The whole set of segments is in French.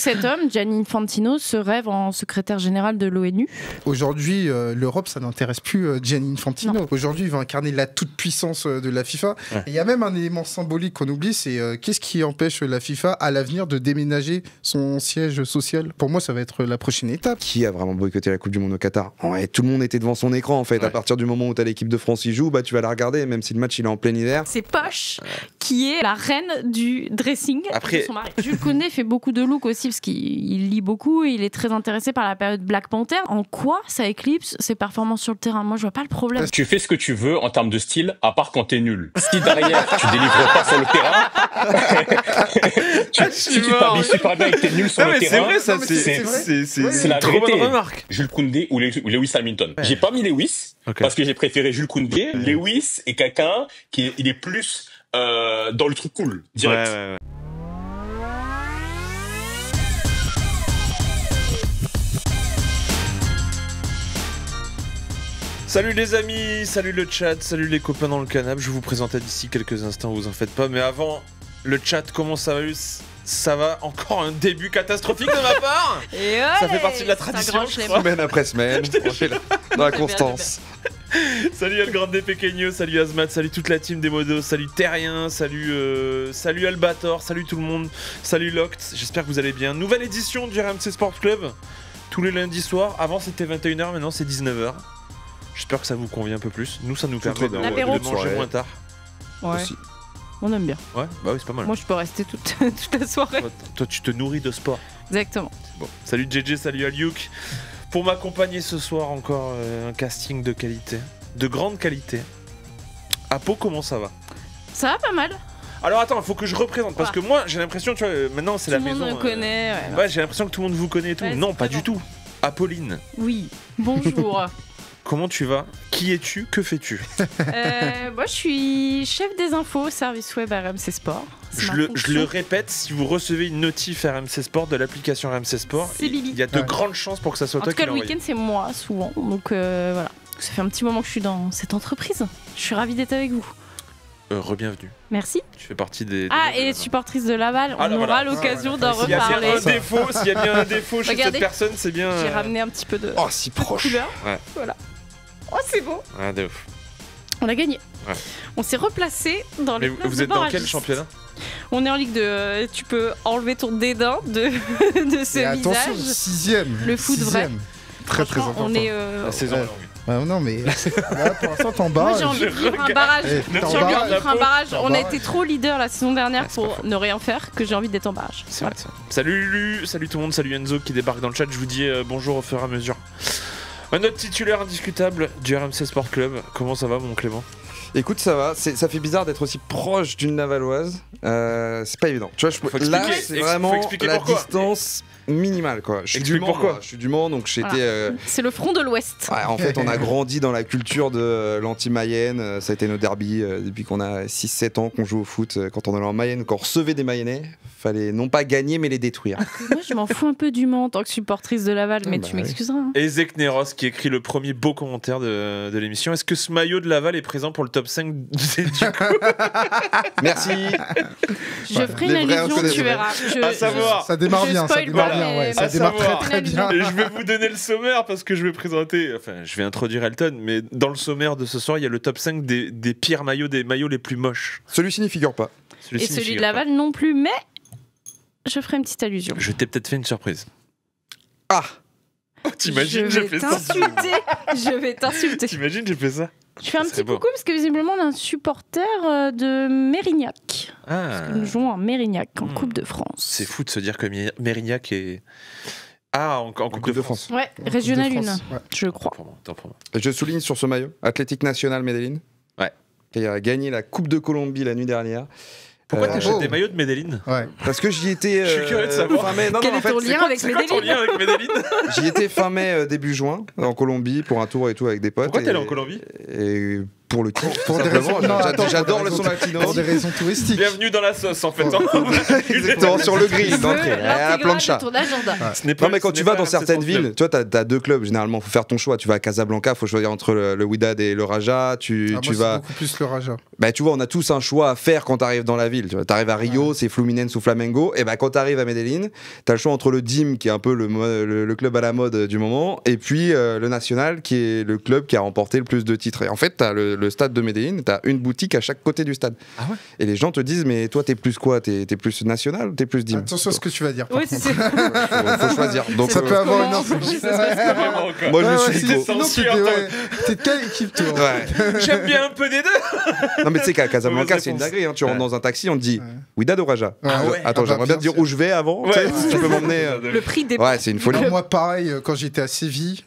cet homme, Gianni Infantino, se rêve en secrétaire général de l'ONU. Aujourd'hui, l'Europe, ça n'intéresse plus Gianni Infantino. Non. Aujourd'hui, il va incarner la toute-puissance de la FIFA. Et il y a même un élément symbolique qu'on oublie, c'est qu'est-ce qui empêche la FIFA à l'avenir de déménager son siège social. Pour moi, ça va être la prochaine étape. Qui a vraiment boycotté la Coupe du Monde au Qatar? Ouais, tout le monde était devant son écran en fait. À partir du moment où t'as l'équipe de France qui joue, bah tu vas la regarder, même si le match il est en plein hiver. C'est Poche qui est la reine du dressing Après... de son mari. Jules Koundé fait beaucoup de looks aussi parce qu'il lit beaucoup et il est très intéressé par la période Black Panther. En quoi ça éclipse ses performances sur le terrain? Moi, je vois pas le problème. Tu fais ce que tu veux en termes de style, à part quand t'es nul. Si derrière tu délivres pas sur le terrain, si tu t'habilles super bien et que t'es nul sur le terrain, c'est la trop bonne vérité. remarque. Jules Koundé ou Lewis Hamilton. J'ai pas mis Lewis parce que j'ai préféré Jules Koundé. Lewis est quelqu'un il est plus dans le truc cool, direct. Ouais. Salut les amis, salut le chat, salut les copains dans le canapé. Je vais vous présenter d'ici quelques instants, vous en faites pas. Mais avant, le chat, comment ça va? Ça va, encore un début catastrophique de ma part. Et ça fait partie de la tradition, je crois. Semaine après semaine, dans la constance. Salut El Grande Pequeño, salut Azmat, salut toute la team des modos, salut Terrien, salut Albator, salut tout le monde, salut Loct, j'espère que vous allez bien. Nouvelle édition du RMC Sport Club, tous les lundis soirs. Avant c'était 21h, maintenant c'est 19h. J'espère que ça vous convient un peu plus. Nous, ça nous permet de manger moins tard. Ouais. Aussi. On aime bien. Ouais, bah oui, c'est pas mal. Moi, je peux rester toute la soirée. Toi, tu te nourris de sport. Exactement. Bon. Salut JJ, salut Aliuk. Pour m'accompagner ce soir, encore un casting de qualité. De grande qualité. Apo, comment ça va? Ça va pas mal. Alors attends, il faut que je représente. Parce que moi, j'ai l'impression, tu vois, maintenant c'est la maison. Tout le monde me connaît. Ouais, j'ai l'impression que tout le monde vous connaît et tout. Ouais, non, pas du tout. Apolline. Oui, bonjour. Comment tu vas? Qui es-tu? Que fais-tu? Moi, je suis chef des infos, service web RMC Sport. Je le répète, si vous recevez une notif RMC Sport de l'application RMC Sport, il y a de grandes chances pour que ça soit toi qui l'envoie. En tout cas, le week-end, c'est moi, souvent. Donc voilà. Ça fait un petit moment que je suis dans cette entreprise. Je suis ravie d'être avec vous. Re-bienvenue. Merci. Tu fais partie des et supportrice de Laval, on aura l'occasion d'en reparler. S'il y a bien un défaut chez cette personne, c'est bien... J'ai ramené un petit peu de... Oh, si proche. Ouais. Voilà. Oh, c'est beau. Ouais, de ouf. On a gagné. Ouais. On s'est replacé dans les... Mais vous êtes dans quel championnat? On est en Ligue 2. Tu peux enlever ton dédain de ce visage. Attention, 6ème. Le foot vrai. Très très important. On est... La saison longue. Non mais là pour l'instant t'es en barrage. Moi j'ai envie de vivre un barrage. On a été trop leader la saison dernière pour ne rien faire que j'ai envie d'être en barrage. C'est vrai ça. Salut Lulu, salut tout le monde, salut Enzo qui débarque dans le chat. Je vous dis bonjour au fur et à mesure. Notre titulaire indiscutable du RMC Sport Club. Comment ça va mon Clément? Écoute, ça va. Ça fait bizarre d'être aussi proche d'une Lavalloise. C'est pas évident. Tu vois, là, c'est vraiment la distance minimale, quoi. Je suis du Mans, pourquoi. Je suis du Mans, donc j'étais. C'est le front de l'Ouest. Ouais, en fait, on a grandi dans la culture de l'anti-Mayenne. Ça a été nos derbies depuis qu'on a 6-7 ans qu'on joue au foot. Quand on allait en Mayenne, quand on recevait des Mayennais, fallait non pas gagner, mais les détruire. Moi, je m'en fous un peu du Mans en tant que supportrice de Laval, mais tu m'excuseras. Hein. Et Zekneros qui écrit le premier beau commentaire de l'émission. Est-ce que ce maillot de Laval est présent pour le top 5 du coup? Merci. Je ferai une allusion, tu verras. À savoir, ça démarre bien, ça démarre bien, ouais. Ça démarre très bien. Et je vais vous donner le sommaire parce que je vais présenter, enfin, je vais introduire Elton, mais dans le sommaire de ce soir, il y a le top 5 des pires maillots, des maillots les plus moches. Celui-ci n'y figure pas. Et celui de Laval non plus, mais je ferai une petite allusion. Je t'ai peut-être fait une surprise. Ah! T'imagines, j'ai fait ça. Je vais t'insulter. T'imagines, j'ai fait ça. Je fais un petit coucou parce que visiblement on a un supporter de Mérignac. Parce que nous jouons en Mérignac en Coupe de France. C'est fou de se dire que Mérignac est... en Coupe de France. Ouais, Régional 1, je crois. Je souligne sur ce maillot, Athletic National Medellín. Ouais. Qui a gagné la Coupe de Colombie la nuit dernière. Pourquoi t'achètes des maillots de Medellín? Ouais. Parce que j'y étais. Je suis curieux de savoir. Fin mai. Non, Quel est ton lien avec Medellín? J'y étais fin mai, début juin, en Colombie, pour un tour et tout avec des potes. Pourquoi t'es allé en Colombie? pour le titre. J'adore le son latino. Pour des raisons touristiques. Bienvenue dans la sauce, en fait. Exactement, sur le grill d'entrée, à la plancha. Non, mais quand tu vas dans certaines villes, tu vois, t'as deux clubs, généralement, faut faire ton choix. Tu vas à Casablanca, faut choisir entre le Wydad et le Raja. Tu vas. Beaucoup plus le Raja. Bah, tu vois, on a tous un choix à faire quand t'arrives dans la ville. Tu arrives à Rio, c'est Fluminense ou Flamengo. Et bah, quand t'arrives à Medellín, t'as le choix entre le DIM, qui est un peu le club à la mode du moment, et puis le Nacional, qui est le club qui a remporté le plus de titres. Et en fait, t'as le stade de Medellín, t'as une boutique à chaque côté du stade. Ah ouais. Et les gens te disent, mais toi, t'es plus quoi? T'es plus National ou t'es plus DIM? Attention à ce que tu vas dire. Oui, c'est ça. Faut choisir. Donc, ça peut avoir une influence. Moi, je me suis dit, t'es de quelle équipe, toi? J'aime bien un peu des deux. Non, mais tu sais qu'à Casablanca, c'est une dinguerie. Tu rentres dans un taxi, on te dit Wydad ou Raja. Attends, j'aimerais bien te dire où je vais avant. Si tu peux m'emmener. Le prix des. Ouais, c'est une folie. Moi, pareil, quand j'étais à Séville,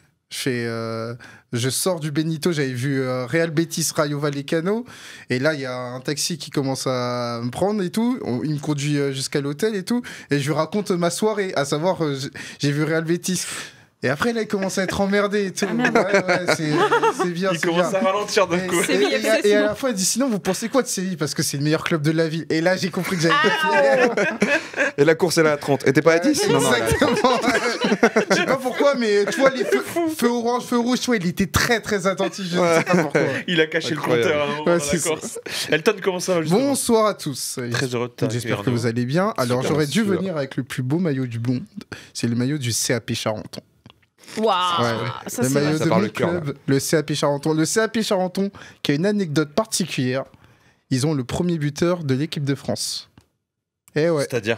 je sors du Benito, j'avais vu Real Betis Rayo Vallecano, et là il y a un taxi qui commence à me prendre et tout, il me conduit jusqu'à l'hôtel et tout, et je lui raconte ma soirée, à savoir j'ai vu Real Betis. Et après, là, il commence à être emmerdé et tout. C'est bien. Il commence à ralentir d'un coup. Et à la fin, il dit sinon, vous pensez quoi de Séville? Parce que c'est le meilleur club de la ville. Et là, j'ai compris que j'avais pas fait. Et la course, elle est à 30. Et t'es pas à 10? Non, exactement. Je sais pas pourquoi, mais tu vois, les feux orange, feux rouge, tu vois, il était très, très attentif. Je sais pas pourquoi. Il a caché le compteur à un moment dans la course. Elton, comment ça va? Bonsoir à tous. Très heureux de t'accueillir. J'espère que vous allez bien. Alors, j'aurais dû venir avec le plus beau maillot du monde. C'est le maillot du CAP Charenton. Waouh, ça, le maillot de mon club, le CAP Charenton. Le CAP Charenton, qui a une anecdote particulière, ils ont le premier buteur de l'équipe de France. Et ouais. C'est-à-dire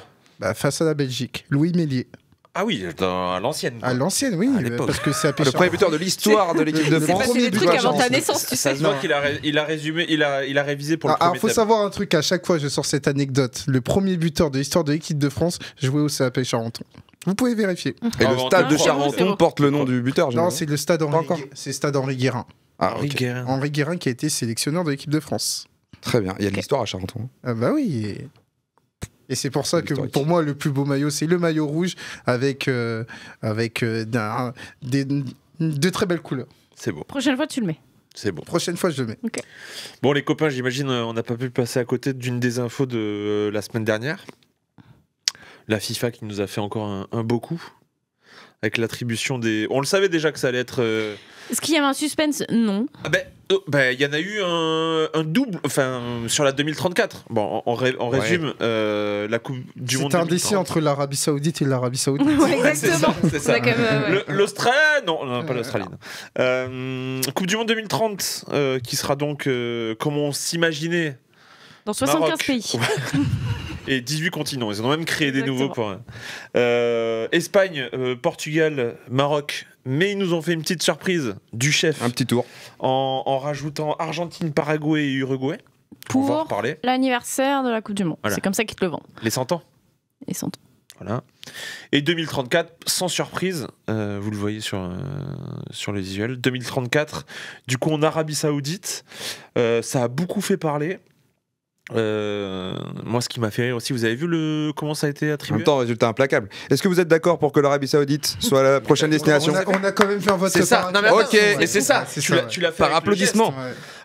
face à la Belgique, Louis Mélier. Ah oui, à l'ancienne. À l'ancienne, oui. Parce que CAP le premier buteur de l'histoire de l'équipe de France. C'est des trucs avant ta naissance, tu sais. Ça se voit qu'il a résumé, il a révisé pour le premier. Alors, faut savoir un truc, à chaque fois, je sors cette anecdote. Le premier buteur de l'histoire de l'équipe de France jouait au CAP Charenton. Vous pouvez vérifier. Et le stade de Charenton porte le nom du buteur. Non, c'est le stade Henri Guérin. Henri Guérin. Henri Guérin qui a été sélectionneur de l'équipe de France. Très bien. Il y a de l'histoire à Charenton. Bah oui. Et c'est pour ça que pour moi, le plus beau maillot, c'est le maillot rouge avec de très belles couleurs. C'est beau. Prochaine fois, tu le mets. C'est bon. Prochaine fois, je le mets. Okay. Bon, les copains, j'imagine, on n'a pas pu passer à côté d'une des infos de la semaine dernière. La FIFA qui nous a fait encore un beau coup avec l'attribution des... On le savait déjà que ça allait être... Est-ce qu'il y avait un suspense? Non. Il y en a eu un double, sur la 2034. Bon, on résume la Coupe du Monde. C'est un décès entre l'Arabie Saoudite et l'Arabie Saoudite. Exactement. C'est ça. L'Australie, non, pas l'Australie. Coupe du Monde 2030, qui sera donc, comme on s'imaginait, dans 75 Maroc. pays. Et 18 continents. Ils en ont même créé des nouveaux pour Espagne, Portugal, Maroc. Mais ils nous ont fait une petite surprise du chef. Un petit tour. En rajoutant Argentine, Paraguay et Uruguay. Pour l'anniversaire de la Coupe du Monde. Voilà. C'est comme ça qu'ils te le vendent. Les 100 ans. Les 100 ans. Voilà. Et 2034, sans surprise, vous le voyez sur les visuels. 2034, du coup en Arabie Saoudite. Ça a beaucoup fait parler. Moi, ce qui m'a fait rire aussi, vous avez vu comment ça a été attribué? En même temps, résultat implacable. Est-ce que vous êtes d'accord pour que l'Arabie Saoudite soit la prochaine destination? On a quand même fait un vote. C'est ça. Non, mais ok. Et c'est ça. Tu l'as fait par applaudissement.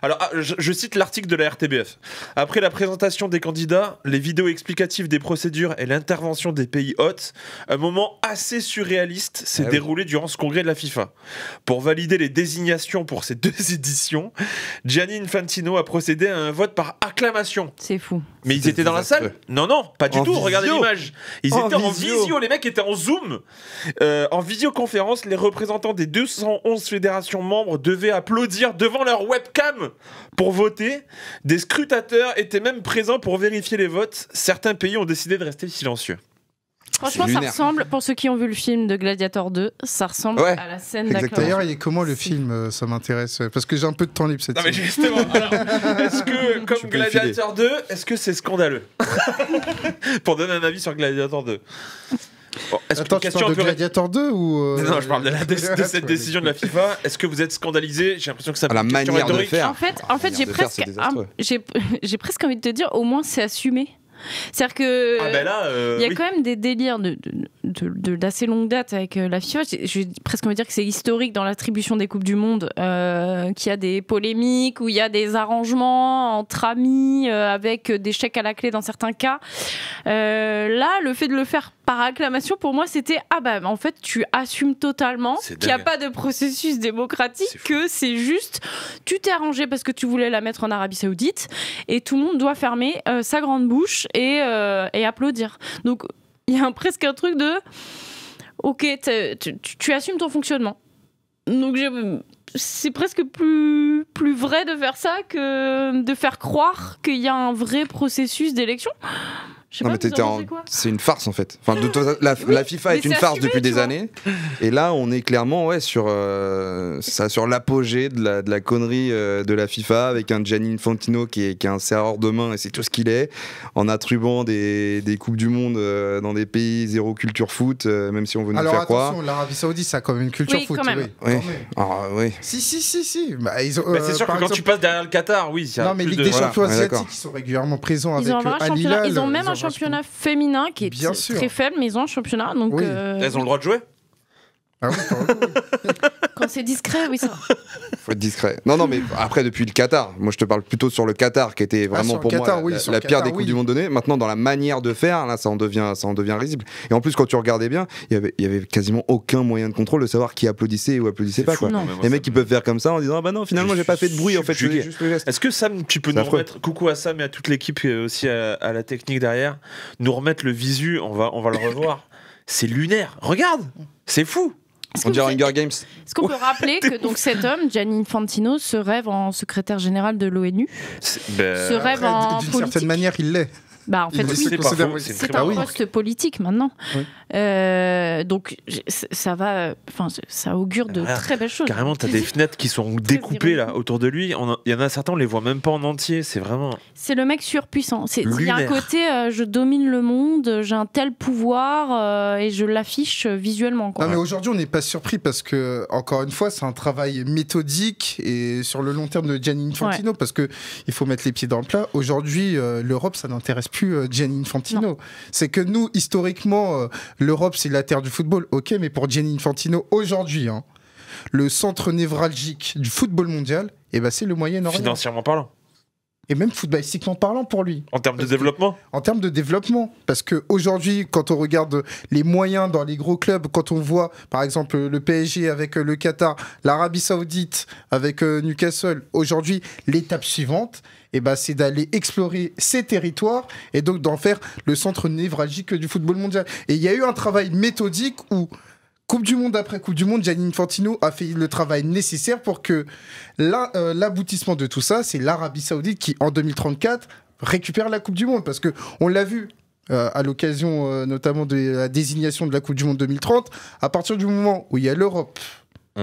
Alors, je cite l'article de la RTBF. Après la présentation des candidats, les vidéos explicatives des procédures et l'intervention des pays hôtes, un moment assez surréaliste s'est déroulé durant ce congrès de la FIFA. Pour valider les désignations pour ces 2 éditions, Gianni Infantino a procédé à un vote par acclamation. C'est fou. Mais ils étaient dans la salle? Non, pas du tout. Visio. Regardez l'image. Ils étaient en visio. Les mecs étaient en Zoom. En visioconférence, les représentants des 211 fédérations membres devaient applaudir devant leur webcam pour voter. Des scrutateurs étaient même présents pour vérifier les votes. Certains pays ont décidé de rester silencieux. Franchement, ça ressemble, pour ceux qui ont vu le film de Gladiator 2, ça ressemble à la scène d'acclamation. D'ailleurs, il est comment le film? Ça m'intéresse, parce que j'ai un peu de temps libre cette semaine. Mais justement, est-ce que, comme Gladiator 2, est-ce que c'est scandaleux? Pour donner un avis sur Gladiator 2. Bon, attends, tu parles de Gladiator 2 ou Non, je parle de cette décision de la FIFA. Est-ce que vous êtes scandalisé? J'ai l'impression que ça la manière de faire. En fait, j'ai presque envie de te dire, au moins c'est assumé. C'est-à-dire que il y a oui. quand même des délires d'assez longue date avec la FIFA. Je vais presque me dire que c'est historique dans l'attribution des Coupes du Monde, qu'il y a des polémiques, où il y a des arrangements entre amis, avec des chèques à la clé dans certains cas. Là, le fait de le faire par acclamation, pour moi, c'était en fait, tu assumes totalement qu'il n'y a pas de processus démocratique, que c'est juste, tu t'es arrangé parce que tu voulais la mettre en Arabie Saoudite, et tout le monde doit fermer sa grande bouche et applaudir. Donc, il y a presque un truc de ok, tu assumes ton fonctionnement. Donc c'est presque plus vrai de faire ça que de faire croire qu'il y a un vrai processus d'élection. Non, mais c'est une farce en fait. Enfin, la FIFA est une farce depuis des années. Et là, on est clairement sur l'apogée de la connerie de la FIFA, avec un Gianni Infantino qui est un serreur de main, et c'est tout ce qu'il est, en attribuant des Coupes du Monde dans des pays zéro culture foot, même si on veut nous faire croire. Alors attention, l'Arabie Saoudite, ça a quand même une culture foot. Quand même. Oui. Alors, oui. Si. C'est sûr que quand tu passes derrière le Qatar, oui. Non, mais Ligue des champions asiatiques, ils sont régulièrement présents avec Al Hilal. Ils ont même un championnat féminin qui est très faible, mais ils ont un championnat. Donc, elles ont le droit de jouer. Ah oui, quand c'est discret, oui, ça va. Faut être discret. Non, mais après, depuis le Qatar, moi je te parle plutôt sur le Qatar, qui était vraiment pour moi la pire des Coupes du Monde données. Maintenant, dans la manière de faire, là, ça en devient risible. Et en plus, quand tu regardais bien, il y avait quasiment aucun moyen de contrôle de savoir qui applaudissait ou applaudissait pas. Quoi. Les mecs qui peuvent faire comme ça en disant non, finalement, j'ai pas fait de bruit, en fait, je faisais juste le geste. Est-ce que Sam, tu peux nous remettre, coucou à Sam et à toute l'équipe et aussi à la technique derrière, nous remettre le visu, on va le revoir. C'est lunaire. Regarde, c'est fou. On dirait Hunger Games. Est-ce qu'on peut rappeler que donc, cet homme, Gianni Infantino, se rêve en secrétaire général de l'ONU, se rêve en politique. D'une certaine manière, il l'est. En fait, c'est un poste politique maintenant. Oui. Donc ça augure de très belles choses. Carrément, t'as des fenêtres qui sont découpées là autour de lui. Il y en a certains, on les voit même pas en entier. C'est vraiment. C'est le mec surpuissant. Il y a un côté, je domine le monde, j'ai un tel pouvoir et je l'affiche visuellement. Quoi. Non, mais aujourd'hui, on n'est pas surpris parce que, encore une fois, c'est un travail méthodique et sur le long terme de Gianni Infantino, parce que il faut mettre les pieds dans le plat. Aujourd'hui, l'Europe, ça n'intéresse plus Gianni Infantino. C'est que nous, historiquement, l'Europe, c'est la terre du football. Ok, mais pour Gianni Infantino, aujourd'hui, le centre névralgique du football mondial, c'est le Moyen-Orient. Financièrement parlant. Et même footballistiquement parlant pour lui. En termes de développement. En termes de développement. Parce qu'aujourd'hui, quand on regarde les moyens dans les gros clubs, quand on voit, par exemple, le PSG avec le Qatar, l'Arabie Saoudite avec Newcastle, aujourd'hui, l'étape suivante, c'est d'aller explorer ces territoires et donc d'en faire le centre névralgique du football mondial. Et il y a eu un travail méthodique où, Coupe du Monde après Coupe du Monde, Gianni Infantino a fait le travail nécessaire pour que l'aboutissement de tout ça, c'est l'Arabie Saoudite qui, en 2034, récupère la Coupe du Monde. Parce qu'on l'a vu à l'occasion notamment de la désignation de la Coupe du Monde 2030, à partir du moment où il y a l'Europe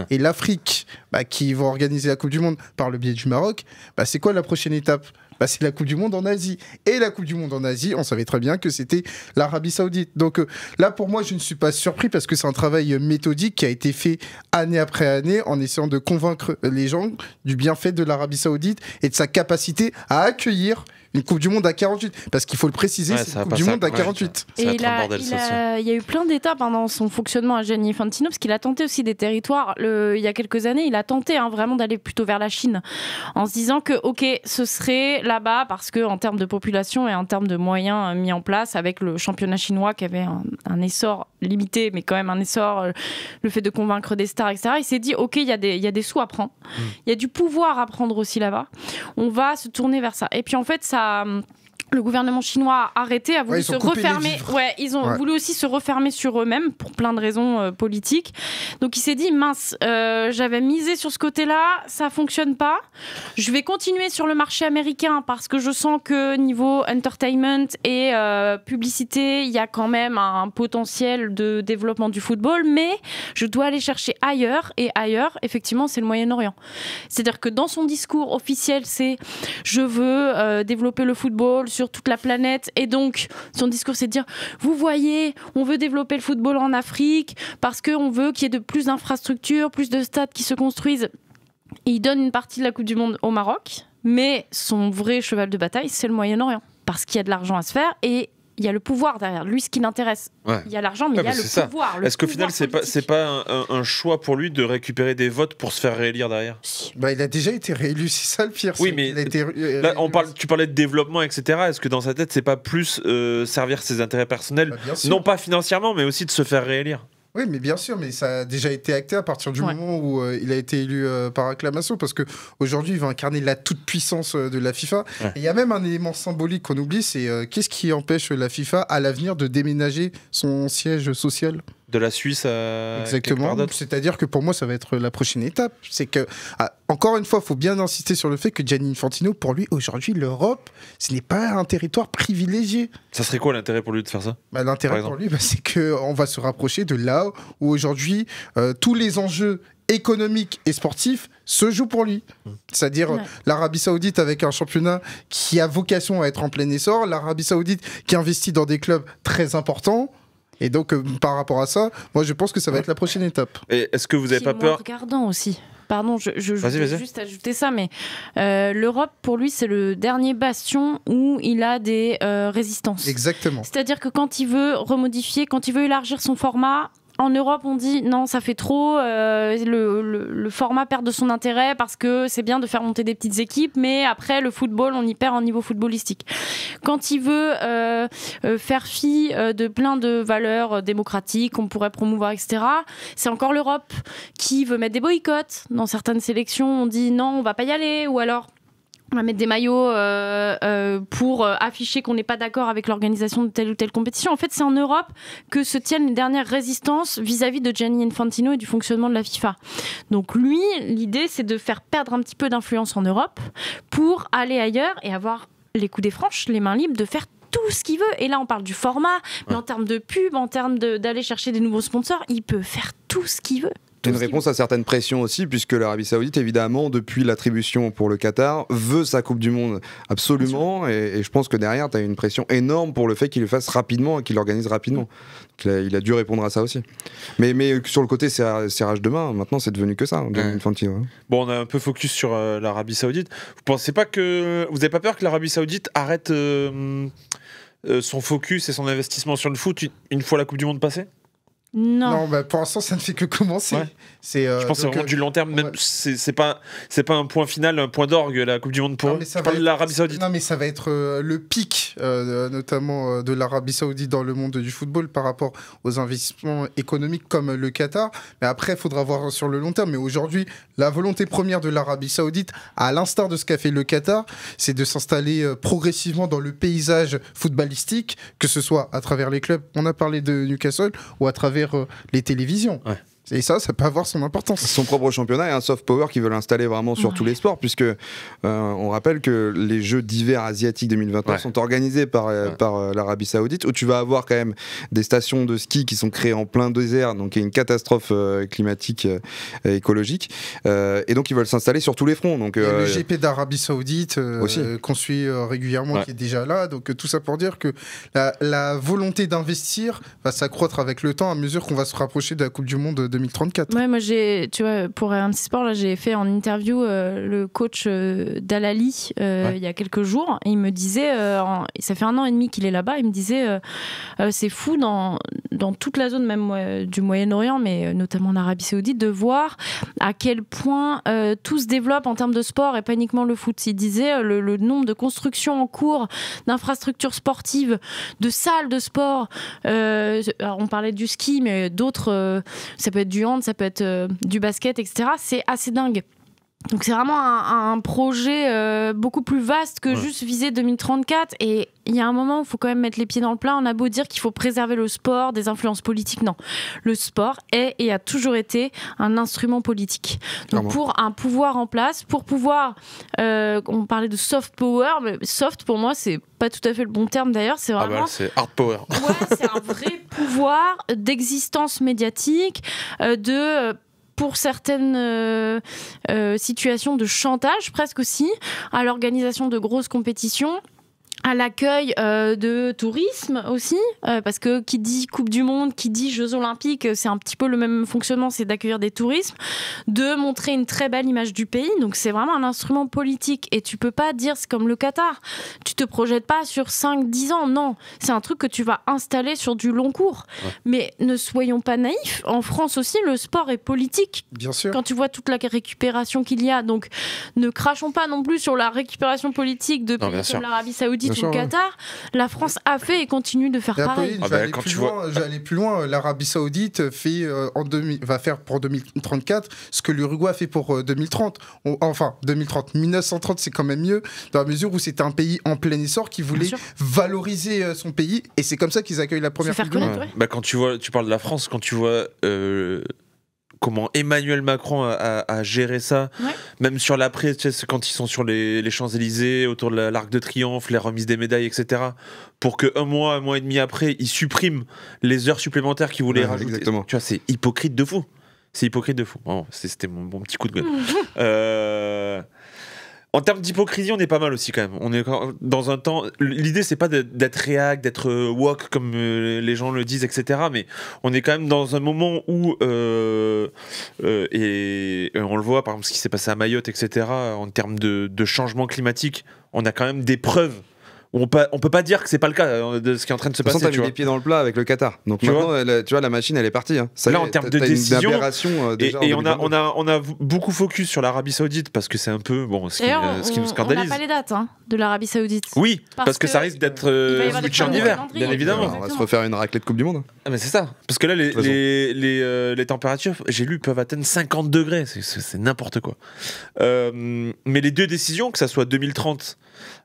et l'Afrique qui vont organiser la Coupe du Monde par le biais du Maroc, c'est quoi la prochaine étape ? C'est la Coupe du Monde en Asie. Et la Coupe du Monde en Asie, on savait très bien que c'était l'Arabie Saoudite. Donc là, pour moi, je ne suis pas surpris parce que c'est un travail méthodique qui a été fait année après année en essayant de convaincre les gens du bienfait de l'Arabie Saoudite et de sa capacité à accueillir une Coupe du Monde à 48. Parce qu'il faut le préciser, c'est une Coupe du Monde à 48. Et il y a eu plein d'étapes dans son fonctionnement à Gianni Infantino, parce qu'il a tenté aussi des territoires. Il y a quelques années, il a tenté vraiment d'aller plutôt vers la Chine, en se disant que, ok, ce serait là-bas, parce qu'en termes de population et en termes de moyens mis en place, avec le championnat chinois qui avait un essor limité, mais quand même un essor, le fait de convaincre des stars, etc. Il s'est dit, ok, il y a des sous à prendre. Il y a du pouvoir à prendre aussi là-bas. On va se tourner vers ça. Et puis en fait, le gouvernement chinois a arrêté, a voulu se refermer. Ils ont voulu aussi se refermer sur eux-mêmes pour plein de raisons politiques. Donc il s'est dit, mince, j'avais misé sur ce côté-là, ça fonctionne pas. Je vais continuer sur le marché américain parce que je sens que niveau entertainment et publicité, il y a quand même un potentiel de développement du football, mais je dois aller chercher ailleurs. Et ailleurs, effectivement, c'est le Moyen-Orient. C'est-à-dire que dans son discours officiel, c'est je veux développer le football sur toute la planète, et donc son discours c'est de dire vous voyez, on veut développer le football en Afrique parce qu'on veut qu'il y ait de plus d'infrastructures, plus de stades qui se construisent, et il donne une partie de la Coupe du Monde au Maroc, mais son vrai cheval de bataille c'est le Moyen-Orient. parce qu'il y a de l'argent à se faire et il y a le pouvoir derrière. Lui, ce qui l'intéresse, il y a l'argent, mais il y a le pouvoir. Est-ce qu'au final, c'est pas un choix pour lui de récupérer des votes pour se faire réélire derrière ? Bah, il a déjà été réélu, c'est ça le pire. Oui, mais là, tu parlais de développement, etc. Est-ce que dans sa tête, c'est pas plus servir ses intérêts personnels, non pas financièrement, mais aussi de se faire réélire ? Oui, mais bien sûr, mais ça a déjà été acté à partir du moment où il a été élu par acclamation, parce qu'aujourd'hui, il va incarner la toute-puissance de la FIFA. Et il y a même un élément symbolique qu'on oublie, c'est qu'est-ce qui empêche la FIFA à l'avenir de déménager son siège social ? De la Suisse à Exactement. C'est-à-dire que pour moi, ça va être la prochaine étape. C'est que, encore une fois, il faut bien insister sur le fait que Gianni Infantino, pour lui, aujourd'hui, l'Europe, ce n'est pas un territoire privilégié. Ça serait quoi l'intérêt pour lui de faire ça ? L'intérêt pour lui, c'est qu'on va se rapprocher de là où aujourd'hui, tous les enjeux économiques et sportifs se jouent pour lui. C'est-à-dire l'Arabie Saoudite avec un championnat qui a vocation à être en plein essor, l'Arabie Saoudite qui investit dans des clubs très importants. Et donc, par rapport à ça, moi, je pense que ça va être la prochaine étape. Et est-ce que vous n'avez pas peur ? Regardant aussi. Pardon, je vais juste ajouter ça, mais l'Europe, pour lui, c'est le dernier bastion où il a des résistances. Exactement. C'est-à-dire que quand il veut remodifier, quand il veut élargir son format, en Europe, on dit non, ça fait trop, le format perd de son intérêt parce que c'est bien de faire monter des petites équipes, mais après, le football, on y perd en niveau footballistique. Quand il veut faire fi de plein de valeurs démocratiques qu'on pourrait promouvoir, etc., c'est encore l'Europe qui veut mettre des boycotts. Dans certaines sélections, on dit non, on va pas y aller, ou alors on va mettre des maillots pour afficher qu'on n'est pas d'accord avec l'organisation de telle ou telle compétition. En fait, c'est en Europe que se tiennent les dernières résistances vis-à-vis de Gianni Infantino et du fonctionnement de la FIFA. Donc lui, l'idée, c'est de faire perdre un petit peu d'influence en Europe pour aller ailleurs et avoir les coups des franches, les mains libres, de faire tout ce qu'il veut. Et là, on parle du format, mais en termes de pub, en termes d'aller chercher des nouveaux sponsors, il peut faire tout ce qu'il veut. Une réponse à certaines pressions aussi, puisque l'Arabie Saoudite, évidemment, depuis l'attribution pour le Qatar, veut sa Coupe du Monde absolument. Et je pense que derrière, tu as une pression énorme pour le fait qu'il le fasse rapidement et qu'il l'organise rapidement. Donc, il a dû répondre à ça aussi. Mais sur le côté serrage de main, maintenant, c'est devenu que ça. Bon, on a un peu focus sur l'Arabie Saoudite. Vous n'avez pas peur que l'Arabie Saoudite arrête son focus et son investissement sur le foot une fois la Coupe du Monde passée ? Non, pour l'instant, ça ne fait que commencer. Je pense que c'est vraiment du long terme. Même c'est pas un point final, un point d'orgue, la Coupe du Monde pour l'Arabie Saoudite. Non, mais ça va être le pic, notamment de l'Arabie Saoudite dans le monde du football par rapport aux investissements économiques comme le Qatar. Mais après, il faudra voir sur le long terme. Mais aujourd'hui, la volonté première de l'Arabie Saoudite, à l'instar de ce qu'a fait le Qatar, c'est de s'installer progressivement dans le paysage footballistique, que ce soit à travers les clubs, on a parlé de Newcastle, ou à travers les télévisions. Et ça peut avoir son importance. Son propre championnat et un soft power qui veut l'installer vraiment sur tous les sports, puisque on rappelle que les Jeux d'hiver asiatiques 2021 sont organisés par l'Arabie Saoudite, où tu vas avoir quand même des stations de ski qui sont créées en plein désert, donc il y a une catastrophe climatique écologique, et donc ils veulent s'installer sur tous les fronts. Donc, le GP d'Arabie Saoudite qu'on suit régulièrement, qui est déjà là, donc tout ça pour dire que la volonté d'investir va s'accroître avec le temps à mesure qu'on va se rapprocher de la Coupe du Monde 2034. Ouais, moi tu vois, pour RMC Sport, là, j'ai fait en interview le coach d'Al-Ahly il y a quelques jours. Et il me disait, ça fait 1 an et demi qu'il est là-bas, il me disait c'est fou dans toute la zone même du Moyen-Orient, mais notamment en Arabie Saoudite, de voir à quel point tout se développe en termes de sport et pas uniquement le foot. Il disait le nombre de constructions en cours, d'infrastructures sportives, de salles de sport. Alors on parlait du ski, mais d'autres, ça peut être du hand, ça peut être du basket, etc. C'est assez dingue. Donc c'est vraiment un projet beaucoup plus vaste que juste viser 2034. Et il y a un moment où il faut quand même mettre les pieds dans le plat. On a beau dire qu'il faut préserver le sport des influences politiques. Non, le sport est et a toujours été un instrument politique. Donc pour un pouvoir en place, pour pouvoir... on parlait de soft power, mais soft pour moi c'est pas tout à fait le bon terme d'ailleurs. C'est vraiment... c'est hard power. Ouais, c'est un vrai pouvoir d'existence médiatique, pour certaines situations de chantage presque aussi, à l'organisation de grosses compétitions, à l'accueil de tourisme aussi, parce que qui dit Coupe du Monde, qui dit Jeux Olympiques, c'est un petit peu le même fonctionnement, c'est d'accueillir des tourismes, de montrer une très belle image du pays, donc c'est vraiment un instrument politique, et tu peux pas dire, c'est comme le Qatar, tu te projettes pas sur 5-10 ans, non, c'est un truc que tu vas installer sur du long cours, mais ne soyons pas naïfs, en France aussi, le sport est politique, bien sûr. Quand tu vois toute la récupération qu'il y a, donc ne crachons pas non plus sur la récupération politique de pays comme l'Arabie Saoudite ou le Qatar. La France a fait et continue de faire pareil. Je vais aller plus loin. L'Arabie Saoudite va faire pour 2034 ce que l'Uruguay a fait pour 2030. Enfin, 2030. 1930, c'est quand même mieux, dans la mesure où c'était un pays en plein essor qui voulait valoriser son pays. Et c'est comme ça qu'ils accueillent la première Coupe du Monde. Quand tu parles de la France, quand tu vois comment Emmanuel Macron a géré ça, même sur l'après, tu sais, quand ils sont sur les Champs-Élysées, autour de l'Arc de Triomphe, les remises des médailles, etc., pour que un mois et demi après, ils suppriment les heures supplémentaires qu'ils voulaient rajouter. Exactement. Tu vois, c'est hypocrite de fou. C'est hypocrite de fou. Bon, c'était mon petit coup de gueule. En termes d'hypocrisie, on est pas mal aussi quand même. On est dans un temps. L'idée, c'est pas d'être réac, d'être woke comme les gens le disent, etc. Mais on est quand même dans un moment où et on le voit, par exemple, ce qui s'est passé à Mayotte, etc. En termes de changement climatique, on a quand même des preuves. On peut pas dire que c'est pas le cas de ce qui est en train de se passer. T'as mis les pieds dans le plat avec le Qatar. Donc tu vois, la machine, elle est partie. Hein. Là, en termes de décision, et on a beaucoup focus sur l'Arabie Saoudite parce que c'est un peu ce qui nous scandalise. On n'a pas les dates de l'Arabie Saoudite. Oui, parce que ça risque d'être switché en hiver, bien évidemment. On va se refaire une raclée de Coupe du Monde. Ah mais c'est ça. Parce que là, les températures, j'ai lu, peuvent atteindre 50 degrés. C'est n'importe quoi. Mais les deux décisions, que ça soit 2030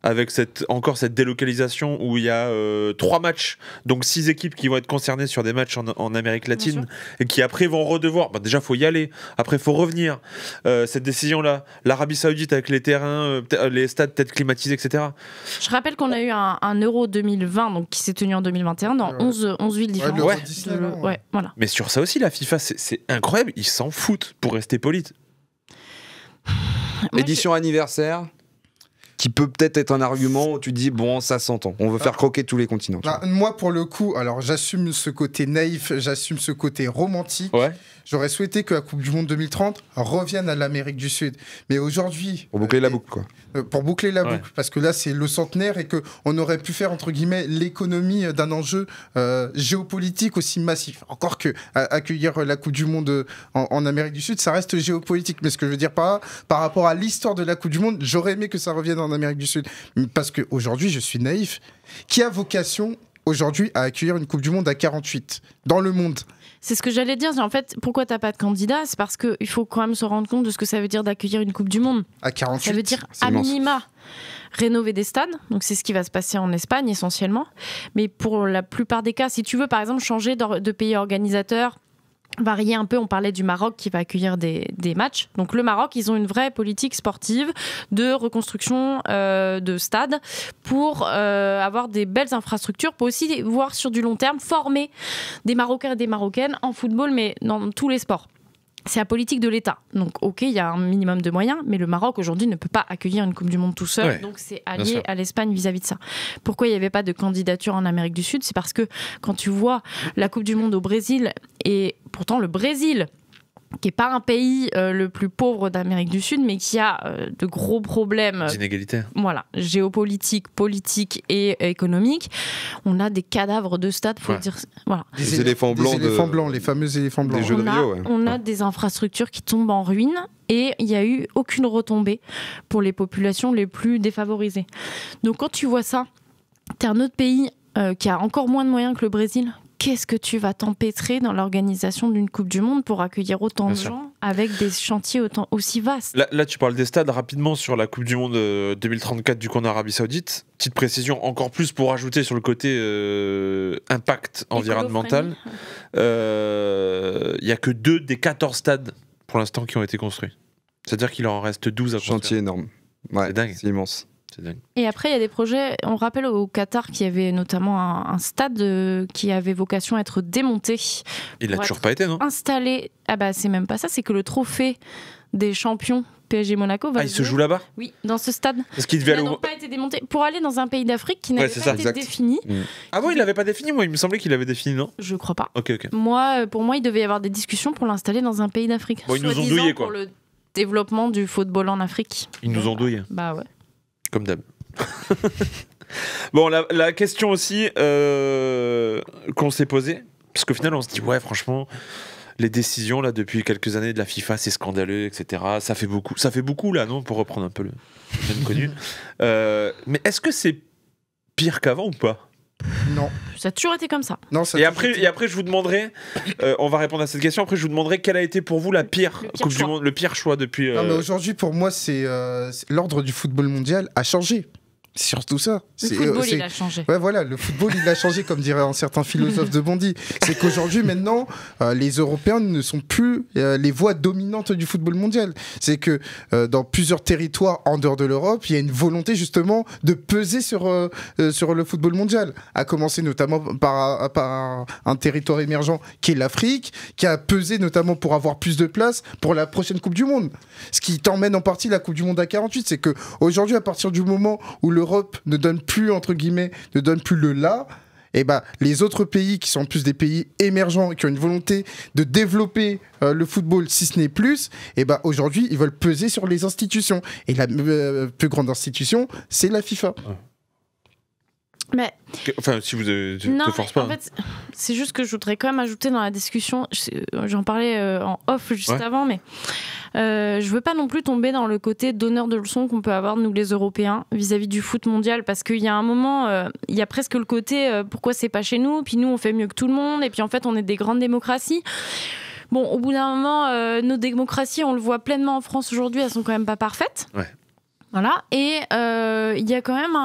avec encore cette délocalisation où il y a 3 matchs, donc 6 équipes qui vont être concernées sur des matchs en Amérique latine et qui après vont redevoir, déjà faut y aller, après faut revenir, cette décision là, l'Arabie Saoudite avec les terrains, les stades peut-être climatisés, etc. Je rappelle qu'on a eu un Euro 2020 donc, qui s'est tenu en 2021 dans 11 villes différentes. Voilà. Mais sur ça aussi la FIFA c'est incroyable, ils s'en foutent pour rester polites. Édition anniversaire qui peut peut-être être un argument où tu dis bon, ça s'entend, on veut faire croquer tous les continents. Moi pour le coup, alors j'assume ce côté naïf, j'assume ce côté romantique. J'aurais souhaité que la Coupe du Monde 2030 revienne à l'Amérique du Sud. Mais aujourd'hui... Pour boucler la boucle, quoi. Pour boucler la boucle, parce que là, c'est le centenaire et qu'on aurait pu faire, entre guillemets, l'économie d'un enjeu géopolitique aussi massif. Encore que accueillir la Coupe du Monde en Amérique du Sud, ça reste géopolitique. Mais ce que je veux dire par rapport à l'histoire de la Coupe du Monde, j'aurais aimé que ça revienne en Amérique du Sud. Parce qu'aujourd'hui, je suis naïf. Qui a vocation aujourd'hui à accueillir une Coupe du Monde à 48 dans le monde? C'est ce que j'allais dire. En fait, pourquoi t'as pas de candidat? C'est parce qu'il faut quand même se rendre compte de ce que ça veut dire d'accueillir une Coupe du Monde. À 48, ça veut dire à minima rénover des stades. Donc c'est ce qui va se passer en Espagne essentiellement. Mais pour la plupart des cas, si tu veux par exemple changer de pays organisateur, varier un peu, on parlait du Maroc qui va accueillir des matchs. Donc le Maroc, ils ont une vraie politique sportive de reconstruction de stades pour avoir des belles infrastructures, pour aussi voir sur du long terme former des Marocains et des Marocaines en football, mais dans tous les sports. C'est la politique de l'État. Donc, ok, il y a un minimum de moyens, mais le Maroc, aujourd'hui, ne peut pas accueillir une Coupe du Monde tout seul. Donc, c'est allié à l'Espagne vis-à-vis de ça. Pourquoi il n'y avait pas de candidature en Amérique du Sud? C'est parce que quand tu vois la Coupe du Monde au Brésil, et pourtant le Brésil, qui n'est pas un pays le plus pauvre d'Amérique du Sud, mais qui a de gros problèmes d'inégalité. Voilà, géopolitiques, politiques et économiques. On a des cadavres de stades, faut dire. Voilà. Des éléphants blancs, les fameux éléphants blancs. Des jeux de Rio. On a des infrastructures qui tombent en ruine et il n'y a eu aucune retombée pour les populations les plus défavorisées. Donc quand tu vois ça, tu es un autre pays qui a encore moins de moyens que le Brésil. Qu'est-ce que tu vas t'empêtrer dans l'organisation d'une Coupe du Monde pour accueillir autant de gens avec des chantiers aussi vastes? Là, tu parles des stades rapidement sur la Coupe du Monde 2034 du coup en Arabie Saoudite. Petite précision encore plus pour ajouter sur le côté impact environnemental. Il n'y a que 2 des 14 stades pour l'instant qui ont été construits. C'est-à-dire qu'il en reste 12 à construire. Chantier énorme. Ouais, c'est dingue. C'est immense. Et après, il y a des projets, on rappelle au Qatar qu'il y avait notamment un stade qui avait vocation à être démonté. Il n'a toujours pas été, non? Installé. Ah bah, c'est même pas ça, c'est que le trophée des champions PSG Monaco va il se joue là-bas. Oui, dans ce stade. Est-ce qu'il devait Il n'a donc pas été démonté pour aller dans un pays d'Afrique qui n'avait pas été exact. défini. Ah bon, il l'avait pas défini. Moi, il me semblait qu'il avait défini, non? Je crois pas. Ok. Pour moi, il devait y avoir des discussions pour l'installer dans un pays d'Afrique. Bon, ils nous ont douillé quoi. Pour le développement du football en Afrique. Ils nous ont douillé. Bah ouais. Comme d'hab. Bon, la question aussi qu'on s'est posée, parce qu'au final, on se dit ouais, franchement. Les décisions là depuis quelques années de la FIFA, c'est scandaleux, etc. Ça fait beaucoup là, non, pour reprendre un peu le même connu. Mais est-ce que c'est pire qu'avant ou pas? Non. Ça a toujours été comme ça. Non, et après, je vous demanderai, on va répondre à cette question. Après, je vous demanderai quelle a été pour vous la pire Coupe du Monde, le pire choix depuis. Non, mais aujourd'hui, pour moi, c'est l'ordre du football mondial a changé. C'est surtout ça. Le football, il a changé. Ouais, voilà, le football, il a changé, comme dirait un certain philosophe de Bondy. C'est qu'aujourd'hui, maintenant, les Européens ne sont plus les voix dominantes du football mondial. C'est que dans plusieurs territoires en dehors de l'Europe, il y a une volonté justement de peser sur le football mondial. À commencer notamment par un territoire émergent qui est l'Afrique, qui a pesé notamment pour avoir plus de place pour la prochaine Coupe du Monde. Ce qui t'emmène en partie la Coupe du Monde à 48, c'est qu'aujourd'hui, à partir du moment où l'Europe ne donne plus, entre guillemets, ne donne plus le là, et ben, les autres pays qui sont en plus des pays émergents et qui ont une volonté de développer le football, si ce n'est plus, et ben, aujourd'hui, ils veulent peser sur les institutions. Et la plus grande institution, c'est la FIFA. Mais enfin, si vous te force pas. En fait, c'est juste que je voudrais quand même ajouter dans la discussion, j'en parlais en off juste avant, mais je veux pas non plus tomber dans le côté donneur de leçons qu'on peut avoir nous les Européens vis-à-vis du foot mondial, parce qu'il y a un moment, il y a presque le côté pourquoi c'est pas chez nous, puis nous on fait mieux que tout le monde, et puis en fait on est des grandes démocraties. Bon, au bout d'un moment, nos démocraties, on le voit pleinement en France aujourd'hui, elles sont quand même pas parfaites. Ouais. Voilà, et il y a quand même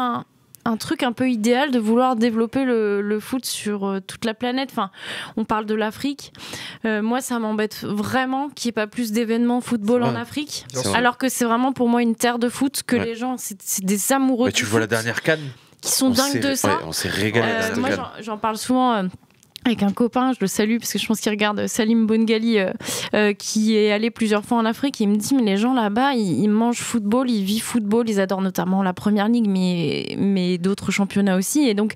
un truc un peu idéal de vouloir développer le foot sur toute la planète. Enfin, on parle de l'Afrique. Moi, ça m'embête vraiment qu'il n'y ait pas plus d'événements football en Afrique. Alors que c'est vraiment pour moi une terre de foot, que les gens, c'est des amoureux du foot. Tu vois la dernière CAN qui sont dingues de ça. Ouais, on s'est régalé. Moi, j'en parle souvent... avec un copain, je le salue parce que je pense qu'il regarde Salim Bongali qui est allé plusieurs fois en Afrique. Il me dit mais les gens là-bas ils mangent football, ils vivent football, ils adorent notamment la Première Ligue mais d'autres championnats aussi, et donc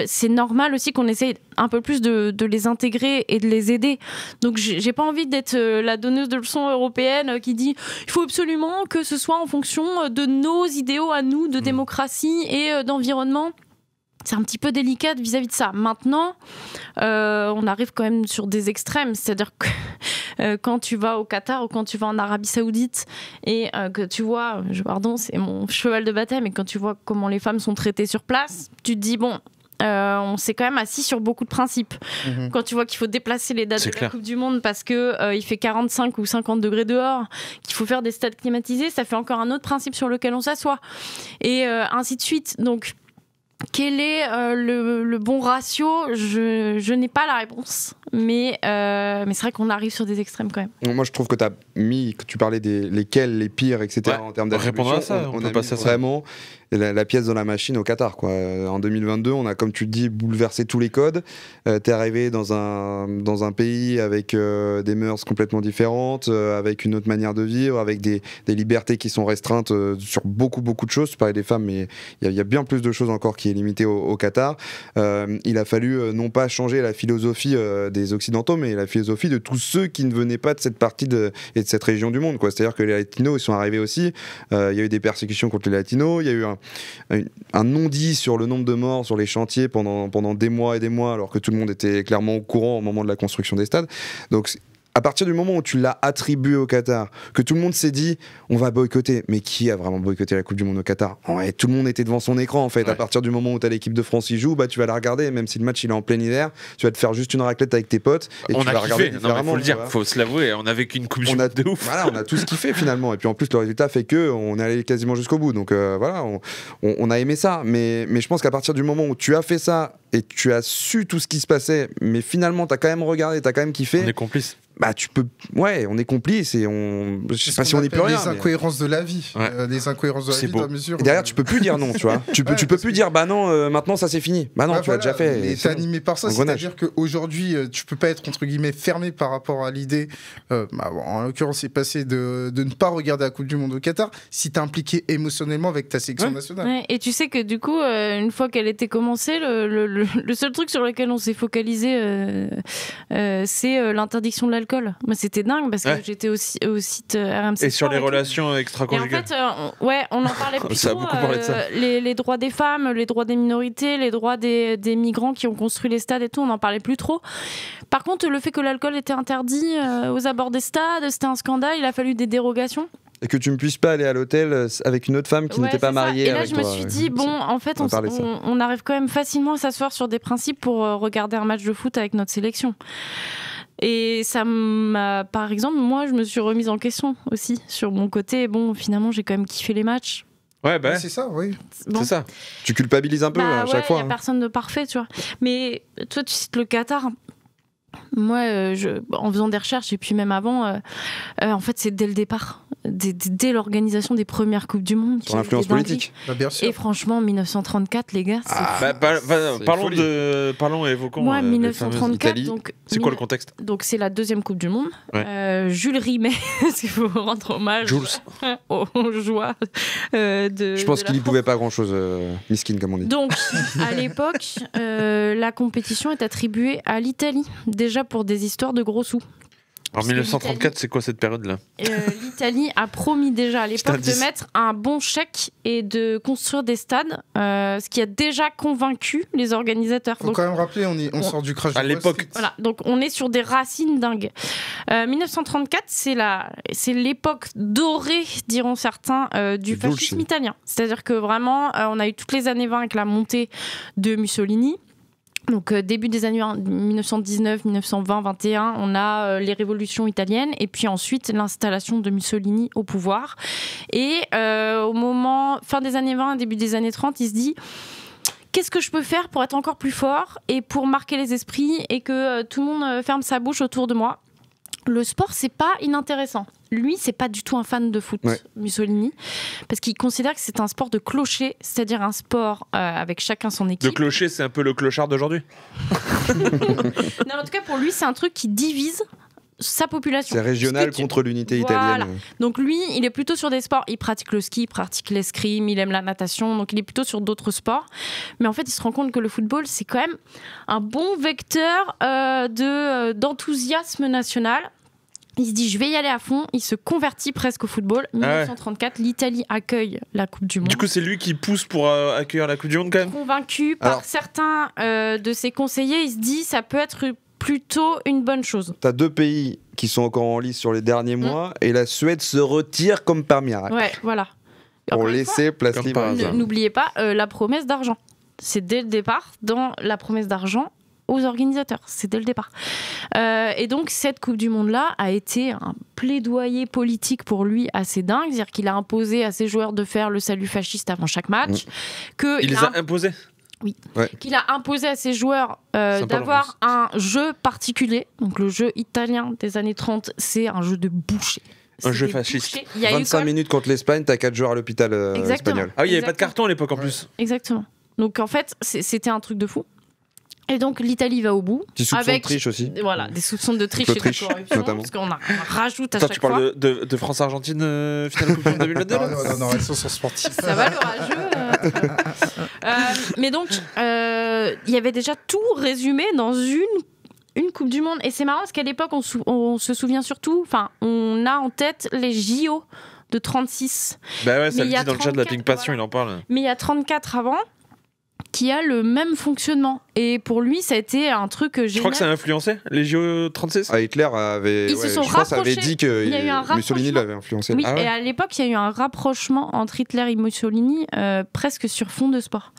c'est normal aussi qu'on essaye un peu plus de les intégrer et de les aider. Donc j'ai pas envie d'être la donneuse de leçons européenne qui dit il faut absolument que ce soit en fonction de nos idéaux à nous de démocratie et d'environnement. C'est un petit peu délicat vis-à-vis de ça. Maintenant, on arrive quand même sur des extrêmes. C'est-à-dire que quand tu vas au Qatar ou quand tu vas en Arabie Saoudite et que tu vois, pardon, c'est mon cheval de bataille, mais quand tu vois comment les femmes sont traitées sur place, tu te dis, bon, on s'est quand même assis sur beaucoup de principes. Quand tu vois qu'il faut déplacer les dates de la Coupe du Monde parce que il fait 45 ou 50 degrés dehors, qu'il faut faire des stades climatisés, ça fait encore un autre principe sur lequel on s'assoit. Et ainsi de suite. Donc, quel est le bon ratio? Je n'ai pas la réponse, mais c'est vrai qu'on arrive sur des extrêmes quand même. Moi, je trouve que tu parlais lesquels, les pires, etc. En termes d'attribution. Répondre à ça, on peut passer à ça. Vraiment la pièce dans la machine au Qatar, quoi. En 2022, on a, comme tu le dis, bouleversé tous les codes. T'es arrivé dans un pays avec des mœurs complètement différentes, avec une autre manière de vivre, avec des libertés qui sont restreintes sur beaucoup de choses. Tu parlais des femmes, mais il y a bien plus de choses encore qui est limitée au Qatar. Il a fallu non pas changer la philosophie des Occidentaux, mais la philosophie de tous ceux qui ne venaient pas de cette partie et de cette région du monde, quoi. C'est-à-dire que les Latinos, ils sont arrivés aussi. Il y a eu des persécutions contre les Latinos. Il y a eu un non-dit sur le nombre de morts sur les chantiers pendant des mois et des mois, alors que tout le monde était clairement au courant au moment de la construction des stades. Donc à partir du moment où tu l'as attribué au Qatar, que tout le monde s'est dit on va boycotter, mais qui a vraiment boycotté la Coupe du Monde au Qatar? Ouais, tout le monde était devant son écran en fait. Ouais. À partir du moment où t'as l'équipe de France qui joue, bah tu vas la regarder, même si le match il est en plein hiver, tu vas te faire juste une raclette avec tes potes et on tu vas regarder faut différemment. le dire, faut se l'avouer, on a vécu une Coupe du Monde de ouf. Voilà, on a tous kiffé finalement, et puis en plus le résultat fait que on est allé quasiment jusqu'au bout, donc voilà, on a aimé ça, mais je pense qu'à partir du moment où tu as fait ça et tu as su tout ce qui se passait, mais finalement t'as quand même regardé, t'as quand même kiffé. On est complices. bah tu peux, on est complice et je sais pas si on n'est plus rien. Les incohérences de la vie, les incohérences de la vie, dans mesure. Et derrière, tu peux plus dire non, tu vois. Tu peux plus dire bah non, maintenant ça c'est fini. Bah non, tu l'as déjà fait. Et t'es animé par ça, c'est-à-dire qu'aujourd'hui, tu peux pas être entre guillemets fermé par rapport à l'idée. En l'occurrence, c'est passé de ne pas regarder la Coupe du Monde au Qatar si t'es impliqué émotionnellement avec ta sélection nationale. Ouais, et tu sais que du coup, une fois qu'elle était commencée, le seul truc sur lequel on s'est focalisé, c'est l'interdiction de l'alcool. Moi, c'était dingue parce que j'étais aussi au site RMC. Et sur les relations extra-conjugales. Et en fait, on en parlait plus ça a tôt, beaucoup parlé de ça. Les droits des femmes, les droits des minorités, les droits des migrants qui ont construit les stades et tout, on n'en parlait plus trop. Par contre, le fait que l'alcool était interdit aux abords des stades, c'était un scandale, il a fallu des dérogations. Et que tu ne puisses pas aller à l'hôtel avec une autre femme qui n'était pas mariée. Et là, je me suis dit, en fait, on arrive quand même facilement à s'asseoir sur des principes pour regarder un match de foot avec notre sélection. Et ça m'a, par exemple, moi, je me suis remise en question aussi sur mon côté. Bon, finalement, j'ai quand même kiffé les matchs. Ouais, c'est ça, oui. Bon. C'est ça. Tu culpabilises un peu à chaque fois. Il n'y a personne de parfait, tu vois. Mais toi, tu cites le Qatar. Moi, en faisant des recherches, et puis même avant, en fait, c'est dès le départ, dès l'organisation des premières Coupes du Monde. Pour l'influence politique. Bien sûr. Et franchement, 1934, les gars, parlons et évoquons. Moi, 1934, donc. C'est quoi le contexte ? Donc, c'est la deuxième Coupe du Monde. Ouais. Jules Rimet, parce qu'il faut rendre hommage aux joies de. Je pense qu'il n'y pouvait pas grand-chose, miskin, comme on dit. Donc, à l'époque, la compétition est attribuée à l'Italie. Déjà pour des histoires de gros sous. Alors 1934, c'est quoi cette période-là ? L'Italie a promis déjà à l'époque de mettre un bon chèque et de construire des stades, ce qui a déjà convaincu les organisateurs. Faut quand même rappeler, on sort du crash à l'époque. Voilà, donc on est sur des racines dingues. 1934, c'est l'époque dorée, diront certains, du fascisme italien. C'est-à-dire que vraiment, on a eu toutes les années 20 avec la montée de Mussolini. Donc début des années 1919, 1920, 21, on a les révolutions italiennes et puis ensuite l'installation de Mussolini au pouvoir. Et au moment fin des années 20, début des années 30, il se dit qu'est-ce que je peux faire pour être encore plus fort et pour marquer les esprits et que tout le monde ferme sa bouche autour de moi. Le sport, c'est pas inintéressant. Lui, c'est pas du tout un fan de foot, Mussolini, parce qu'il considère que c'est un sport de clocher, c'est-à-dire un sport avec chacun son équipe. De clocher, c'est un peu le clochard d'aujourd'hui. Non, en tout cas, pour lui, c'est un truc qui divise sa population. C'est régional contre l'unité italienne. Donc lui, il est plutôt sur des sports. Il pratique le ski, il pratique l'escrime, il aime la natation, donc il est plutôt sur d'autres sports. Mais en fait, il se rend compte que le football, c'est quand même un bon vecteur d'enthousiasme national. Il se dit, je vais y aller à fond. Il se convertit presque au football. 1934, l'Italie accueille la Coupe du Monde. Du coup, c'est lui qui pousse pour accueillir la Coupe du Monde quand même. Convaincu par certains de ses conseillers, il se dit, ça peut être plutôt une bonne chose. T'as deux pays qui sont encore en lice sur les derniers mois et la Suède se retire comme par miracle. Ouais, voilà. Pour laisser place libre. N'oubliez pas la promesse d'argent. C'est dès le départ dans la promesse d'argent aux organisateurs, c'est dès le départ. Et donc cette Coupe du Monde-là a été un plaidoyer politique pour lui assez dingue, c'est-à-dire qu'il a imposé à ses joueurs de faire le salut fasciste avant chaque match. Il les a imposés ? Oui. Ouais. Qu'il a imposé à ses joueurs d'avoir un jeu particulier. Donc le jeu italien des années 30, c'est un jeu de boucher. Un jeu fasciste. 25 minutes contre l'Espagne, t'as 4 joueurs à l'hôpital espagnol. Ah oui, il n'y avait pas de carton à l'époque en plus. Exactement. Donc en fait, c'était un truc de fou. Et donc l'Italie va au bout. Des soupçons de triche aussi. Voilà, des soupçons de triche et de corruption. Notamment. Parce qu'on rajoute à chaque fois. Tu parles de France-Argentine finale Coupe du Monde 2022 Non, elles sont sportives. Ça va l'orageux. Mais donc, il y avait déjà tout résumé dans une Coupe du Monde. Et c'est marrant parce qu'à l'époque, on se souvient surtout, enfin, on a en tête les JO de 36. Bah ouais, ça le dit dans le chat de la Pink Passion, il en parle. Mais il y a 34 avant qui a le même fonctionnement. Et pour lui, ça a été un truc génial. Je crois que ça a influencé les JO 36. Hitler avait, avait dit que Mussolini l'avait influencé. Oui, et à l'époque, il y a eu un rapprochement entre Hitler et Mussolini presque sur fond de sport.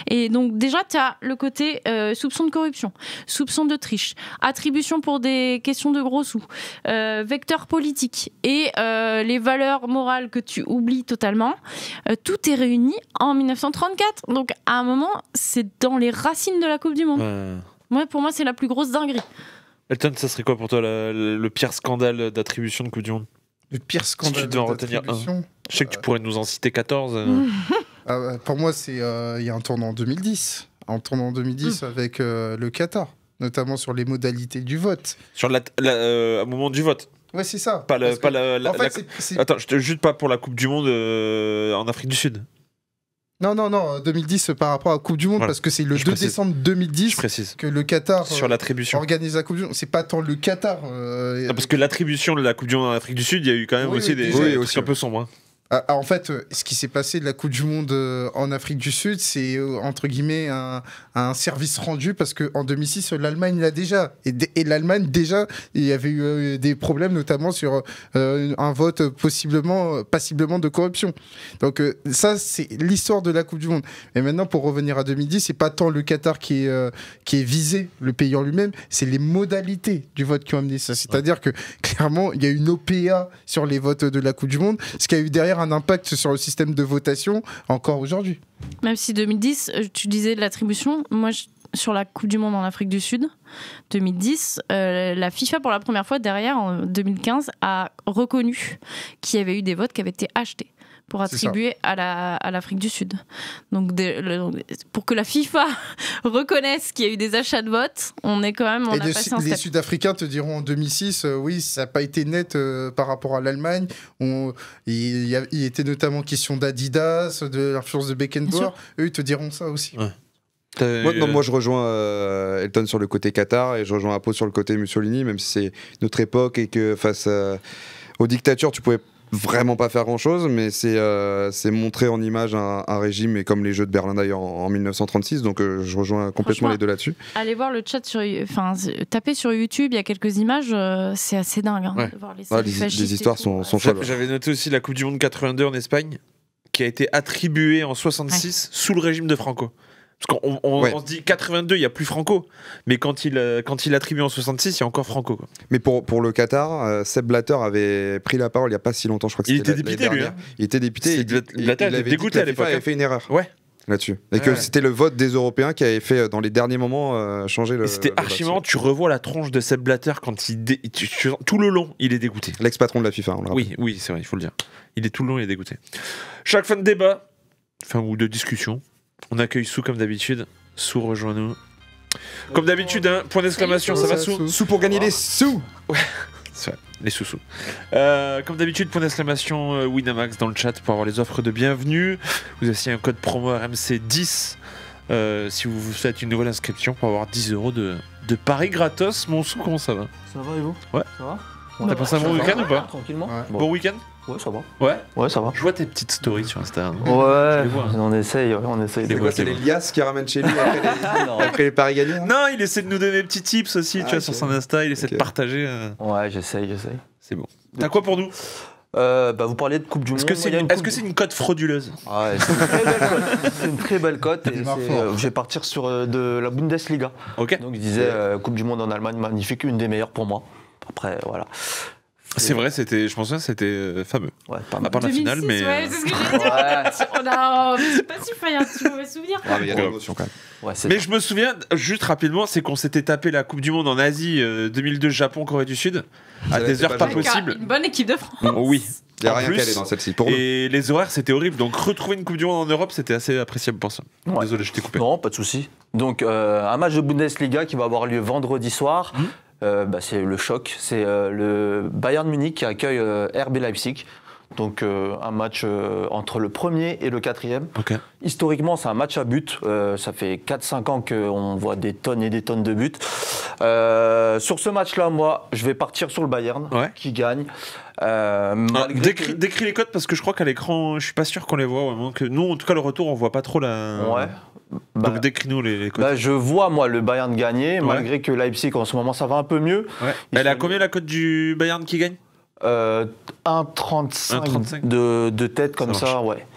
Et donc déjà, tu as le côté soupçon de corruption, soupçon de triche, attribution pour des questions de gros sous, vecteur politique et les valeurs morales que tu oublies totalement. Tout est réuni en 1934. Donc à un moment, c'est dans les racines de la Coupe du Monde. Pour moi, c'est la plus grosse dinguerie. Elton, ça serait quoi pour toi le pire scandale d'attribution de Coupe du Monde? Le pire scandale tu dois en retenir d'attribution. Je sais que tu pourrais nous en citer 14. Pour moi, il y a un tournant en 2010. Un tournant en 2010 avec le Qatar, notamment sur les modalités du vote. Sur au moment du vote. Ouais, c'est ça. Attends, je te jute pas pour la Coupe du Monde en Afrique du Sud. Non, 2010 par rapport à la Coupe du Monde, parce que c'est le 2 décembre 2010 que le Qatar sur l'attribution organise la Coupe du Monde. C'est pas tant le Qatar. Non, parce que l'attribution de la Coupe du Monde en Afrique du Sud, il y a eu quand même aussi des trucs un peu sombres. Hein. En fait, ce qui s'est passé de la Coupe du Monde en Afrique du Sud, c'est entre guillemets un service rendu parce qu'en 2006, l'Allemagne l'a déjà. Et l'Allemagne, déjà, il y avait eu des problèmes, notamment sur un vote passiblement de corruption. Donc, ça, c'est l'histoire de la Coupe du Monde. Mais maintenant, pour revenir à 2010, c'est pas tant le Qatar qui est visé, le pays en lui-même, c'est les modalités du vote qui ont amené ça. C'est-à-dire que, clairement, il y a eu une OPA sur les votes de la Coupe du Monde, ce qui a eu derrière un impact sur le système de votation encore aujourd'hui. Même si 2010, tu disais de l'attribution, moi sur la Coupe du Monde en Afrique du Sud, 2010, la FIFA pour la première fois derrière, en 2015, a reconnu qu'il y avait eu des votes qui avaient été achetés pour attribuer à l'Afrique du Sud. Donc pour que la FIFA reconnaisse qu'il y a eu des achats de votes, on est quand même... Les Sud-Africains te diront en 2006, oui, ça n'a pas été net par rapport à l'Allemagne. Il était notamment question d'Adidas, de l'influence de Beckenbauer. Eux, ils te diront ça aussi. Ouais. Moi, je rejoins Elton sur le côté Qatar et je rejoins Apo sur le côté Mussolini, même si c'est notre époque et que face aux dictatures, tu pouvais vraiment pas faire grand chose, mais c'est montrer en image un régime, et comme les Jeux de Berlin d'ailleurs en 1936, donc je rejoins complètement les deux là-dessus. Allez voir le chat tapez sur YouTube, il y a quelques images, c'est assez dingue de voir les histoires sont folles. J'avais noté aussi la Coupe du Monde 82 en Espagne, qui a été attribuée en 66 sous le régime de Franco. Parce qu'on se dit 82, il n'y a plus Franco. Mais quand il attribue en 66, il y a encore Franco. Quoi. Mais pour le Qatar, Sepp Blatter avait pris la parole il n'y a pas si longtemps, je crois que c'était dépité, lui. Il était dépité. Blatter était dégoûté à l'époque. Il avait fait une erreur. Ouais. Là-dessus. Et que c'était le vote des Européens qui avait fait, dans les derniers moments, changer le. C'était archi marrant. Tu revois la tronche de Sepp Blatter quand tout le long, il est dégoûté. L'ex-patron de la FIFA, on le rappelle. Oui, c'est vrai, il faut le dire. Il est tout le long, il est dégoûté. Chaque fin de débat, ou de discussion, on accueille Sou comme d'habitude. Sou, rejoins-nous. Comme d'habitude, point d'exclamation, ça va Sou? Sou pour gagner des sous. Ouais, c'est vrai, les sous-sous. Comme d'habitude, point d'exclamation Winamax dans le chat pour avoir les offres de bienvenue. Vous avez aussi un code promo RMC10 si vous faites une nouvelle inscription pour avoir 10 € de paris gratos. Mon Sou, comment ça va? Ça va et vous? Ouais. Ça va? T'as passé un bon week-end ou pas? Tranquillement. Ouais. Bon week-end? Ouais, ça va. Ouais, ça va. Je vois tes petites stories sur Insta. Ouais, on essaye. C'est quoi, c'est l'Elias qui ramène chez lui après les paris gagnés? Non, il essaie de nous donner des petits tips aussi, tu vois, sur son Insta, il essaie de partager. Ouais, j'essaye. C'est bon. T'as quoi pour nous? Vous parlez de Coupe du Monde. Est-ce que c'est une cote frauduleuse? Ouais, c'est une très belle cote. Je vais partir sur de la Bundesliga. Ok. Donc je disais Coupe du Monde en Allemagne, magnifique, une des meilleures pour moi. Après, voilà. C'est vrai, je pense que c'était fameux. Ouais, pas mal. À part la finale, mais. Ouais, c'est ce que j'ai dit. On a pas su faire un petit mauvais souvenir. Ah, mais il y a de l'émotion quand même. Ouais, mais je me souviens, juste rapidement, c'est qu'on s'était tapé la Coupe du Monde en Asie 2002, Japon, Corée du Sud, à des heures pas possibles. Une bonne équipe de France. Oui. Il n'y a rien qu'à aller dans celle-ci. Et les horaires, c'était horrible. Donc retrouver une Coupe du Monde en Europe, c'était assez appréciable pour ça. Ouais. Désolé, je t'ai coupé. Non, pas de souci. Donc un match de Bundesliga qui va avoir lieu vendredi soir. C'est le choc. C'est le Bayern Munich qui accueille RB Leipzig. Donc un match entre le premier et le quatrième. Okay. Historiquement, c'est un match à but. Ça fait 4-5 ans qu'on voit des tonnes et des tonnes de buts. Sur ce match-là, moi, je vais partir sur le Bayern qui gagne. Décris les codes parce que je crois qu'à l'écran, je suis pas sûr qu'on les voit vraiment. Que nous, en tout cas, le retour, on voit pas trop la. Ouais. Donc décris-nous les codes. Je vois moi le Bayern gagner, malgré que Leipzig en ce moment ça va un peu mieux. Ouais. Elle a combien la cote du Bayern qui gagne? 1,35 de tête comme ça, ouais.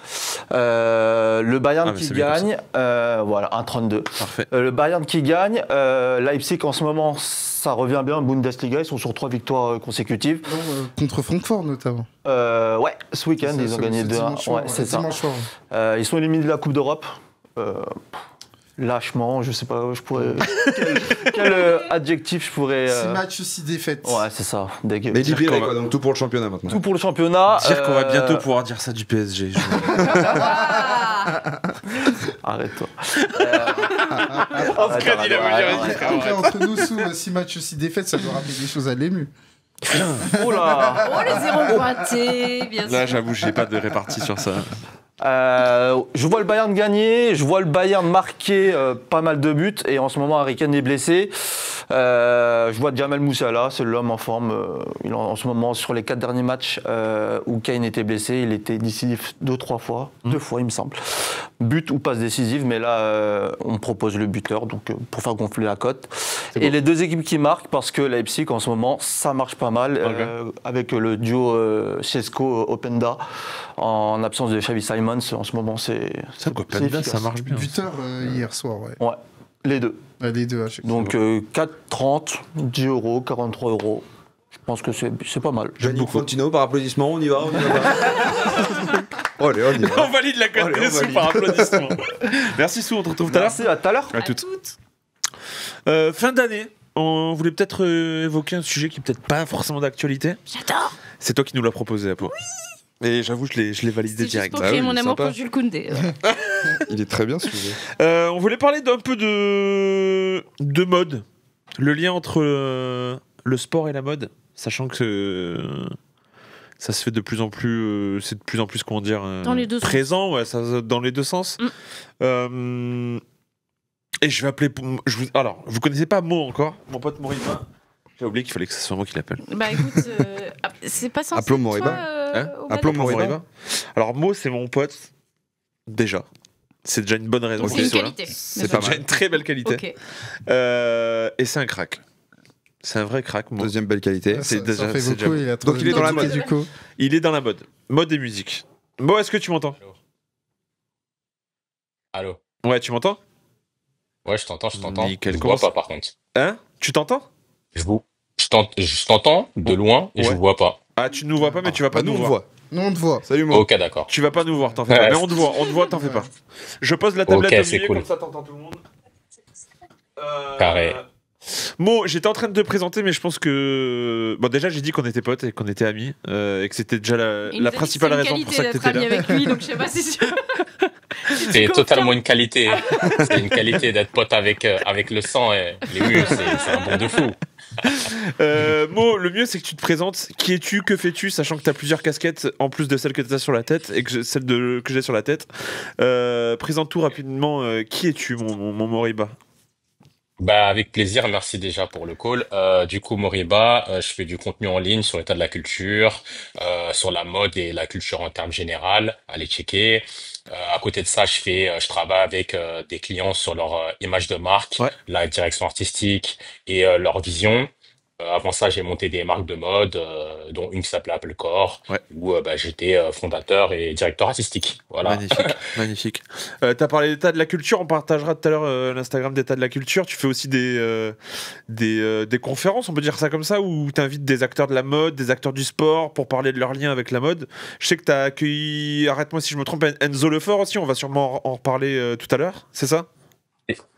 Le Bayern qui gagne, voilà, 1,32. Parfait. Le Bayern qui gagne, Leipzig en ce moment, ça revient bien, Bundesliga, ils sont sur 3 victoires consécutives. Contre Francfort notamment. Ouais, ce week-end, ils ont gagné 2-1. Ouais, c'est ça. Ils sont éliminés de la Coupe d'Europe. lâchement, je sais pas, je pourrais. Quel adjectif je pourrais. 6 matchs, 6 défaites. Ouais, c'est ça. Mais libéré, quoi, donc tout pour le championnat maintenant. Tout pour le championnat. Dire qu'on va bientôt pouvoir dire ça du PSG. Arrête-toi. En tout cas, il a voulu dire. Après, entre nous, 6 matchs, 6 défaites, ça doit rappeler des choses à l'ému. Oh là. Oh, les 0 pointés, bien sûr. Là, j'avoue, j'ai pas de répartie sur ça. Je vois le Bayern gagner, je vois le Bayern marquer pas mal de buts et en ce moment Harry Kane est blessé. Je vois Jamal Musiala, c'est l'homme en forme. En ce moment sur les 4 derniers matchs où Kane était blessé, il était décisif 2-3 fois, 2 fois il me semble. But ou passe décisive, mais là on me propose le buteur donc pour faire gonfler la cote. Et les deux équipes qui marquent parce que Leipzig en ce moment ça marche pas mal avec le duo Cesco-Openda en absence de Xavi Simons. En ce moment, c'est Openda, ça marche bien. Buteur hier soir, ouais. Ouais, les deux. Les deux, à chaque fois. Donc 4,30, 10 euros, 43 euros. Je pense que c'est pas mal. Gianni Infantino, par applaudissement, on y va. Allez, on y va. On valide la cote de Sou par applaudissement. Merci Sou, on te retrouve tout à l'heure. Merci, à tout à l'heure. À toutes. Fin d'année, on voulait peut-être évoquer un sujet qui est peut-être pas forcément d'actualité. J'adore. C'est toi qui nous l'as proposé, Apo. Oui. Et j'avoue, je l'ai validé direct. C'est juste pour créer mon amour pour Jules Koundé. Il est très bien ce sujet. On voulait parler d'un peu de mode. Le lien entre le sport et la mode, sachant que ça se fait de plus en plus, c'est de plus en plus, comment dire, dans les deux présent, ouais, ça, dans les deux sens. Et je vais appeler. Alors, vous connaissez pas Mo encore, mon pote Moriba. J'ai oublié qu'il fallait que ce soit moi qui l'appelle. Bah écoute, c'est pas censé. Appelons Moriba. Appelons Moriba. Alors Mo, c'est mon pote. Déjà. C'est déjà une bonne raison. C'est une qualité. C'est pas mal. Une très belle qualité. Okay. Et c'est un crack. C'est un vrai crack. Mo. Deuxième belle qualité. C'est déjà beaucoup. Donc il est dans la mode. Du coup. Il est dans la mode. Mode et musique. Mo, est-ce que tu m'entends? Allô. Ouais, tu m'entends? Ouais, je t'entends. Nickel. Je vois pas par contre. Hein? Tu t'entends? Je t'entends de loin et je vois pas. Ah, tu nous vois pas, mais tu vas pas nous voir. Nous, on te voit. Salut, Mo. Ok, d'accord. Tu vas pas nous voir, t'en fais pas. Mais on te voit, t'en fais pas. Je pose la tablette au milieu, cool. comme ça t'entends tout le monde. Carré. Mo, j'étais en train de te présenter, mais je pense que... Bon, déjà, j'ai dit qu'on était potes et qu'on était amis, et que c'était déjà la principale raison pour ça que t'étais là. Avec lui, donc je sais pas si c'est totalement une qualité. C'est une qualité d'être pote avec le sang et les murs, c'est un bon de fou. Mo, le mieux c'est que tu te présentes. Qui es-tu, que fais-tu, sachant que tu as plusieurs casquettes en plus de celle que tu as sur la tête et que celle que j'ai sur la tête. Présente-toi rapidement. Qui es-tu, mon Moriba? Bah, avec plaisir, merci déjà pour le call. Du coup, Moriba, je fais du contenu en ligne sur l'état de la culture, sur la mode et la culture en termes général. Allez checker. À côté de ça, je travaille avec des clients sur leur image de marque, la direction artistique et leur vision. Avant ça, j'ai monté des marques de mode, dont une qui s'appelait Applecore, où j'étais fondateur et directeur artistique. Voilà. Magnifique, magnifique. T'as parlé d'état de la culture, on partagera tout à l'heure l'Instagram d'état de la culture. Tu fais aussi des conférences, on peut dire ça comme ça, où tu invites des acteurs de la mode, des acteurs du sport pour parler de leur lien avec la mode. Je sais que tu as accueilli, arrête-moi si je me trompe, Enzo Lefort aussi, on va sûrement en reparler tout à l'heure, c'est ça?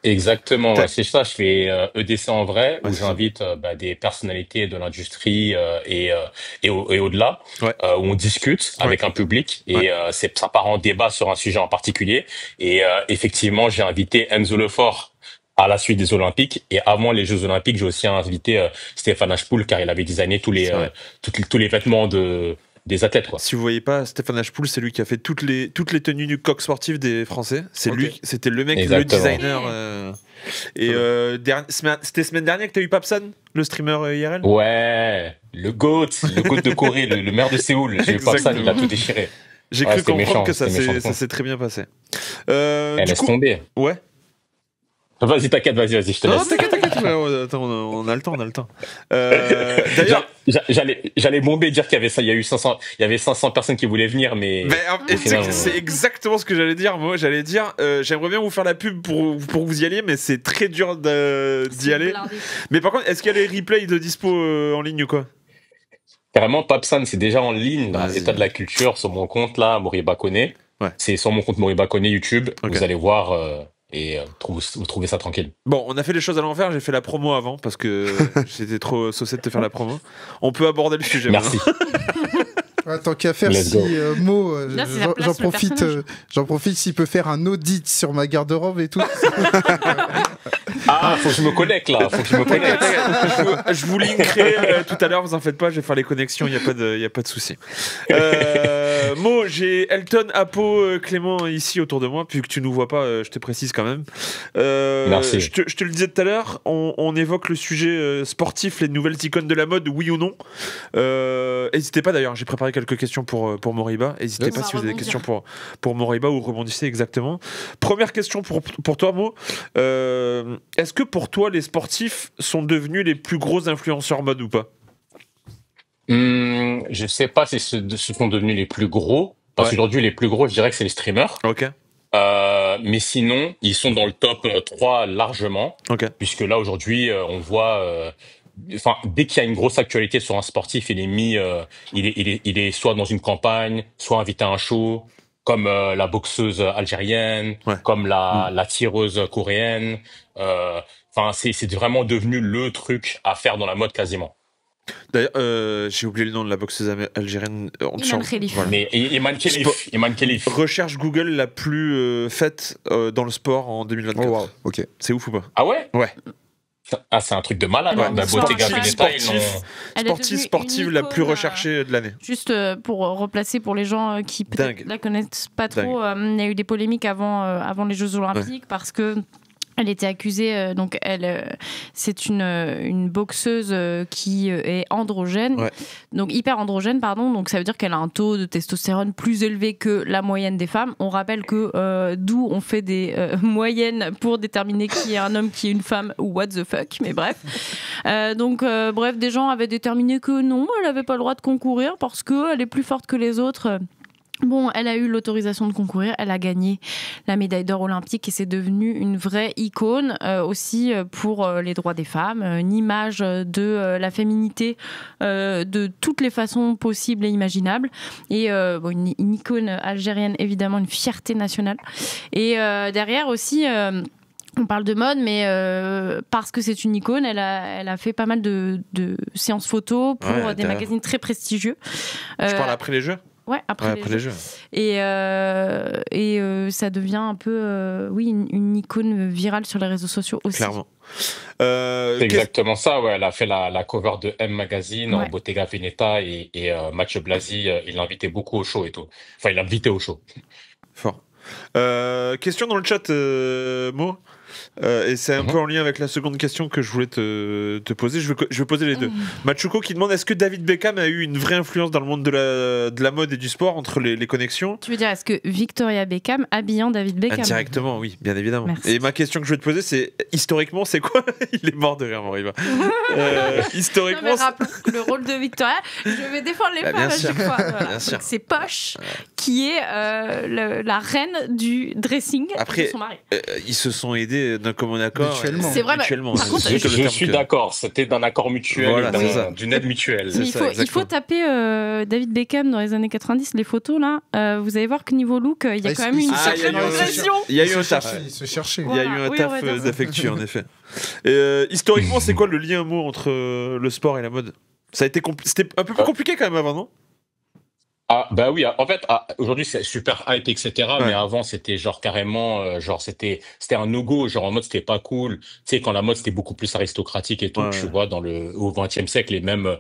Exactement, ouais, c'est ça. Je fais EDC en vrai, où j'invite des personnalités de l'industrie et au-delà, où on discute avec un public et ça part en débat sur un sujet en particulier. Et effectivement, j'ai invité Enzo Lefort à la suite des Olympiques, et avant les Jeux Olympiques, j'ai aussi invité Stéphane Hachepoul, car il avait designé tous les vêtements des athlètes, quoi. Si vous voyez pas, Stéphane Hachepoul, c'est lui qui a fait toutes les tenues du coq sportif des Français. C'est lui, c'était le mec, le designer. C'était semaine dernière que t'as eu Papsan, le streamer IRL. Ouais, le GOAT de Corée, le maire de Séoul. J'ai eu Papsan, il a tout déchiré. J'ai cru comprendre que ça s'est très bien passé. Laisse tomber. Ouais. Vas-y, t'inquiète, vas-y, je te laisse. Non, t'inquiète. Attends, on a le temps. D'ailleurs, j'allais bomber, dire qu'il y avait ça, il y avait 500 personnes qui voulaient venir, mais c'est exactement ce que j'allais dire. Moi, j'aimerais bien vous faire la pub pour que vous y alliez, mais c'est très dur d'y aller. Blindé. Mais par contre, est-ce qu'il y a les replays de dispo en ligne ou quoi? Carrément, Papsan, c'est déjà en ligne, dans l'état de la culture, sur mon compte là, Moriba Koné. Ouais. C'est sur mon compte Moriba Koné YouTube. Vous allez voir. et vous trouvez ça tranquille. Bon, on a fait les choses à l'envers, j'ai fait la promo avant parce que j'étais trop saucé de te faire la promo. On peut aborder le sujet. Merci. Tant qu'à faire, Let's si go. Mo, Là, c'est la place, j'en le profite, personnage. s'il peut faire un audit sur ma garde-robe et tout. Ah, faut que je me connecte là, faut que je me connecte. Je vous linkerai tout à l'heure, vous en faites pas, je vais faire les connexions, il n'y a pas de souci. Mo, j'ai Elton, Apo, Clément ici autour de moi, vu que tu nous vois pas, je te précise quand même. Merci. Je te le disais tout à l'heure, on évoque le sujet sportif, les nouvelles icônes de la mode, oui ou non. N'hésitez pas d'ailleurs, j'ai préparé quelques questions pour Moriba. N'hésitez On pas va si vous avez des rebondir. questions pour Moriba ou rebondissez exactement. Première question pour toi, Mo. Est-ce que pour toi, les sportifs sont devenus les plus gros influenceurs mode ou pas? Je sais pas si ce sont devenus les plus gros, parce Ouais. qu'aujourd'hui les plus gros, je dirais que c'est les streamers. Ok. Mais sinon, ils sont dans le top 3 largement, Ok. puisque là aujourd'hui, on voit, enfin, dès qu'il y a une grosse actualité sur un sportif, il est mis, il est soit dans une campagne, soit invité à un show, comme la boxeuse algérienne, Ouais. comme la tireuse coréenne. Enfin, c'est vraiment devenu le truc à faire dans la mode quasiment. D'ailleurs, j'ai oublié le nom de la boxeuse algérienne. Iman Khelif. Voilà. Mais Iman Khelif. Recherche Google la plus faite dans le sport en 2024. Oh, wow, ok. C'est ouf ou pas? Ah ouais? Ouais. Ah, c'est un truc de malade. Ouais, Hein. Bah, sportif, Bottega Veneta, ils l'ont- Elle est devenue Sportive une la plus icône, recherchée de l'année. Juste pour replacer pour les gens qui peut-être Dingue. la connaissent pas trop, il y a eu des polémiques avant les Jeux Olympiques parce que elle était accusée, donc c'est une boxeuse qui est androgène, Ouais. donc hyper androgène, pardon. Donc ça veut dire qu'elle a un taux de testostérone plus élevé que la moyenne des femmes. On rappelle que d'où on fait des moyennes pour déterminer qui est un homme, qui est une femme ou what the fuck. Mais bref, bref, des gens avaient déterminé que non, elle avait pas le droit de concourir parce que elle est plus forte que les autres. Bon, elle a eu l'autorisation de concourir, elle a gagné la médaille d'or olympique et c'est devenu une vraie icône aussi pour les droits des femmes, une image de la féminité de toutes les façons possibles et imaginables. Et une icône algérienne, évidemment, une fierté nationale. Et derrière aussi... on parle de mode, mais parce que c'est une icône, elle a fait pas mal de séances photos pour Ouais, des t'as- magazines très prestigieux. Je parle après les jeux. Ouais, après, Ouais, après les jeux. Et ça devient un peu, une icône virale sur les réseaux sociaux aussi. Clairement. C'est exactement ça, ouais. Elle a fait la cover de M Magazine en Ouais. Bottega Veneta et Mathieu Blasi, il l'invitait beaucoup au show et tout. Enfin, il l'invitait au show. Fort. Question dans le chat, Mo. Et c'est un peu en lien avec la seconde question que je voulais te poser. Je vais poser les deux. Machuko qui demande, est-ce que David Beckham a eu une vraie influence dans le monde de la mode et du sport entre les connexions? Tu veux dire, est-ce que Victoria Beckham habillant David Beckham? Indirectement, oui, bien évidemment. Merci. Et ma question que je vais te poser, c'est historiquement, c'est quoi? Il est mort de rire, Moriba. Historiquement, Non, mais rappelons que le rôle de Victoria, je vais défendre les Bah, femmes bien à sûr. chaque fois. Voilà. Bien sûr. Donc, c'est Posh qui est la reine du dressing Après, de son mari. ils se sont aidés d'un commun accord. Mutuellement. C'est vrai, Mutuellement. par contre, C'est Je le terme suis que- d'accord, c'était d'un accord mutuel, Voilà, et c'est ça. d'une aide mutuelle. C'est Mais ça, il faut exactement. taper David Beckham dans les années 90, les photos là. Vous allez voir que niveau look, il y a Ah, quand il même se- une ah, sacrée il y a eu un- progression. Il y a eu un taf. Il se cherchait. Il y a eu un Oui, on taf va dire ça. d'affectu, en effet. Historiquement, c'est quoi le lien mot entre le sport et la mode? Ça a été c'était un peu plus compliqué quand même avant, non? Ah, bah oui, en fait, aujourd'hui c'est super hype, etc. Ouais. Mais avant c'était genre carrément, genre c'était un no-go, genre en mode c'était pas cool. Tu sais, quand la mode c'était beaucoup plus aristocratique et tout, Ouais, tu ouais. vois, au XXe siècle et même,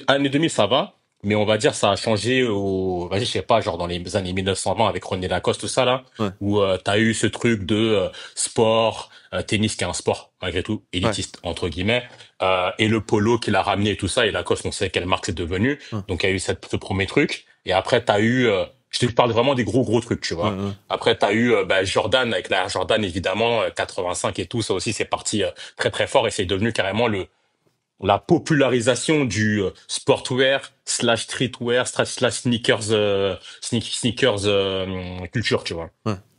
années 2000 ça va, mais on va dire ça a changé vas-y, je sais pas, genre dans les années 1920 avec René Lacoste, tout ça là, Ouais. où t'as eu ce truc de sport, tennis qui est un sport malgré tout élitiste entre guillemets, et le polo qui l'a ramené et tout ça, et Lacoste on sait quelle marque c'est devenu. Ouais. Donc il y a eu ce premier truc, et après t'as eu, je te parle vraiment des gros trucs, tu vois. Ouais, ouais. Après t'as eu Jordan avec la Air Jordan évidemment, 85 et tout, ça aussi c'est parti très très fort, et c'est devenu carrément la popularisation du sportwear / streetwear / sneakers culture, tu vois.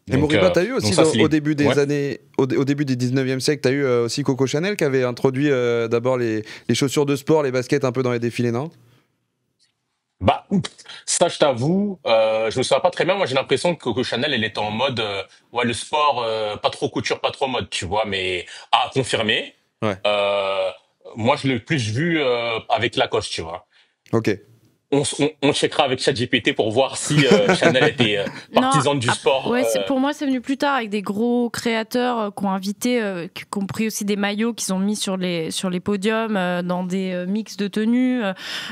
Et Donc, Moriba, t'as eu aussi donc ça, c'est au début des Ouais. années, au début du 19e siècle, t'as eu aussi Coco Chanel qui avait introduit d'abord les chaussures de sport, les baskets un peu dans les défilés, non? Bah, ça, je t'avoue, je me souviens pas très bien. Moi, j'ai l'impression que Coco Chanel, elle était en mode, ouais, le sport, pas trop couture, pas trop mode, tu vois, mais à confirmer. Ouais. Euh, Moi, je l'ai plus vu avec Lacoste, tu vois. Ok. On checkera avec ChatGPT pour voir si Chanel était Non, partisane du sport. ouais, pour moi, c'est venu plus tard avec des gros créateurs qui ont invité, qui ont pris aussi des maillots qu'ils ont mis sur les podiums dans des mix de tenues,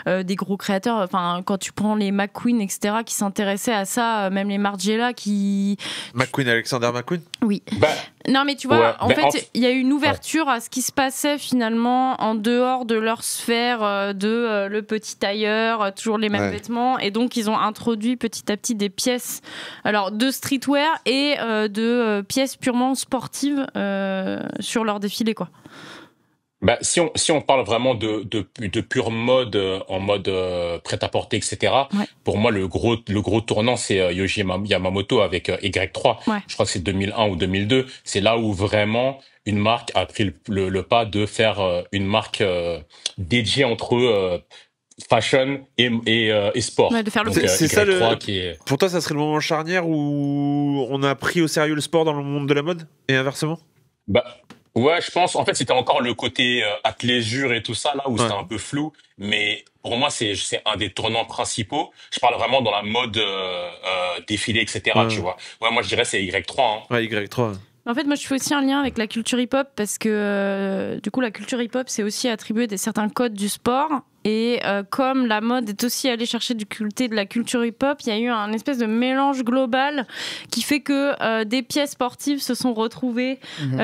des gros créateurs. Enfin, quand tu prends les McQueen, etc., qui s'intéressaient à ça, même les Margiela qui. McQueen, Alexander McQueen. Oui. Bah, Non, mais tu vois, ouais, en mais fait, il y a eu une ouverture à ce qui se passait finalement en dehors de leur sphère de le petit tailleur, toujours les mêmes Ouais. vêtements. Et donc, ils ont introduit petit à petit des pièces alors, de streetwear et de pièces purement sportives sur leur défilé, quoi. bah, si on parle vraiment de pure mode, en mode prêt-à-porter, etc., Ouais. pour moi, le gros tournant, c'est Yohji Yamamoto avec Y3. Ouais. Je crois que c'est 2001 ou 2002. C'est là où vraiment une marque a pris le pas de faire une marque dédiée entre fashion et sport. Ouais, de faire le Donc, C'est ça Y3 le. qui est... Pour toi, ça serait le moment charnière où on a pris au sérieux le sport dans le monde de la mode et inversement. Bah, ouais, je pense. En fait, c'était encore le côté athléisure et tout ça, là, où c'était Ouais. un peu flou. Mais pour moi, c'est un des tournants principaux. Je parle vraiment dans la mode défilé, etc., Ouais. tu vois. Ouais, moi, je dirais c'est Y3, hein. Ouais, Y3. En fait, moi, je fais aussi un lien avec la culture hip-hop parce que, du coup, la culture hip-hop, c'est aussi attribuer certains codes du sport. Et comme la mode est aussi allée chercher du côté de la culture hip-hop, il y a eu un espèce de mélange global qui fait que des pièces sportives se sont retrouvées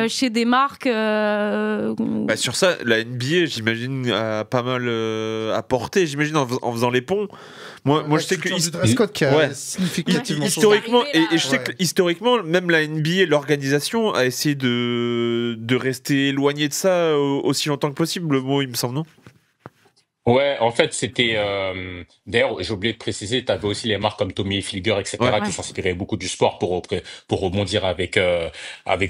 chez des marques. Bah, sur ça, la NBA, j'imagine, a pas mal apporté, j'imagine, en faisant les ponts. Moi, je sais que. du dress code qui a Ouais. significativement changé. Historiquement, C'est arrivé, là. et je sais que historiquement, même la NBA, l'organisation, a essayé de rester éloigné de ça aussi longtemps que possible, le mot, il me semble, non? Ouais, en fait, c'était... D'ailleurs, j'ai oublié de préciser, tu avais aussi les marques comme Tommy Hilfiger, etc., Ouais. qui s'inspiraient beaucoup du sport pour rebondir avec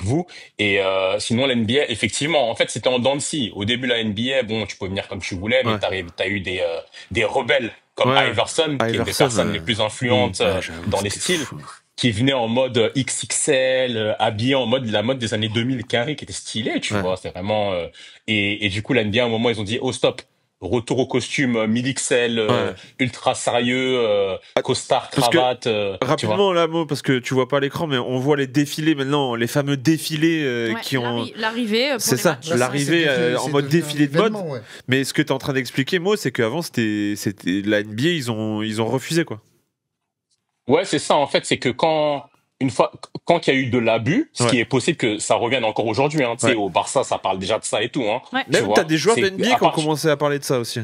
vous. Et sinon, la NBA, effectivement, en fait, c'était en dents de scie. Au début, la NBA, bon, tu pouvais venir comme tu voulais, mais Ouais. t'as eu des rebelles comme Ouais. Iverson, qui est une des Iverson, personnes les plus influentes dans les styles, qui venait en mode XXL, habillé en mode la mode des années 2000 carré, qui était stylé, tu Ouais. vois. C'est vraiment... et du coup, la NBA, à un moment, ils ont dit, oh, stop. Retour au costume 1000XL, Ouais. ultra sérieux, costard, Parce que, cravate. Tu vois. Rapidement, là, Mo, parce que tu vois pas à l'écran, mais on voit les défilés maintenant, les fameux défilés Ouais, qui ont. l'arrivée pour C'est les ça. matchs. Là, l'arrivée, c'est en mode devenu un défilé de mode. événement, ouais. Mais ce que tu es en train d'expliquer, Mo, c'est qu'avant, c'était la NBA, ils ont refusé, quoi. Ouais, c'est ça. En fait, c'est que quand il y a eu de l'abus, ce Ouais. qui est possible que ça revienne encore aujourd'hui. Hein, tu sais, Ouais. au Barça, ça parle déjà de ça et tout. Hein. Ouais. Tu Même vois, t'as des joueurs de c'est- NBA à qui ont part- commencé à parler de ça aussi.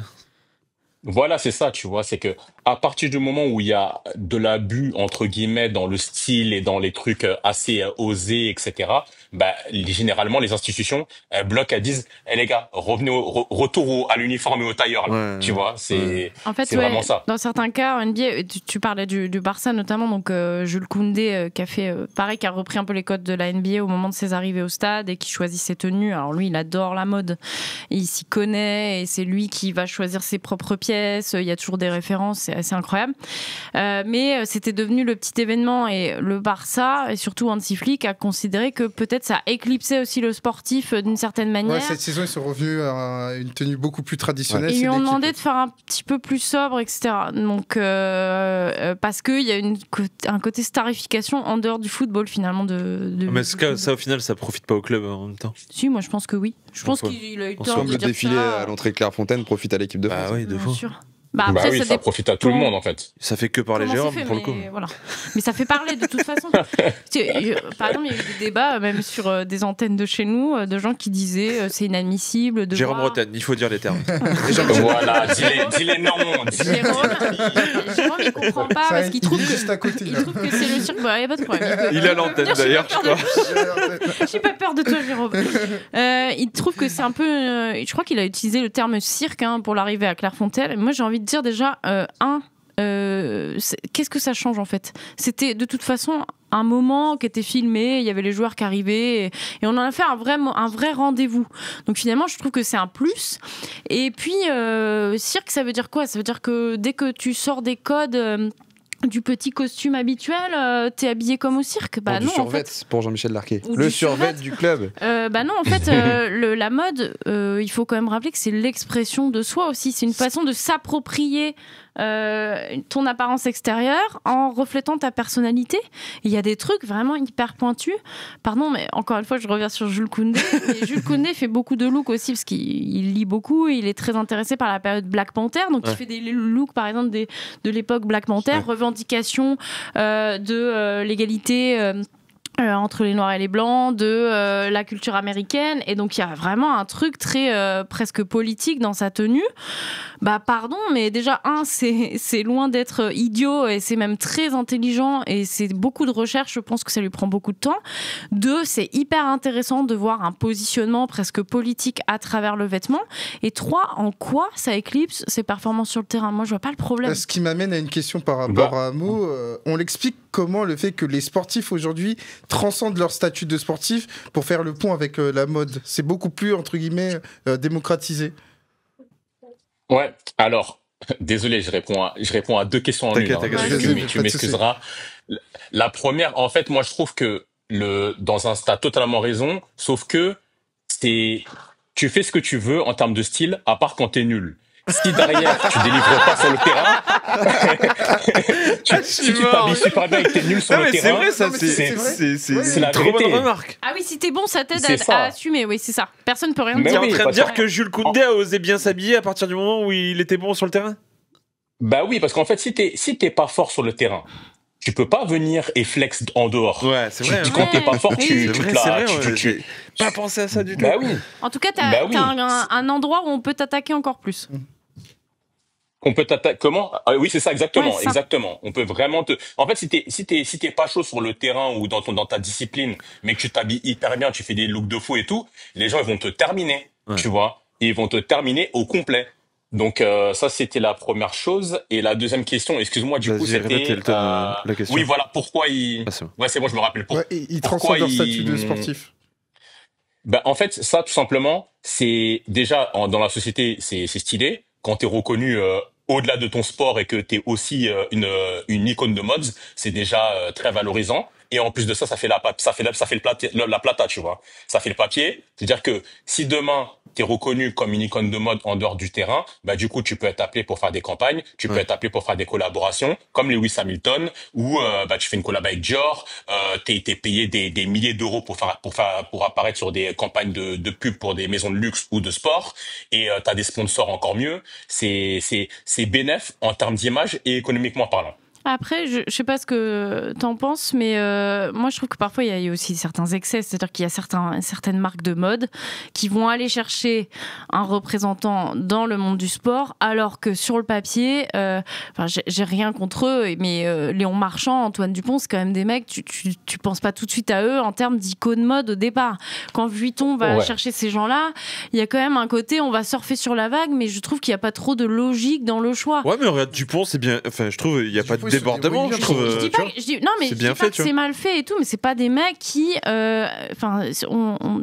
Voilà, c'est ça, tu vois, c'est que à partir du moment où il y a de l'abus entre guillemets dans le style et dans les trucs assez osés, etc. Bah généralement les institutions elles bloquent, elles disent, les gars, revenez retour à l'uniforme et au tailleur, là. Ouais. Tu vois, c'est En fait, c'est ouais, vraiment ça. dans certains cas, en NBA, tu parlais du Barça notamment, donc Jules Koundé qui a fait pareil, qui a repris un peu les codes de la NBA au moment de ses arrivées au stade et qui choisit ses tenues. Alors lui, il adore la mode, il s'y connaît et c'est lui qui va choisir ses propres pièces. Il y a toujours des références, c'est assez incroyable. Mais c'était devenu le petit événement et le Barça et surtout Hansi Flick a considéré que peut-être ça éclipsait aussi le sportif d'une certaine manière. Ouais, cette saison, ils sont revenus à une tenue beaucoup plus traditionnelle. Et ils c'est lui ont l'équipe. demandé de faire un petit peu plus sobre, etc. Donc, parce qu'il y a un côté starification en dehors du football, finalement. Mais ça, au final, ça profite pas au club en même temps. Si, moi, je pense que oui. Je pense fois. qu'il a eu En tort soi, de Comme le dire défilé ça. à l'entrée de Clairefontaine profite à l'équipe de France. Bah oui, deux Bien fois. sûr. Bah, Bah après, oui, ça ça dépend. profite à tout le monde en fait. Ça fait que parler Comment Jérôme c'est fait, pour le coup. mais voilà. Mais ça fait parler de toute façon. Par exemple, il y a eu des débats, même sur des antennes de chez nous, de gens qui disaient c'est inadmissible de Jérôme voir... Bretagne, il faut dire les termes. Voilà, dis-les noms. Jérôme, il comprend pas Ça, parce qu'il il trouve est que... juste à côté. Il là. trouve que c'est le cirque. Bah, y a pas de problème. Il a l'antenne d'ailleurs, je crois. J'ai pas peur de toi, Jérôme. Il trouve que c'est un peu. Je crois qu'il a utilisé le terme cirque pour l'arrivée à Clairefontaine. Moi, j'ai envie de dire déjà, qu'est-ce que ça change en fait? C'était de toute façon un moment qui était filmé, il y avait les joueurs qui arrivaient et on en a fait un vrai rendez-vous. Donc finalement, je trouve que c'est un plus. Et puis, cirque, ça veut dire quoi? Ça veut dire que dès que tu sors des codes du petit costume habituel, t'es habillé comme au cirque. Bah Du non, en survêt fait. pour Jean-Michel Larquet. Ou Le du survêt survêt. du club. Bah non, en fait, la mode, il faut quand même rappeler que c'est l'expression de soi aussi. C'est une façon de s'approprier ton apparence extérieure en reflétant ta personnalité. Il y a des trucs vraiment hyper pointus. Pardon, mais encore une fois, je reviens sur Jules Koundé. Et Jules Koundé fait beaucoup de looks aussi parce qu'il lit beaucoup. Il est très intéressé par la période Black Panther. Donc, il fait des looks, par exemple, de l'époque Black Panther, revendication de l'égalité. Entre les noirs et les blancs, de la culture américaine, et donc il y a vraiment un truc très presque politique dans sa tenue. Bah pardon, mais déjà c'est loin d'être idiot et c'est même très intelligent et c'est beaucoup de recherche. Je pense que ça lui prend beaucoup de temps. Deux, c'est hyper intéressant de voir un positionnement presque politique à travers le vêtement. Et trois, en quoi ça éclipse ses performances sur le terrain? Moi, je vois pas le problème. Ce qui m'amène à une question par rapport à Mo. On l'explique comment le fait que les sportifs aujourd'hui transcendent leur statut de sportif pour faire le pont avec la mode. C'est beaucoup plus, entre guillemets, démocratisé. Ouais, alors, désolé, je réponds à deux questions en une. T'inquiète, Vas-y, Tu pas de souci. m'excuseras. La première, en fait, moi, je trouve que t'as totalement raison, sauf que tu fais ce que tu veux en termes de style, à part quand t'es nul. Si derrière, tu délivres pas sur le terrain, si tu t'habilles super bien et que t'es nul sur Non, le mais c'est terrain, vrai, ça, c'est la une trop vérité. bonne remarque. Ah oui, si t'es bon, ça t'aide C'est ça. à assumer. Oui, c'est ça. Personne peut rien Mais dire. T'es en oui, train de parce dire que- que Jules Koundé a osé bien s'habiller à partir du moment où il était bon sur le terrain? Bah oui, parce qu'en fait, si t'es pas fort sur le terrain, tu peux pas venir et flex en dehors. Ouais, c'est vrai. Quand t'es pas fort, Oui. tu C'est te vrai, la- c'est vrai, tu- ouais, tu- j'ai pas pensé à ça du tout. Bah oui. En tout cas, Bah oui. t'as un endroit où on peut t'attaquer encore plus. On peut t'attaquer. Comment? Ah oui, c'est ça, exactement, Ouais, ça. exactement. On peut vraiment En fait, si t'es pas chaud sur le terrain ou dans ta discipline, mais que tu t'habilles hyper bien, tu fais des looks de fou et tout, les gens, ils vont te terminer. Ouais. Tu vois? Et ils vont te terminer au complet. Donc, ça, c'était la première chose. Et la deuxième question, excuse-moi, du coup, Vas-y, répète, c'était, Elton, la question. oui, voilà, pourquoi ils, Ah, c'est bon. ouais, c'est bon, je me rappelle. Ouais, ils pourquoi transcendent leur statut ils- de sportif. Ben, en fait, ça, tout simplement, c'est déjà dans la société, c'est stylé. Quand t'es reconnu au-delà de ton sport et que t'es aussi une icône de mods, c'est déjà très valorisant. Et en plus de ça, ça fait la plata, tu vois. Ça fait le papier. C'est-à-dire que si demain t'es reconnu comme une icône de mode en dehors du terrain, bah du coup tu peux être appelé pour faire des campagnes, tu peux être appelé pour faire des collaborations, comme Lewis Hamilton, où bah tu fais une collab avec Dior, t'es payé des milliers d'euros pour apparaître sur des campagnes de pub pour des maisons de luxe ou de sport, et t'as des sponsors encore mieux. C'est bénéf en termes d'image et économiquement parlant. Après, je sais pas ce que t'en penses, mais moi je trouve que parfois il y a aussi certains excès, c'est-à-dire qu'il y a certaines marques de mode qui vont aller chercher un représentant dans le monde du sport, alors que sur le papier, enfin j'ai rien contre eux, mais Léon Marchand, Antoine Dupont, c'est quand même des mecs, tu penses pas tout de suite à eux en termes d'icône mode au départ. Quand Vuitton va chercher ces gens-là, il y a quand même un côté, on va surfer sur la vague, mais je trouve qu'il y a pas trop de logique dans le choix. Ouais, mais regarde, Dupont, c'est bien. Enfin, je trouve, il y a pas de débordement, je trouve. Je dis pas, non, mais c'est je bien dis pas fait, que tu vois. c'est mal fait et tout, mais c'est pas des mecs qui, enfin,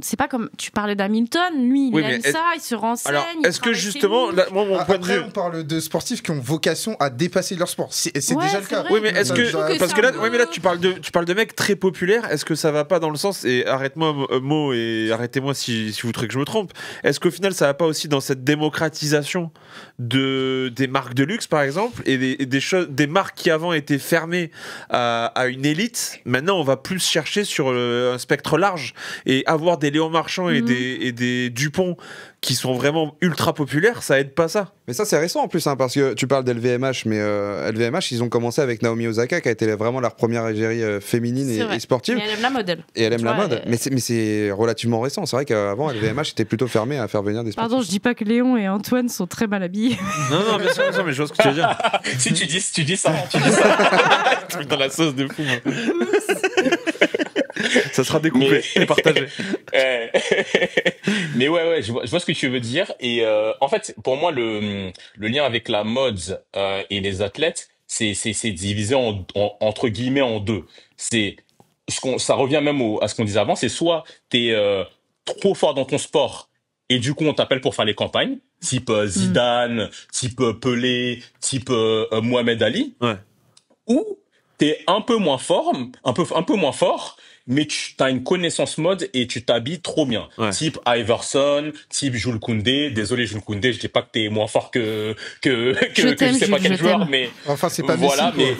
c'est pas comme tu parlais d'Hamilton, lui, il Oui, aime mais ça, il se renseigne. Alors, il est-ce que travaille ses justement, looks. là, moi, mon point de Après, vue. on parle de sportifs qui ont vocation à dépasser leur sport. C'est Ouais, déjà le c'est cas. vrai. Oui, mais est-ce Ça, que, je dois- parce que là, ouais, mais là, tu parles de mecs très populaires. Est-ce que ça va pas dans le sens, et arrête-moi Mo et arrêtez-moi si vous trouvez que je me trompe. Est-ce qu'au final, ça va pas aussi dans cette démocratisation des marques de luxe, par exemple, et des choses, des marques qui avant étaient fermées à une élite. Maintenant, on va plus chercher sur un spectre large et avoir des Léon Marchand et des Dupont qui sont vraiment ultra populaires, ça aide pas ça. Mais ça, c'est récent en plus, hein, parce que tu parles d'LVMH, mais LVMH, ils ont commencé avec Naomi Osaka, qui a été vraiment leur première égérie féminine C'est vrai. et sportive. Mais elle aime la mode, elle. Et elle aime Tu la vois, mode. Mais c'est relativement récent. C'est vrai qu'avant, LVMH était plutôt fermé à faire venir des sportifs. Pardon, je dis pas que Léon et Antoine sont très mal habillés. Non, bien sûr, mais je vois ce que tu veux dire. Si tu dis ça, tu dis ça. Truc dans la sauce de fou. Moi. Ça sera découpé et partagé. Mais ouais, je vois ce que tu veux dire. Et en fait, pour moi, le lien avec la mode et les athlètes, c'est divisé entre guillemets en deux. C'est ça revient même à ce qu'on disait avant, c'est soit t'es trop fort dans ton sport et du coup on t'appelle pour faire les campagnes, type Zidane, type Pelé, type Mohamed Ali, Ouais. ou t'es un peu moins fort, un peu moins fort, mais tu as une connaissance mode et tu t'habilles trop bien. Ouais. Type Iverson, type Jules Koundé. Désolé Jules Koundé, je dis pas que t'es moins fort que je sais pas quel joueur, mais Enfin, c'est pas voilà, Messi,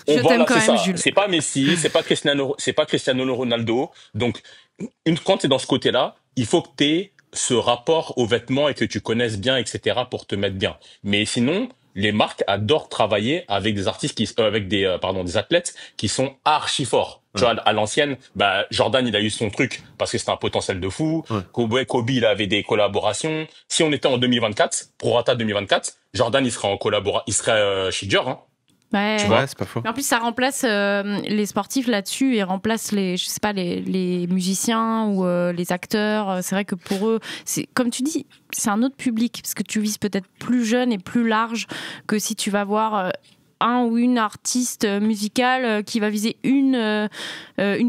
mais Je t'aime quand c'est même, ça. Jules. C'est pas Messi, c'est pas Cristiano Ronaldo. Donc, quand t'es dans ce côté-là, il faut que t'aies ce rapport aux vêtements et que tu connaisses bien, etc., pour te mettre bien. Mais sinon, les marques adorent travailler avec des artistes avec des athlètes qui sont archi forts. Tu vois, à l'ancienne, Jordan, il a eu son truc parce que c'était un potentiel de fou. Ouais. Kobe, il avait des collaborations. Si on était en 2024, Prorata 2024, Jordan, il serait chez Dior, hein. Ouais. Tu vois. Ouais, c'est pas faux. Mais en plus, ça remplace les sportifs là-dessus et remplace les musiciens ou les acteurs. C'est vrai que pour eux, c'est comme tu dis, c'est un autre public parce que tu vises peut-être plus jeune et plus large que si tu vas voir un ou une artiste musicale qui va viser une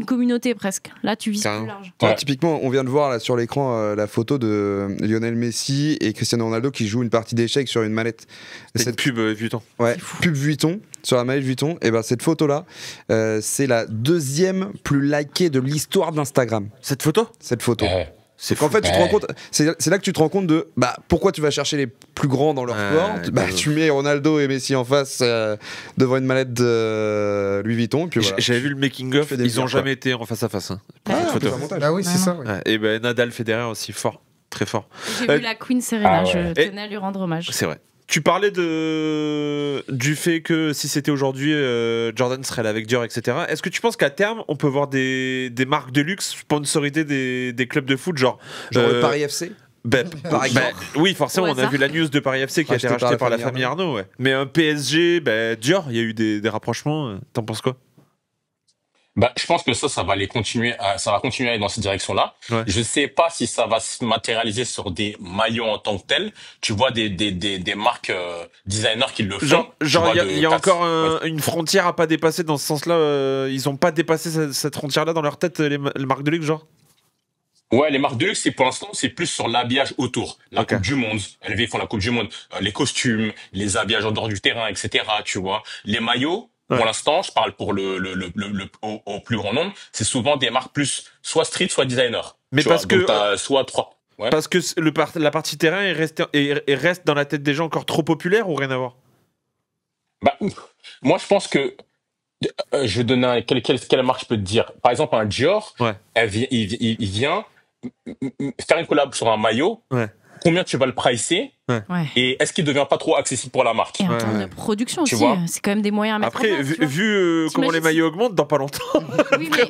communauté presque. Là, tu vises Carrément. plus large. Ouais, Ouais. typiquement, on vient de voir là sur l'écran la photo de Lionel Messi et Cristiano Ronaldo qui jouent une partie d'échecs sur une mallette. C'est Cette une pub Vuitton. Ouais, pub Vuitton, sur la mallette Vuitton. Et ben cette photo-là, c'est la deuxième plus likée de l'histoire d'Instagram. Cette photo Cette photo. Ouais. C'est En fait, tu te Ouais. rends compte, c'est là que tu te rends compte de pourquoi tu vas chercher les plus grands dans leur sport. Tu mets Ronaldo et Messi en face devant une mallette de Louis Vuitton. Et puis voilà. J'avais vu le making of, Tu fais des ils ont milliards, jamais été en face à face. Hein, pour Ah, cette photo. c'est un montage. Ah oui, c'est ça. ouais. Ouais, et Nadal Federer aussi fort, très fort. J'ai vu la Queen Serena, Ah ouais. je tenais à lui rendre hommage. C'est vrai. Tu parlais du fait que si c'était aujourd'hui, Jordan serait là avec Dior, etc. Est-ce que tu penses qu'à terme, on peut voir des marques de luxe sponsoriser des clubs de foot, genre Genre le Paris FC. Par exemple. oui, forcément, Au on a hasard. vu la news de Paris FC qui a été Racheté racheté par par la la famille famille Arnaud. Ouais. Mais un PSG, Dior, il y a eu des rapprochements. T'en penses quoi? Je pense que ça va continuer à aller dans cette direction-là. Ouais. Je sais pas si ça va se matérialiser sur des maillots en tant que tels. Tu vois des marques designers qui le font. Genre, Tu il vois, y a encore ouais. une frontière à pas dépasser dans ce sens-là. Ils ont pas dépassé cette frontière-là dans leur tête, les marques de luxe, genre? Ouais, les marques de luxe, pour l'instant, c'est plus sur l'habillage autour. La Ok. Coupe du Monde. LV font la Coupe du Monde. Les costumes, les habillages en dehors du terrain, etc. Tu vois. Les maillots, Ouais. pour l'instant, je parle pour au plus grand nombre, c'est souvent des marques plus soit street, soit designer. Mais Tu parce vois, que- donc t'as soit trois. Ouais. Parce que la partie terrain reste dans la tête des gens encore trop populaire ou rien à voir? Moi, je pense que je vais donner quelle marque je peux te dire. Par exemple, un Dior, Ouais. il vient faire une collab sur un maillot. Ouais. Combien tu vas le pricer Ouais. et est-ce qu'il devient pas trop accessible pour la marque? Et en Ouais, termes ouais. de production Tu aussi, vois. c'est quand même des moyens à mettre en Après, place. tu vois. vu comment les T'imagines maillots augmentent, dans pas longtemps. Oui, mais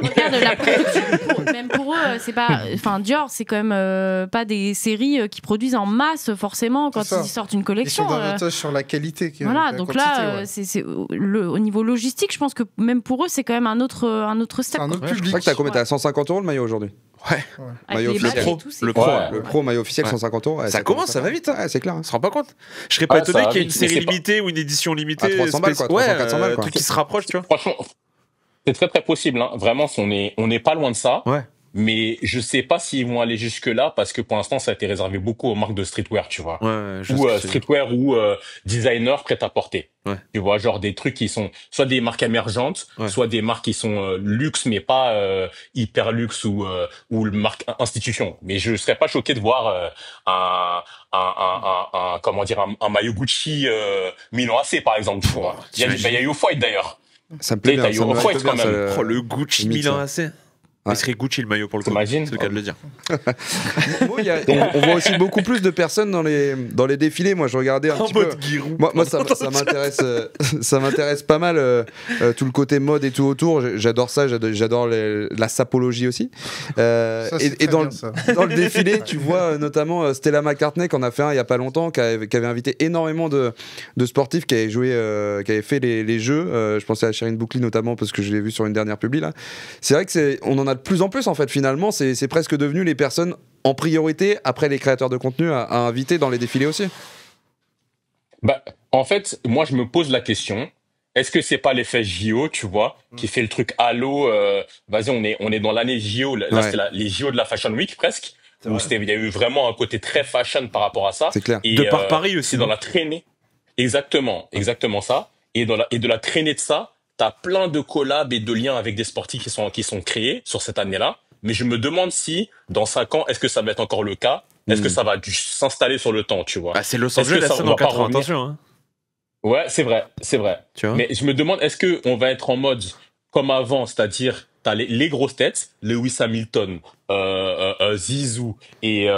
regarde la production. Même pour eux, c'est pas. Enfin, Dior, c'est quand même pas des séries qui produisent en masse forcément quand C'est ça. ils sortent une Ils sont collection. davantage sur la qualité. Voilà, la donc quantité, là, ouais. c'est au niveau logistique, je pense que même pour eux, c'est quand même un autre C'est step. un quoi. autre Je crois public. que t'as combien? T'as 150 € le maillot aujourd'hui. Avec maillot les badges officiel. et tout, c'est Le cool. pro, Ouais. Le pro maillot officiel, Ouais. 150 €. Ouais, Ça commence, ça va vite, hein. Ouais, c'est clair. On se rend pas compte. Je serais pas Ouais, étonné ça va qu'il y ait une vite, mais série c'est pas- limitée ou une édition limitée. À 300 balles, quoi, Ouais, 300, 400 balles, quoi. truc qui se rapproche, tu vois. Franchement, c'est très très possible. Hein. Vraiment, on n'est pas loin de ça. Ouais. Mais je sais pas s'ils vont aller jusque là parce que pour l'instant, ça a été réservé beaucoup aux marques de streetwear, tu vois. Ouais, je Ou sais ce que c'est. streetwear ou designer prêt à porter. Ouais. Tu vois, genre des trucs qui sont soit des marques émergentes, Ouais. soit des marques qui sont luxe mais pas hyper luxe ou le marque institution. Mais je serais pas choqué de voir un maillot Gucci Milan AC par exemple. Tu vois. Il y a eu Off-White d'ailleurs. Ça me plaît bien. T'as eu Ça me Off-White plaît bien, quand même. ça, Oh, le Gucci mix, Milan ouais. AC. Ouais. Il serait Gucci le maillot pour le coup. T'imagines? C'est le cas de le dire. Moi, on voit aussi beaucoup plus de personnes dans les défilés. Moi, je regardais un petit peu. Giroud. Moi, ça m'intéresse, ça m'intéresse pas mal tout le côté mode et tout autour. J'adore ça, j'adore la sapologie aussi. Ça, c'est Et très dans bien, ça. dans le défilé, tu vois notamment Stella McCartney qui en a fait un il y a pas longtemps, qui avait invité énormément de sportifs qui avaient joué, qui avaient fait les jeux. Je pensais à Sherine Boucli notamment parce que je l'ai vu sur une dernière publi là. C'est vrai que on en a de plus en plus en fait. Finalement, c'est presque devenu les personnes en priorité après les créateurs de contenu à inviter dans les défilés aussi. En fait, moi, je me pose la question, est-ce que c'est pas l'effet JO, tu vois, qui fait le truc halo, vas-y, on est dans l'année JO, là, Ouais. c'était les JO de la Fashion Week, presque, C'est où vrai. il y a eu vraiment un côté très fashion par rapport à ça. C'est clair. Et, De par Paris aussi, c'est dans non la traînée. Exactement ça. Et de la traînée de ça, t'as plein de collabs et de liens avec des sportifs qui sont créés sur cette année-là. Mais je me demande si, dans 5 ans, est-ce que ça va être encore le cas? Est-ce que ça va s'installer sur le temps, tu vois? Bah, c'est Los Est-ce que Angeles, ça, ça, on dans va pas 4 ans, revenir attention. Hein. Ouais, c'est vrai. Tu vois Mais je me demande, est-ce que on va être en mode comme avant, c'est-à-dire t'as les grosses têtes, Lewis Hamilton, Zizou et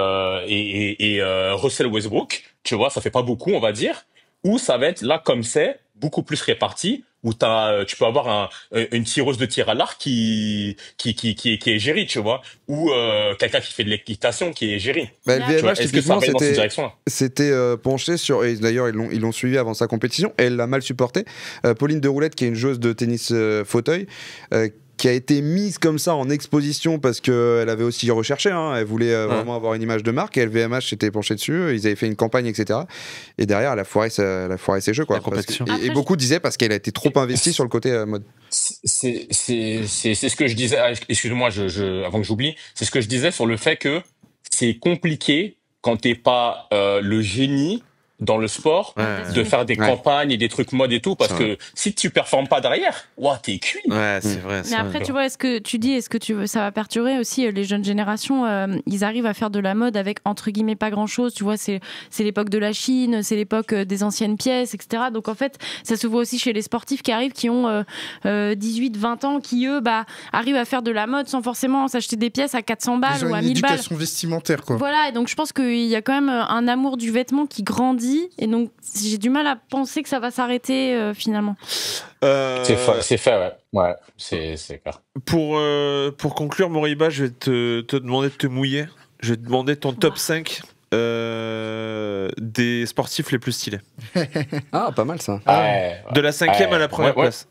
Russell Westbrook, tu vois, ça fait pas beaucoup, on va dire, ou ça va être là comme c'est, beaucoup plus réparti, où tu peux avoir une tireuse de tir à l'arc qui est égérie, tu vois, ou quelqu'un qui fait de l'équitation qui est égérie. Bah, Là, le Tu vois, VMH, est-ce que ça typiquement, va être dans cette c'était direction-là? c'était penché sur, et d'ailleurs ils l'ont suivi avant sa compétition, et elle l'a mal supporté. Pauline de Roulette, qui est une joueuse de tennis fauteuil, qui a été mise comme ça en exposition parce qu'elle avait aussi recherché, hein, elle voulait vraiment avoir une image de marque, et LVMH s'était penché dessus, ils avaient fait une campagne, etc. Et derrière, elle a foiré ses jeux, quoi. La compétition. Parce que- et Après, beaucoup disaient parce qu'elle a été trop investie sur le côté mode. C'est ce que je disais. Excuse-moi, avant que j'oublie, c'est ce que je disais sur le fait que c'est compliqué quand t'es pas le génie dans le sport Ouais. de faire des Ouais. campagnes et des trucs mode et tout, parce C'est que si tu performes pas derrière, ouah, t'es cuit. Ouais, c'est vrai. Mais après, tu vois, est-ce que ça va perturber aussi les jeunes générations? Ils arrivent à faire de la mode avec, entre guillemets, pas grand-chose. Tu vois, c'est l'époque de la Chine, c'est l'époque des anciennes pièces, etc. Donc, en fait, ça se voit aussi chez les sportifs qui arrivent, qui ont 18, 20 ans, qui, eux, arrivent à faire de la mode sans forcément s'acheter des pièces à 400 balles Ils ont ou à une 1000 balles. éducation vestimentaire, quoi. Voilà, et donc je pense qu'il y a quand même un amour du vêtement qui grandit, et donc j'ai du mal à penser que ça va s'arrêter finalement. C'est fait, ouais. Ouais, c'est clair. Pour conclure, Moriba, je vais te demander de te mouiller. Je vais te demander ton top 5 des sportifs les plus stylés. Ah, pas mal ça. Ouais, De la 5e à la première ouais. place.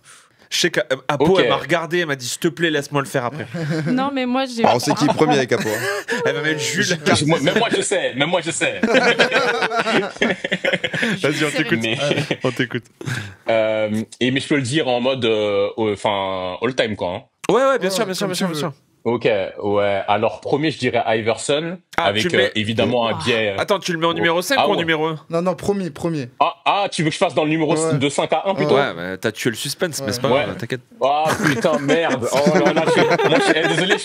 Je sais qu'Apo, Ok. elle m'a regardé, elle m'a dit s'il te plaît, laisse-moi le faire après. Non, mais moi j'ai. Alors, on sait qui est premier avec Apo. Hein. Elle m'a mis Jules. Même moi, je sais. Vas-y, on t'écoute. Mais, On t'écoute. mais je peux le dire en mode, all time, quoi. Hein. Ouais, bien sûr, comme bien tu sûr. veux. Ok, ouais. Alors, premier, je dirais Iverson, Ah, avec tu mets- évidemment un biais. Attends, tu le mets en numéro 5 Ah ou en ouais. numéro 1? Non, premier. Tu veux que je fasse dans le numéro Ouais. de 5 à 1 plutôt? Ouais, mais t'as tué le suspense, mais c'est pas Ouais. grave, t'inquiète. Ah putain, merde. Oh là là, désolé,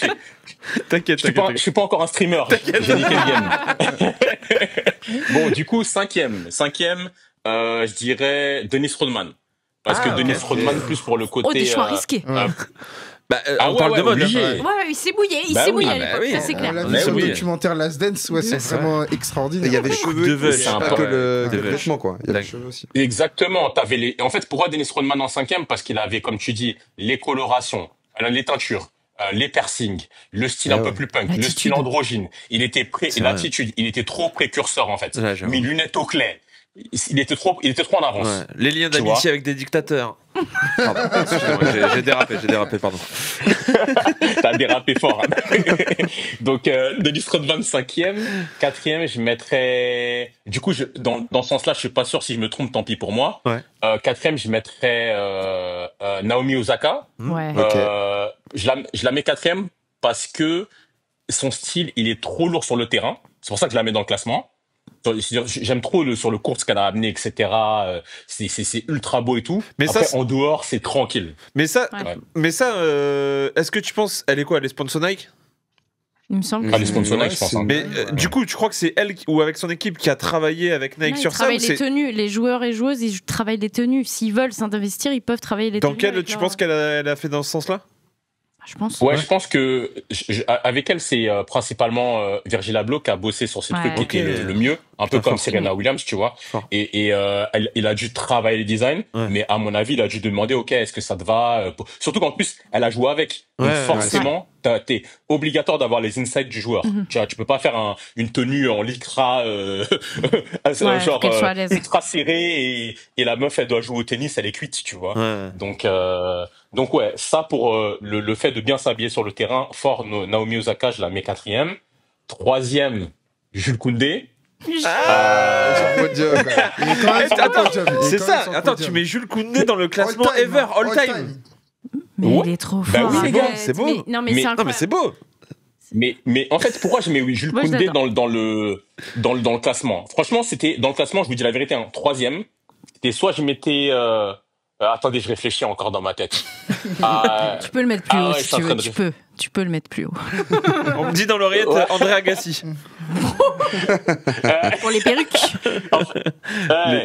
T'inquiète, je suis pas encore un streamer. J'ai niqué le game. Bon, du coup, cinquième, je dirais Dennis Rodman. Parce que Dennis Rodman, plus pour le côté. Oh, des choix risqués. Bah, Ah on ouais, parle de ouais, mode. obligé. hein. Ouais, il s'est mouillé, Bah oui, à bah l'époque, oui. ça c'est On clair. l'a Mais vu sur oui. le documentaire Last Dance, ouais, c'est C'est vraiment Et extraordinaire. il y avait cheveux, de veuche. c'est pas Ouais. que le De veuche. vêtement, quoi. Il y avait D'accord. cheveux aussi. Exactement. En fait, pourquoi Dennis Rodman en cinquième? Parce qu'il avait, comme tu dis, les colorations, les teintures, les piercings, le style Ah un ouais. peu plus punk, le L'attitude. style androgyne. Il était C'est vrai. l'attitude, il était trop précurseur, en fait. Ouais, j'avoue. Mes lunettes au clair. Il était trop en avance. Ouais. Les liens Tu d'amitié vois. avec des dictateurs. Pardon, excusez-moi, j'ai dérapé, pardon. T'as dérapé fort. Hein. Donc, Dennis Rodman cinquième. Quatrième, je mettrais... Du coup, dans ce sens-là, je suis pas sûr si je me trompe, tant pis pour moi. Ouais. Quatrième, je mettrais Naomi Osaka. Ouais. Ok. Je la mets quatrième parce que son style, il est trop lourd sur le terrain. C'est pour ça que je la mets dans le classement. J'aime trop sur le court ce qu'elle a amené, etc. C'est ultra beau et tout. Mais Après, ça, en dehors, c'est tranquille. Mais ça, Ouais. est-ce que tu penses, elle est quoi? Elle est sponsor Nike? Il me semble Ah, les que sponsors Ouais, Nike, je pense. c'est- Hein. Mais du coup, tu crois que c'est elle ou avec son équipe qui a travaillé avec Nike Non, sur ils ça ou travaillent les c'est tenues. Les joueurs et joueuses, ils travaillent les tenues. S'ils veulent s'investir, ils peuvent travailler les dans tenues. quel avec tu leur- penses qu'elle a fait dans ce sens-là? Je pense. Ouais, je pense que avec elle, c'est principalement Virgil Abloh qui a bossé sur ces Ouais. trucs qui Ok. étaient le mieux, un peu Putain, comme fort. Serena Williams, tu vois. Fort. Et il a dû travailler le design, Ouais. mais à mon avis, il a dû demander, ok, est-ce que ça te va surtout qu'en plus, elle a joué avec. Donc Ouais, forcément, t'es obligatoire d'avoir les insights du joueur. Tu peux pas faire une tenue en lycra, Ouais, genre qu'elle soit à l'aise. ultra serrée et la meuf, elle doit jouer au tennis, elle est cuite, tu vois. Ouais. Donc ouais, ça pour le fait de bien s'habiller sur le terrain, fort Naomi Osaka, je la mets quatrième. Troisième, Jules Koundé. Sur le podium, quoi. Il est quand même sur le Attends, podium, il est c'est quand même ça. sur le Attends, podium. tu mets Jules Koundé dans le classement All time, ever, all all time. Mais Ouais. il est trop Bah fort. oui, c'est beau, arrête. c'est beau. Non, mais Mais- c'est Non, incroyable. mais c'est beau. Mais en fait, pourquoi je mets Jules Moi, je Koundé l'adore. dans le classement? Franchement, c'était dans le classement, je vous dis la vérité, troisième. C'était soit je mettais... attendez, je réfléchis encore dans ma tête. Tu peux le mettre plus Ah haut ouais, je si suis en tu train veux. de Tu peux le mettre plus haut. On me dit dans l'oreillette Ouais. André Agassi. Pour les perruques.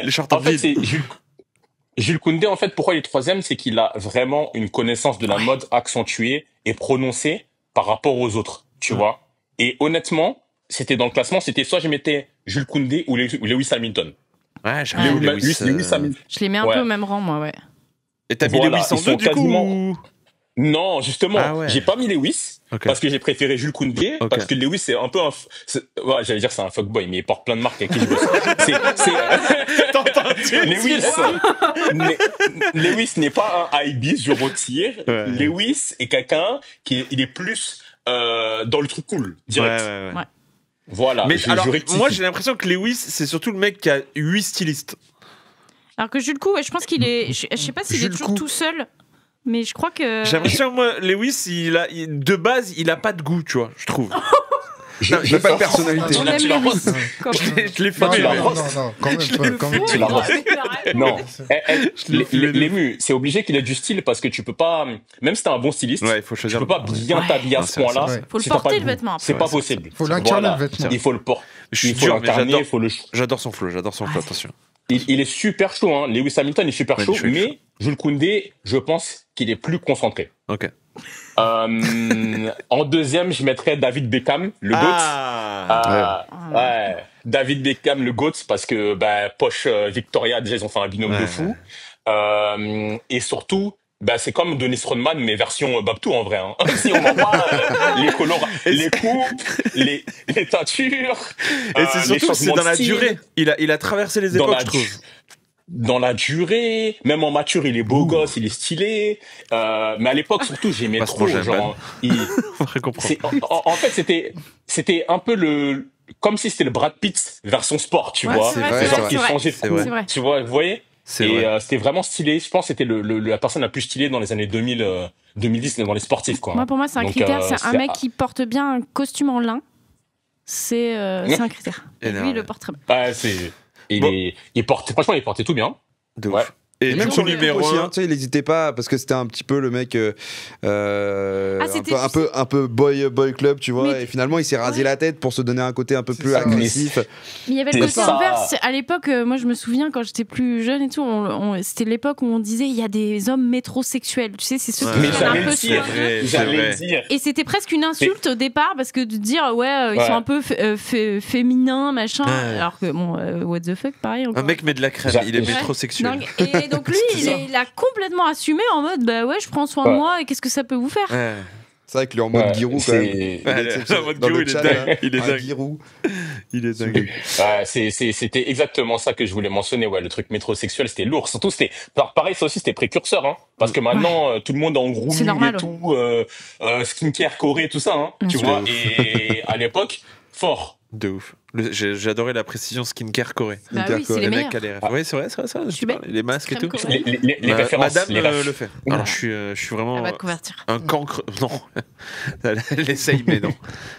Les shorts en en fait, vide. c'est Jules Koundé, en fait, pourquoi il est troisième, c'est qu'il a vraiment une connaissance de la mode accentuée et prononcée par rapport aux autres, tu vois. Et honnêtement, c'était dans le classement, c'était soit je mettais Jules Koundé ou Lewis Hamilton. Ouais, j'ai Ah, vu Lewis Hamilton. Je les mets un Ouais. peu au même rang, moi, ouais. Et t'as mis Voilà, Lewis en ils sont deux du coup quasiment- ou- Non, justement, Ah ouais. j'ai pas mis Lewis Ok. parce que j'ai préféré Jules Koundé Ok. parce que Lewis c'est un peu ouais, j'allais dire c'est un fuckboy mais il porte plein de marques avec qui je bosse. Lewis n'est pas un high beast, je retire. Ouais. Lewis est quelqu'un il est plus dans le truc cool, direct. Ouais. Ouais. Voilà. Mais alors, rectifie. moi j'ai l'impression que Lewis, c'est surtout le mec qui a 8 stylistes. Alors que Jules Cou, je pense qu'il est. Je sais pas s'il est Jules toujours Cou. tout seul, mais je crois que. J'ai l'impression, moi, Lewis, de base, il a pas de goût, tu vois, je trouve. J'ai pas de personnalité. On aime tu la Lewis. roses. Quand même. Je l'ai fait. Non, tu la non, roses. non, quand même Je pas, l'ai quand même Fou, Tu la il roses. arrête. Non, l'ai fait. Lému, c'est obligé qu'il ait du style parce que tu peux pas, même si t'es un bon styliste, Ouais, il faut tu choisir. peux pas bien Ouais. t'habiller à Non, ce c'est vrai, point-là. c'est vrai. Faut le si t'as pas porter, de le goût. vêtement. C'est Ouais, pas c'est- possible. Faut l'incarner, Voilà. le vêtement. Il faut le porter. Je suis Il faut dur, mais l'incarner, j'adore. il faut le. J'adore son flow, attention. Il est super chaud, hein. Lewis Hamilton est super Ouais, chaud, il est chaud. mais Jules Koundé, je pense qu'il est plus concentré. Ok. En deuxième, je mettrais David Beckham, le GOAT. Ouais. David Beckham, le GOAT, parce que Porsche Victoria, déjà, ils ont fait un binôme Ouais, de fou. Et surtout, c'est comme Denis Rodman, mais version Babtou en vrai. Hein. Si on en voit les coupes, les teintures. Et c'est les surtout que c'est changements dans de la style. durée. Il a traversé les Dans époques, la je trouve. Dans la durée, même en mature, il est beau gosse, il est stylé. Mais à l'époque, surtout, j'aimais Pas se trop. manger un Genre, Faudrait comprendre. en fait, c'était un peu comme si c'était le Brad Pitt version sport, tu Ouais, vois. c'est vrai, c'est Genre vrai, qui c'est changeait de vrai. coup. C'est vrai. Tu vois, vous voyez? C'est Et vrai. c'était vraiment stylé. Je pense que c'était la personne la plus stylée dans les années 2000, 2010 dans les sportifs, quoi. Moi, pour moi, c'est un Donc, critère. C'est un c'était- mec qui porte bien un costume en lin. C'est un critère. Et lui, Énorme. il le porte très bien. Ouais, Bon. franchement, il portait tout bien. De Ouais. ouf. Et Et même même son sur les numéro aussi, 1. hein, tu sais, il n'hésitait pas parce que c'était un petit peu le mec c'était un peu boy club, tu vois. Mais Et finalement, il s'est rasé Ouais. la tête pour se donner un côté un peu C'est plus ça. agressif. Mais il y avait le C'est côté ça. inverse. À l'époque, moi, je me souviens quand j'étais plus jeune et tout, c'était l'époque où on disait il y a des hommes métrosexuels. Tu sais, c'est ceux qui Ouais. Mais prennent j'allais un peu le dire. soin d'eux. C'est J'allais vrai. le dire. Et c'était presque une insulte au départ parce que de dire ils Ouais. sont un peu féminins, machin. Ouais. Alors que bon, what the fuck, pareil. Un encore. mec met de la crème, Ouais. il est Ouais. métrosexuel. Dingue. Et donc lui, C'est ça. il a complètement assumé en mode bah ouais, je prends soin de Ouais. moi et qu'est-ce que ça peut vous faire. Ouais. C'est vrai qu'il est en mode Ouais, Giroud quand c'est- même. Ouais, Il est exceptionnel. en mode Dans le Giroud, il est chat, dingue. là, Il est un dingue. Giroud. Il est dingue. C'était exactement ça que je voulais mentionner. Ouais, le truc métrosexuel, c'était lourd. Surtout, pareil, ça aussi, c'était précurseur, hein. Parce que maintenant, tout le monde est en grooming C'est normal. et tout, skincare, Corée, tout ça, hein. Tu Bien vois. Et à l'époque, fort. De ouf. J'ai adoré la précision skincare Corée. Bah oui, c'est Les les mecs meilleurs. à les Oui, c'est vrai. Super. Les masques et Crème tout. Corée. Les références, Madame les refs. le fait. Alors je suis vraiment Elle va te convertir. un cancre. Non, elle essaye, mais non.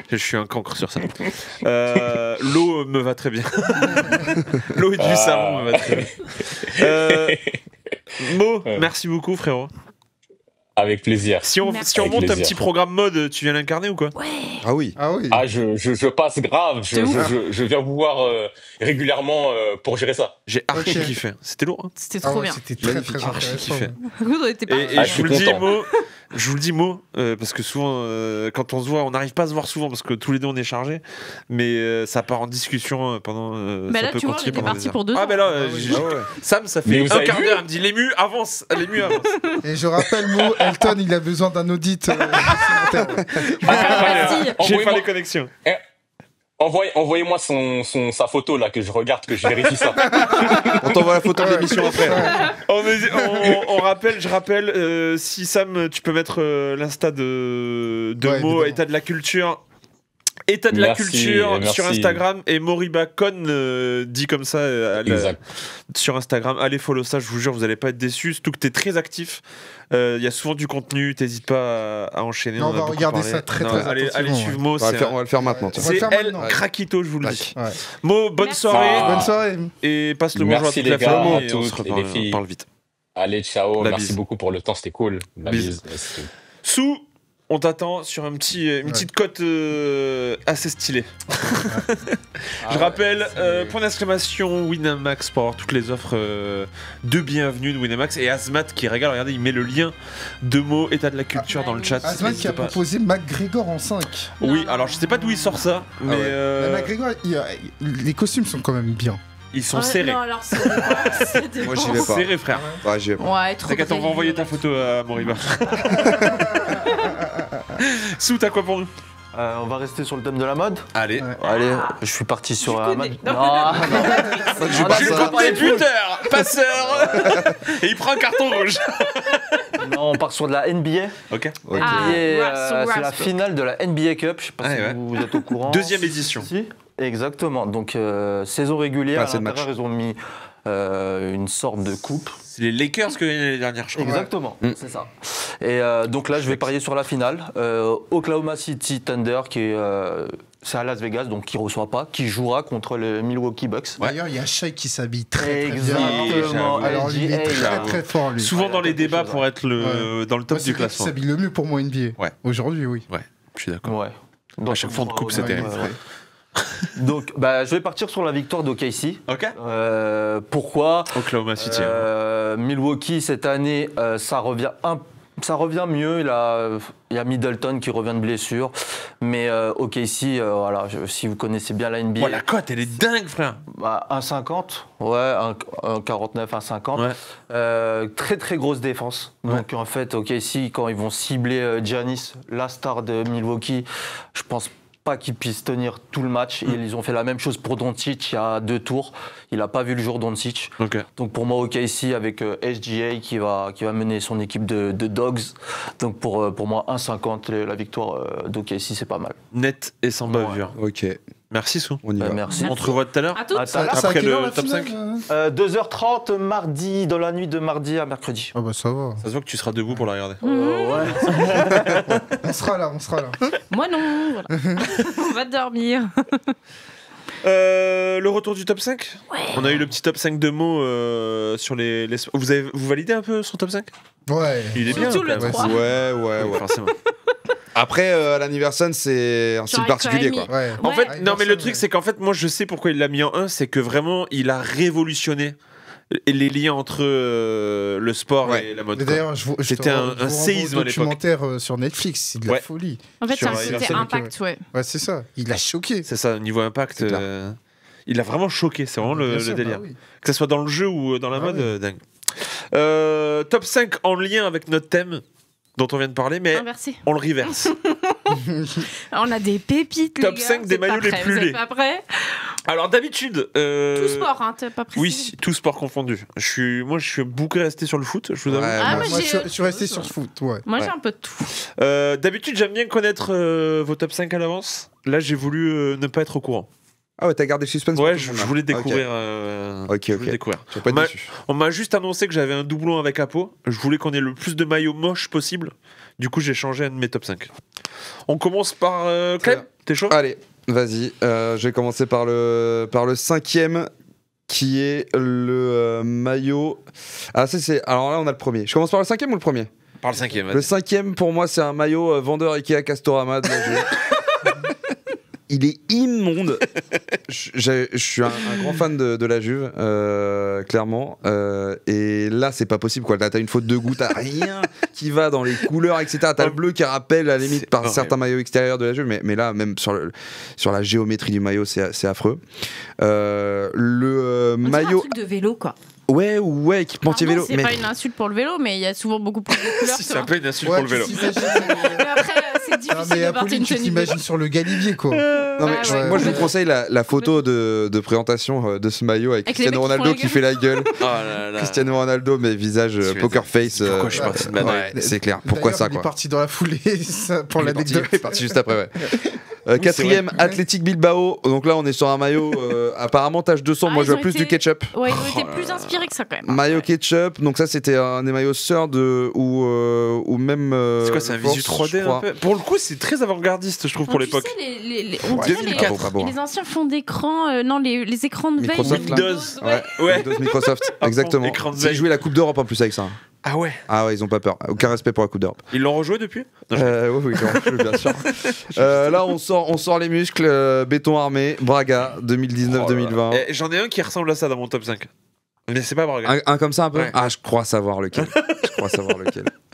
Je suis un cancre sur ça. L'eau me va très bien. L'eau et du savon me va très bien. Mo, Ouais. merci beaucoup, frérot. Avec plaisir. Si on Merci. Avec monte un plaisir. petit programme mode, tu viens l'incarner ou quoi? Ah oui. Ah oui. Ah, je passe grave. De ouf. Je viens vous voir régulièrement pour gérer ça. J'ai archi Ok. kiffé. C'était lourd. Hein. C'était Ah trop ouais, bien. C'était très Magnifique. très Archi intéressant. kiffé. Écoute, on était pas. Et je je suis vous le dis, content. Mo, parce que souvent, quand on se voit, on n'arrive pas à se voir souvent parce que tous les deux on est chargés, mais ça part en discussion pendant. Bah ça là, peut tu vois, on continuer était pendant parti des heures. pour 2 Ah, ans. mais là, Ah oui. Ah ouais. Sam, ça Mais fait vous un avez quart vu d'heure, elle me dit l'ému avance, l'ému avance. Et je rappelle, Mo, Elton, il a besoin d'un audit supplémentaire. Bastille. J'ai pas Envoyez-moi- les connexions. Envoyez-moi sa photo là que je regarde, que je vérifie ça. On t'envoie la photo de l'émission après. Je rappelle, si Sam, tu peux mettre l'insta de Ouais, Mo, évidemment. état de la culture. État de la Merci, culture merci. sur Instagram et Moriba Con dit comme ça Exact. sur Instagram. Allez follow ça, je vous jure, vous allez pas être déçus. Surtout que t'es très actif. Il y a souvent du contenu, t'hésites pas à enchaîner. Non, on a va beaucoup regarder parlé. ça très Non, très allez attentivement, suivre ouais. Mo, On va le faire maintenant. On va le c'est faire El maintenant. Craquito, je vous le dis. Ouais. Mo, bonne Merci. soirée Bonne soirée. et passe le bonjour à Merci toute la les gars, famille à et on se toutes, et reparle, les filles. on parle vite. Allez, ciao. La Merci bise. beaucoup pour le temps, c'était cool. La Bise. bise. Merci. Sous, on t'attend sur une petite cote assez stylée. Je rappelle, point d'exclamation, Winamax pour avoir toutes les offres de bienvenue de Winamax. Et Azmat qui régale, regardez, il met le lien de mots état de la culture dans le chat. Asman qui a N'hésitez pas. proposé McGregor en 5. Oui, alors je sais pas d'où il sort ça, mais Mais McGregor, les costumes sont quand même bien. ils sont serrés. Non, alors c'est Moi, j'y vais pas. Serrés, frère. Ouais, j'y vais pas. Ouais, trop T'inquiète, on va envoyer ta photo à Moriba. Sous, t'as quoi pour nous? On va rester sur le thème de la mode. Allez. Ouais. Allez, je suis parti sur Je un connais. match. Non. Non, joue non, pas c'est ça. pas pareil. Buteur, passeur et il prend un carton rouge. Non, on part sur de la NBA. Ok. Ok. Ah, Et, Russell c'est la Westbrook. finale de la NBA Cup. Je sais pas Ah, si ouais. vous êtes au courant. Deuxième édition. Si, exactement. Donc, saison régulière. Ah, c'est à le match. l'intérieur, ils ont mis une sorte de coupe. C'est les Lakers que l'année dernière, je crois. Exactement, Mm. c'est ça. Et donc là, je vais parier sur la finale. Oklahoma City Thunder, qui est, c'est à Las Vegas, donc qui ne reçoit pas, qui jouera contre le Milwaukee Bucks. D'ailleurs, il y a Shai qui s'habille très bien. Exactement. Alors, lui, il est très j'avoue. très fort, lui. Souvent dans les quelque débats chose, pour être dans le top Moi, c'est du lui qui classement. s'habille le mieux pour moi NBA. Ouais. Aujourd'hui, oui. Ouais, je suis d'accord. Ouais. À chaque fois, on te coupe, c'est Ouais, terrible. ouais. Donc, bah, je vais partir sur la victoire d'OKC. Ok. Pourquoi Oklahoma City. Milwaukee, cette année, ça revient mieux. Il y a Middleton qui revient de blessure. Mais OKC, voilà, si vous connaissez bien la NBA, Oh, la cote, elle est dingue, frère. 1,50, ouais, 1,49, 1,50. Ouais. Très très grosse défense. Donc en fait, OKC, quand ils vont cibler Giannis, la star de Milwaukee, je pense pas qu'ils puissent tenir tout le match. Ils ont fait la même chose pour Doncic il y a 2 tours. Il n'a pas vu le jour, Doncic. Ok. Donc pour moi, OKC avec SGA qui va mener son équipe de Dogs. Donc pour moi, 1,50, la victoire d'OKC, c'est pas mal. Net et sans bavure. Ok, Merci, Sou. on y va. Merci. On te revoit tout à l'heure. À toutes. À tout à l'heure. C'est à Après quelle heure, le la top finale, 5. 2h30 mardi, dans la nuit de mardi à mercredi. Ah bah ça va. Ça se voit que tu seras debout pour la regarder. Ouais. On sera là, on sera là. Moi non, voilà. On va dormir. Le retour du top 5. On a eu le petit top 5 de mots sur les... Vous validez un peu son top 5? Ouais. Il est bien. Surtout le quand même. 3. Ouais. Forcément. Après, à l'anniversaire, c'est un style J'aurais particulier, quand quoi. même Ouais. En fait, Ouais. non, mais le Personne, truc, ouais. c'est qu'en fait, moi, je sais pourquoi il l'a mis en 1, c'est que vraiment, il a révolutionné les liens entre le sport Ouais. et la mode. Mais quoi. d'ailleurs, je C'était un renvoie séisme au à l'époque. documentaire sur Netflix, c'est de la Ouais. folie. En fait, Sur c'était Universal, Impact, ouais. Ouais, c'est ça. Il a choqué. C'est ça, niveau impact, C'est clair. il a vraiment choqué, c'est vraiment Bien le sûr, délire. bah oui. Que ce soit dans le jeu ou dans la Ah mode, oui. dingue. Top 5 en lien avec notre thème dont on vient de parler, mais Inversé. on le reverse. On a des pépites, Top les gars. 5 Vous des êtes pas maillots les prêts, plus vous êtes laids. pas prêts. Alors d'habitude... Tout sport, hein, t'as pas précisé. Oui, tout sport confondu. Moi, je suis beaucoup resté sur le foot, je vous avoue. Ouais, Ah, moi, moi, Moi, je suis resté sur le foot, ouais. Moi, j'ai Ouais. un peu de tout. D'habitude, j'aime bien connaître vos top 5 à l'avance. Là, j'ai voulu ne pas être au courant. Ah ouais, t'as gardé le suspense pour Ouais, tout je le monde, là. voulais Ok. découvrir. Ok, je voulais ok. découvrir. Tu vas pas être Ma- déçu. On m'a juste annoncé que j'avais un doublon avec Apo. Je voulais qu'on ait le plus de maillots moches possible. Du coup, j'ai changé un de mes top 5. On commence par Clem. bien. T'es chaud? Allez, vas-y. Je vais commencer par le 5e, qui est le maillot. Ah, alors là, on a le premier. Je commence par le 5e ou le premier? Par le 5e. Le 5e, pour moi, c'est un maillot vendeur Ikea Castorama de la jeu. Il est immonde. Je suis un grand fan de la Juve, clairement. Et là, c'est pas possible, quoi. Là, t'as une faute de goût, t'as rien qui va dans les couleurs, etc. T'as le bleu qui rappelle, à la limite, C'est par horrible. certains maillots extérieurs de la Juve. Mais là, même sur la géométrie du maillot, c'est affreux. Le On dirait maillot. un truc de vélo, quoi. Ouais, équipementier Pardon, vélo. c'est Mais pas une insulte pour le vélo, mais il y a souvent beaucoup plus de couleurs. Si, tu c'est un vois. peu une insulte Ouais, pour le vélo. tu t'imagines- Mais après, c'est Non, difficile mais de porter Apolline, une tu tenue t'imagines sur le galibier, quoi. Non, mais Ouais, ouais. moi je vous conseille la photo de présentation de ce maillot avec Avec les Cristiano mecs qui font Ronaldo la qui gueule. fait la gueule. Oh là là. Cristiano Ronaldo, mais visage Tu poker face. Pourquoi je suis parti de Madrid Ouais, c'est clair. Pourquoi D'ailleurs, ça, il est quoi? parti dans la foulée ça, pour Il est parti- l'anecdote. il est parti juste après, ouais. Quatrième, c'est vrai. Athletic Bilbao. Donc là, on est sur un maillot apparemment tache 200. Moi, ils je vois ont plus été- du ketchup. Ouais, ils ont été plus inspirés que ça quand même. Maillot ketchup. Donc ça, c'était un des maillots Third ou même. C'est quoi, c'est un visu 3D un peu Pour le coup, c'est très avant-gardiste, je trouve, pour Tu l'époque. sais, on Ouais, dirait c'est les, pas beau, pas beau, hein. les anciens fonds d'écran, non, les écrans de veille. Microsoft, là. Windows. Ouais. Ouais. Windows Microsoft, exactement. écran de Ils veille. jouaient la Coupe d'Europe en plus avec ça. Ah ouais. Ah ouais, ils ont pas peur. Aucun respect pour la Coupe d'Europe. Ils l'ont rejoué depuis Oui, bien sûr. Là, on sort les muscles. Béton armé, Braga, 2019-2020. Et j'en ai un qui ressemble à ça dans mon top 5. Mais c'est pas Braga. Un comme ça un peu. Ouais. Ah, je crois savoir lequel.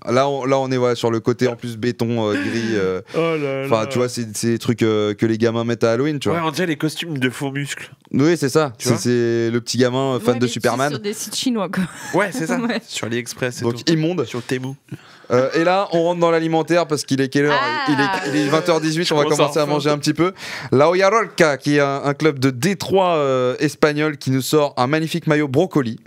Là, on est sur le côté en plus béton gris. Oh là Enfin, là. tu vois, c'est des trucs que les gamins mettent à Halloween, tu Ouais, vois. on dirait les costumes de faux muscles. Oui, c'est ça. Tu vois C'est le petit gamin fan Ouais, de mais Superman. Sur des sites chinois, quoi. Ouais, c'est ça. Ouais. Sur AliExpress et Donc tout. immonde. Sur Temu. Et là, on rentre dans l'alimentaire parce qu'il est quelle heure Ah. il est 20h18, on va commence commencer à à manger un petit peu. La Hoyarolca, qui est un club de Détroit espagnol qui nous sort un magnifique maillot brocoli.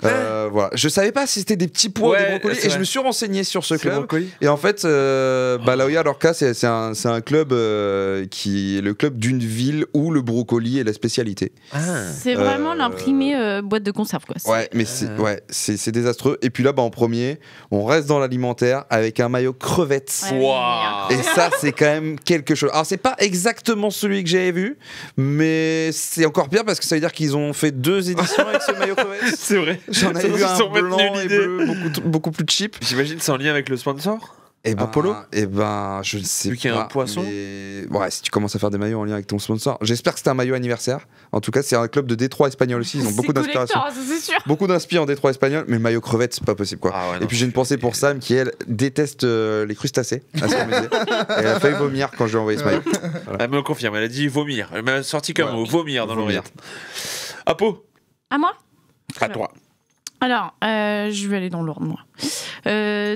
Voilà. Je savais pas si c'était des petits pois ou Ouais, des brocolis c'est et vrai. je me suis renseigné sur ce C'est club. brocoli. Et en fait, la Hoyarolca, c'est un club qui est le club d'une ville où le brocoli est la spécialité. Ah. C'est vraiment l'imprimé boîte de conserve, quoi. Ouais, mais c'est désastreux. Et puis là, en premier, on reste dans l'alimentaire avec un maillot crevette. Ouais, Waouh. Et ça, c'est quand même quelque chose. Alors, c'est pas exactement celui que j'avais vu, mais c'est encore pire parce que ça veut dire qu'ils ont fait 2 éditions avec ce maillot crevette. C'est vrai. J'en avais Ils vu un sont maintenus blanc et l'idée. bleu, beaucoup plus cheap. J'imagine c'est en lien avec le sponsor. Et Apollo je ne sais Vu qu'il y a pas. un poisson. Mais... Ouais, si tu commences à faire des maillots en lien avec ton sponsor. J'espère que c'était un maillot anniversaire. En tout cas, c'est un club de Détroit espagnol aussi. Ils ont beaucoup C'est d'inspiration. collector, ça, c'est sûr. Beaucoup d'inspiration en Détroit espagnol, mais le maillot crevette, c'est pas possible quoi. Ah ouais, non. Et puis j'ai une pensée pour Sam qui elle déteste les crustacés à ce musée. Et elle a failli vomir quand je lui ai envoyé ce maillot. Elle me le confirme, elle a dit vomir. Elle m'a sorti comme Ouais. mot, vomir dans Vomir. l'oreille. Apo, À moi à toi. Alors, je vais aller dans l'ordre, moi.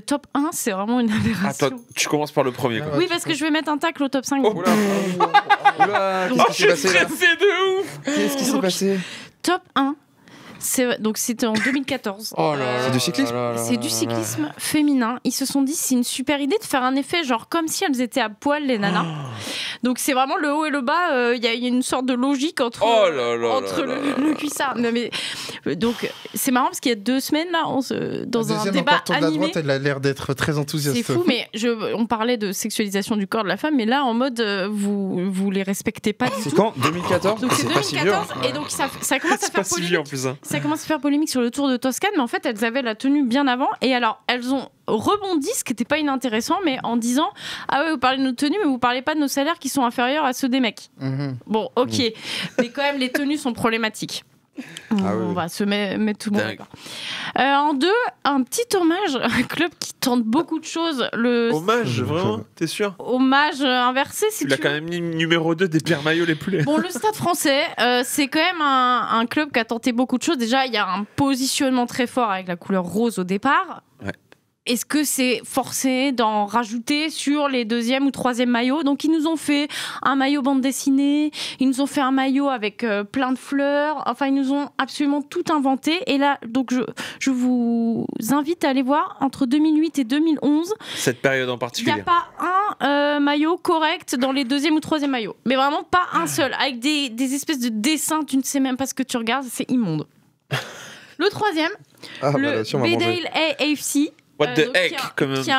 Top 1, c'est vraiment une aberration. Attends, tu commences par le premier. Quoi. Oui, parce que je vais mettre un tacle au top 5. Oh, Oula, oula, Oh, qu'est-ce qui je s'est suis passé là stressé de ouf. Qu'est-ce qui s'est passé Top 1, donc c'était en 2014. C'est du cyclisme C'est du cyclisme féminin. Ils se sont dit c'est une super idée de faire un effet genre comme si elles étaient à poil les nanas. Donc c'est vraiment le haut et le bas. Il y a une sorte de logique entre Oh là là entre là là le cuissard. Non, mais donc c'est marrant parce qu'il y a 2 semaines là, dans un Deuxième débat important de la animé. droite, elle a l'air d'être très enthousiaste. C'est fou, mais on parlait de sexualisation du corps de la femme, mais là en mode vous les respectez pas du C'est tout. quand 2014 Donc c'est pas si vieux. 2014 et donc ça commence à C'est pas faire si polémique. vieux en plus. Hein. Ça commence à faire polémique sur le Tour de Toscane, mais en fait, elles avaient la tenue bien avant. Et alors, elles ont rebondi, ce qui n'était pas inintéressant, mais en disant ah ouais, vous parlez de nos tenues, mais vous parlez pas de nos salaires qui sont inférieurs à ceux des mecs. Mhm. Bon, ok, mais quand même, les tenues sont problématiques. Ah On oui. va se mettre tout le monde Dingue. d'accord. En 2, un petit hommage à un club qui tente beaucoup de choses. Le Hommage, vraiment T'es sûr hommage inversé, si Tu l'as tu quand veux. même mis numéro 2 des pires maillots les plus. Bon, le Stade français, c'est quand même un club qui a tenté beaucoup de choses. Déjà, il y a un positionnement très fort avec la couleur rose au départ. Ouais. Est-ce que c'est forcé d'en rajouter sur les 2e ou 3e maillots? Donc, ils nous ont fait un maillot bande dessinée, ils nous ont fait un maillot avec plein de fleurs. Enfin, ils nous ont absolument tout inventé. Et là, donc, je vous invite à aller voir entre 2008 et 2011. Cette période en Il n'y particulier. a pas un maillot correct dans les 2e ou 3e maillots. Mais vraiment pas un seul. Avec des espèces de dessins, tu ne sais même pas ce que tu regardes, c'est immonde. Le 3e, Ah, bah, le là-dessus, on va manger. Bedale AFC. What the donc, heck, comme on dit.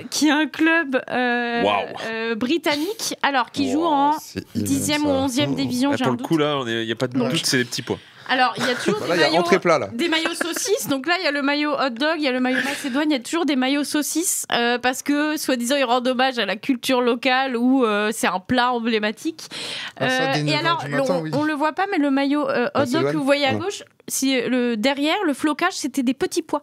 qui est un club Waouh. britannique, alors qui joue Wow, en c'est immense, 10e ou ça. 11e division, Ah, j'ai pour un le doute. coup, là, il n'y a pas de doute, c'est des petits pois. Alors, il y a toujours Voilà, des il y a maillots. entrée plat là. Des maillots saucisses, donc là il y a le maillot hot dog, il y a le maillot macédoine, il y a toujours des maillots saucisses parce que soi-disant ils rendent hommage à la culture locale ou c'est un plat emblématique. Ah, ça, dès Et 9 heures alors du matin, oui. on le voit pas, mais le maillot hot dog Macédoine que vous voyez à Non. gauche, derrière le flocage c'était des petits pois.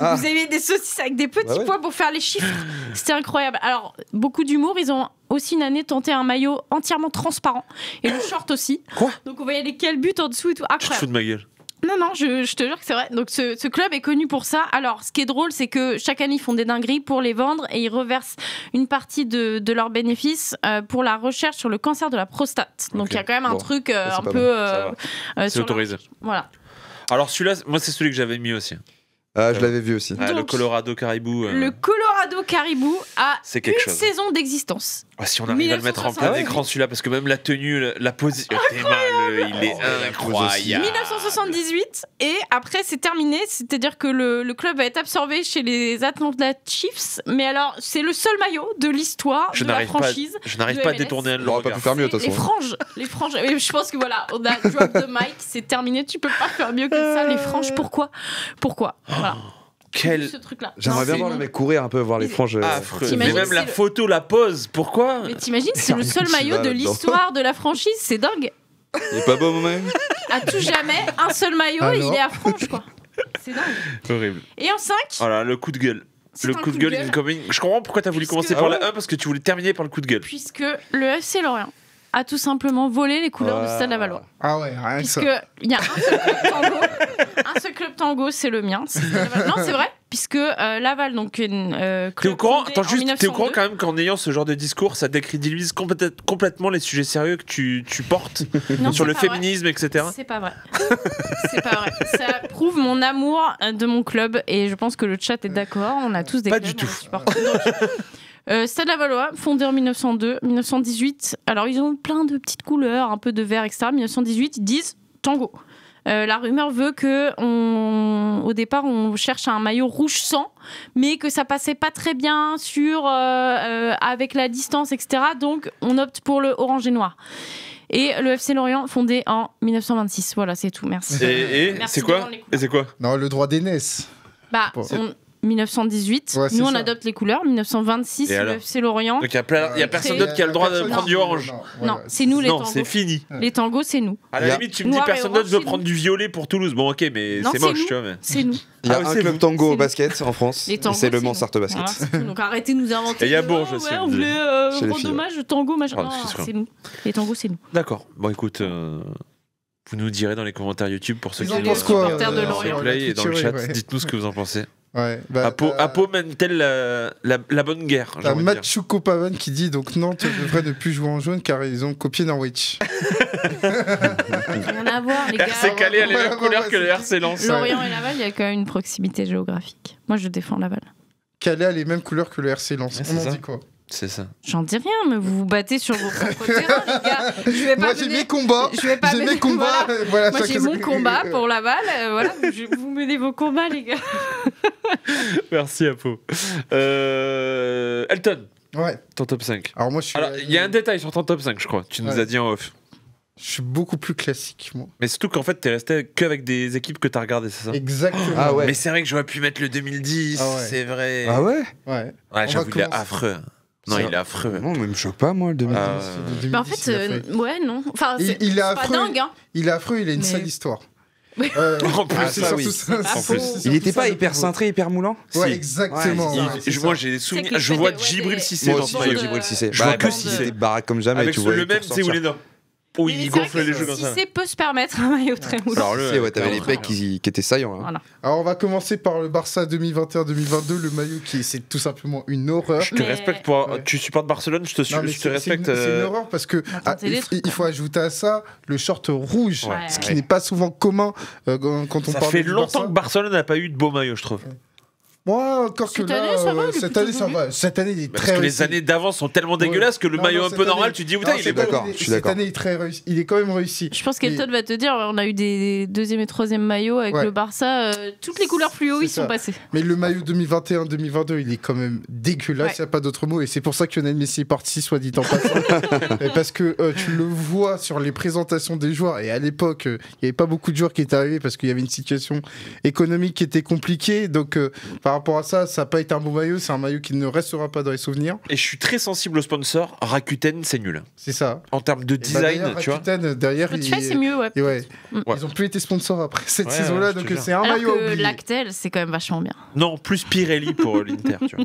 Ah. Vous avez des saucisses avec des petits Bah ouais. pois pour faire les chiffres. C'était incroyable. Alors, beaucoup d'humour. Ils ont aussi une année tenté un maillot entièrement transparent. Et le short aussi. Quoi ? Donc, on voyait les buts en dessous et tout. Je te Incroyable. fous de ma gueule. Non, non, je te jure que c'est vrai. Donc, ce club est connu pour ça. Alors, ce qui est drôle, c'est que chaque année, ils font des dingueries pour les vendre et ils reversent une partie de leurs bénéfices pour la recherche sur le cancer de la prostate. Donc, il y a quand même un Bon. truc c'est un pas peu. Ça va. C'est sur autorisé. Voilà. Alors celui-là, moi c'est celui que j'avais mis aussi. Ah, je l'avais vu aussi. Ah, le Donc, Colorado Caribou. Le Colorado Rado Caribou a C'est quelque une chose. saison d'existence. Ah, si on arrive à le mettre en plein 1968. écran celui-là, parce que même la tenue, la position, il est incroyable. 1978 et après c'est terminé, c'est-à-dire que le club va être absorbé chez les Atlanta Chiefs, mais alors c'est le seul maillot de l'histoire de la franchise. Je n'arrive de pas à MLS. détourner On aurait pas pu faire mieux de toute Les façon. franges. Et je pense que voilà, on a drop the mic, c'est terminé, tu peux pas faire mieux que ça. Les franges, pourquoi Voilà. Quel Ce truc-là. J'aimerais Non, bien c'est voir le bon. mec courir un peu, voir les franges. affreux. Mais T'imagines, même la c'est le- photo, la pose, pourquoi Mais t'imagines, c'est le rien seul qui maillot va de là-dedans. l'histoire de la franchise, c'est dingue. Il est pas beau, mon mec. À tout jamais, un seul maillot, Alors il est à frange, quoi. C'est dingue. Horrible. Et en 5, Voilà, le coup de gueule. c'est Le un coup de gueule incoming. Je comprends pourquoi t'as voulu Puisque- commencer par la 1 parce que tu voulais terminer par le coup de gueule. puisque le FC Lorient a tout simplement volé les couleurs du Stade Lavallois. Ah ouais, rien que ça. Puisque il y a un seul club tango, un seul club tango, c'est le mien. C'est Stade Laval. Non, c'est vrai, puisque Laval, donc une T'es club au courant fondé Attends en juste, t'es au courant 1902. quand même qu'en ayant ce genre de discours, ça décrédibilise complètement les sujets sérieux que tu portes Non, sur c'est le pas vrai. féminisme, etc. C'est pas vrai. C'est pas vrai. Ça prouve mon amour de mon club et je pense que le chat est d'accord. On a tous des Pas clubs, du tout. on les supporte. Donc, Stade Lavallois, fondé en 1902, 1918. Alors, ils ont plein de petites couleurs, un peu de vert, etc. 1918, ils disent tango. La rumeur veut que au départ on cherche un maillot rouge sang, mais que ça passait pas très bien avec la distance, etc. Donc on opte pour le orange et noir. Et le FC Lorient fondé en 1926. Voilà, c'est tout. Merci. Et Merci c'est de quoi rendre les couleurs. Et c'est quoi Non, le droit d'aînesse. Bah, Bon. 1918. Ouais, c'est Nous on ça. adopte les couleurs. 1926, Et le alors FC Lorient. Donc il y a personne Créé- d'autre qui a le droit de Personne prendre qui- du orange. Non, Non, voilà. c'est nous les Non, tangos. c'est fini. Les tangos, c'est nous. À Il y la a- limite, tu me dis Noir et personne orange, d'autre veut c'est prendre nous. du violet pour Toulouse. Bon, ok, mais Non, c'est c'est moche, nous. tu vois. Mais... C'est nous. Il y a Ah ouais, un c'est club vous. tango C'est au nous. basket en France. Les et tangos, c'est le c'est Mans nous. Sarthe Basket. Voilà, c'est tout. Donc arrêtez de nous inventer. Et il y a des- Bourges oh, aussi, ouais, on on me dit. voulait Chez les gros filles, dommage, tango, machin. Ah, Non, excuse-moi. c'est nous. Les tangos, c'est nous. D'accord. Bon, écoute, vous nous direz dans les commentaires YouTube pour ceux Ils qui en les pensent quoi supporters de sur Lorient. la Play et dans le culture, chat, ouais. dites-nous ce que vous en pensez. Ouais, bah, Apo mène-t-elle la bonne guerre j'ai T'as envie de dire. Machuko Pavan qui dit donc Nantes devrait ne plus jouer en jaune car ils ont copié Norwich. Rien à voir, les gars. RC Calais a les Ouais, mêmes ouais, couleurs ouais, que le c'est- RC Lens. Lorient et Laval, il y a quand même une proximité géographique. Moi, je défends Laval. Calais a les mêmes couleurs que le RC Lens. Ouais, c'est On en ça. dit quoi? C'est ça. J'en dis rien, mais vous vous battez sur vos propres terrains, les gars. Je vais pas Moi j'ai mener- mes combats. Je vais pas J'ai mener- mes combats. Voilà, Moi, j'ai chacun mon ses- combat pour Laval. Voilà, vous menez vos combats, les gars. Merci Apo. Elton, Ouais. ton top 5. Alors moi je suis. Alors, il y a un détail sur ton top 5, je crois. Tu nous Ouais. as dit en off. Je suis beaucoup plus classique moi. Mais surtout qu'en fait, t'es resté qu'avec des équipes que t'as regardées, c'est ça? Exactement. Ah ouais. Mais c'est vrai que j'aurais pu mettre le 2010, Ah ouais. c'est vrai. Ah ouais Ouais. Ouais, On j'avoue, va il est commencer. affreux. Non, Ça- il est affreux. Non, mais me choque pas, moi, le 2010. Ah, C'est de 2010, Bah, en fait, il a fait. ouais, non. Enfin, Il- c'est il est c'est pas affreux. dingue, hein. Il est affreux, il a une Mais- sale histoire. Oui. En plus, c'est ça, surtout oui. ça. pas c'est faux. surtout Il était ça, pas le hyper plus cintré, hyper moulant Ouais, Si. exactement. Ouais, ouais, c'est ça. moi, j'ai des souvenirs. qu'il Je fait vois des- ouais, Djibril des- Cissé Moi dans aussi, ce je maillot. vois Djibril Cissé. Je vois Bah, que même Cissé. s'il était baraque comme jamais, Avec tu vois. le même, tu sais où il est dans. Où Mais il c'est vrai gonfle que les joues comme ça. Cissé peut se permettre un maillot très moulant. Alors, le- Tu sais, ouais, t'avais les alors, pecs qui étaient saillants. hein. Voilà. Alors on va commencer par le Barça 2021-2022, le maillot qui c'est tout simplement une horreur. Je te Mais- respecte pour. Ouais. Tu supportes Barcelone, je te Non, mais je te respecte. C'est une horreur parce que On a tenté des trucs, il faut ajouter à ça le short rouge, Ouais. ce qui Ouais. n'est pas souvent commun quand on Ça parle fait du longtemps Barça. que Barcelone n'a pas eu de beau maillot, je trouve. Moi, encore que Cette là, année, ça va, il est cette plutôt année, ça joli. va. Cette année, il est Parce très que les réussi. années d'avant sont tellement dégueulasses que le Non, maillot non, un peu cette normal, année- tu te dis, Non, putain, il est cette beau. d'accord, année- je suis Cette d'accord. année, il est très réussi. Il est quand même réussi. Je pense qu'Elton va te dire, on a eu des deuxième et troisième maillots avec Ouais. le Barça. Toutes les couleurs fluo, C'est ils sont ça. passés. Mais le maillot 2021-2022, il est quand même dégueulasse, Ouais. il n'y a pas d'autre mot. Et c'est pour ça que Lionel Messi est parti, soit dit en passant. Parce que tu le vois sur les présentations des joueurs. Et à l'époque, il n'y avait pas beaucoup de joueurs qui étaient arrivés parce qu'il y avait une situation économique qui était compliquée. Donc, par rapport à ça, ça n'a pas été un bon maillot. C'est un maillot qui ne restera pas dans les souvenirs. Et je suis très sensible au sponsor. Rakuten, c'est nul. C'est ça. En termes de Et bah, design, d'ailleurs, tu vois. Rakuten, derrière, Spotify, c'est mieux, ouais. et ouais. Mm. Ouais. Ils ont plus été sponsors après cette Ouais, saison-là. ouais, je Donc, te jure. c'est un Alors maillot à que oublier. Lactel, c'est quand même vachement bien. Non, plus Pirelli pour l'Inter, tu vois.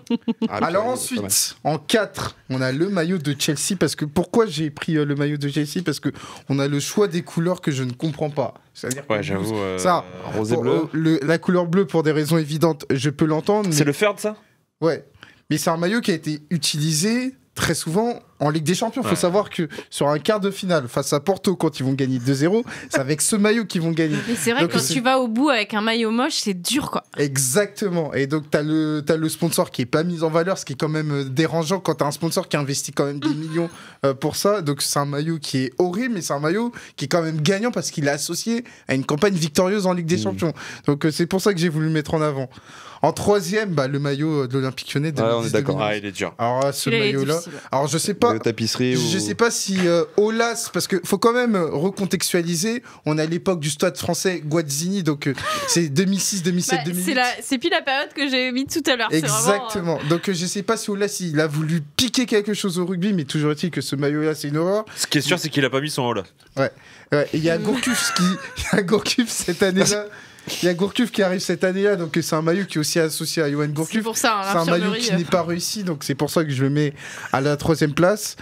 Ah, Alors puis, pas mal. ensuite, en 4, on a le maillot de Chelsea. Parce que pourquoi j'ai pris le maillot de Chelsea? Parce que on a le choix des couleurs que je ne comprends pas. C'est-à-dire Ouais, que j'avoue. ça, Rose et pour, bleu. la couleur bleue, pour des raisons évidentes, je peux l'entendre. C'est Mais... le third, ça Ouais. Mais c'est un maillot qui a été utilisé très souvent en Ligue des Champions. Il faut savoir que sur un quart de finale face à Porto, quand ils vont gagner 2-0, c'est avec ce maillot qu'ils vont gagner. Mais c'est vrai que quand tu vas au bout avec un maillot moche, c'est dur, quoi. Exactement. Et donc, t'as le sponsor qui est pas mis en valeur, ce qui est quand même dérangeant quand t'as un sponsor qui investit quand même des millions pour ça. Donc, c'est un maillot qui est horrible, mais c'est un maillot qui est quand même gagnant parce qu'il est associé à une campagne victorieuse en Ligue des Champions. Donc, c'est pour ça que j'ai voulu le mettre en avant. En troisième, le maillot de l'Olympique Lyonnais. On est d'accord. Il est dur. Alors, ce maillot-là. Alors, je sais pas. Tapisserie Je sais pas si Aulas, parce qu'il faut quand même recontextualiser. On est à l'époque du Stade français Guazzini, donc c'est 2006, 2007, 2008. C'est pile la période que j'ai mis tout à l'heure. Exactement. Donc je sais pas si Aulas il a voulu piquer quelque chose au rugby, mais toujours est-il que ce maillot-là c'est une horreur. Ce qui est sûr, c'est qu'il a pas mis son haut là. Ouais. Il y a Gourcuff cette année-là. Il y a Gourcuff qui arrive cette année-là, donc c'est un maillot qui est aussi associé à Johan Gourcuff. C'est pour ça, c'est un maillot qui n'est pas réussi, donc c'est pour ça que je le mets à la 3e place.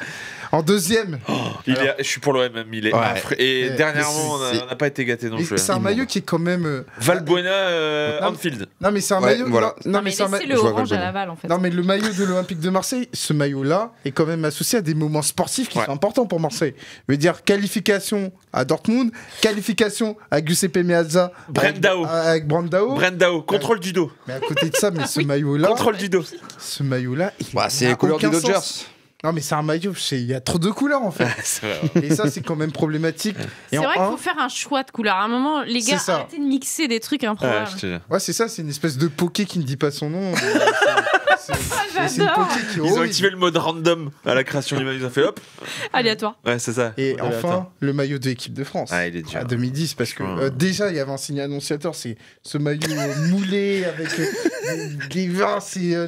En deuxième, je suis pour l'OM, il est affreux. Et dernièrement, on n'a pas été gâtés non plus. C'est un maillot qui est quand même. Valbuena Anfield. Non, mais c'est un maillot. Voilà. Non, mais c'est le orange à Laval en fait. Non, mais le maillot de l'Olympique de Marseille, ce maillot-là est quand même associé à des moments sportifs qui sont importants pour Marseille. Je veux dire, qualification à Dortmund, qualification à Giuseppe Meazza. Brandao. Avec Brandao. Contrôle du dos. Mais à côté de ça, ce maillot-là. Contrôle du dos. Ce maillot-là. C'est les couleurs des Dodgers. Non, mais c'est un maillot, il y a trop de couleurs en fait. Et ça, c'est quand même problématique. C'est vrai qu'il faut faire un choix de couleurs. À un moment, les gars, arrêtez de mixer des trucs improbables. Ouais, c'est ça, c'est une espèce de poké qui ne dit pas son nom. C'est une poké qui Ils ont activé le mode random à la création du maillot. Ils ont fait hop. Aléatoire. Ouais, c'est ça. Et enfin, le maillot de l'équipe de France. Il est dur. À 2010, parce que déjà, il y avait un signe annonciateur, c'est ce maillot moulé avec des vins,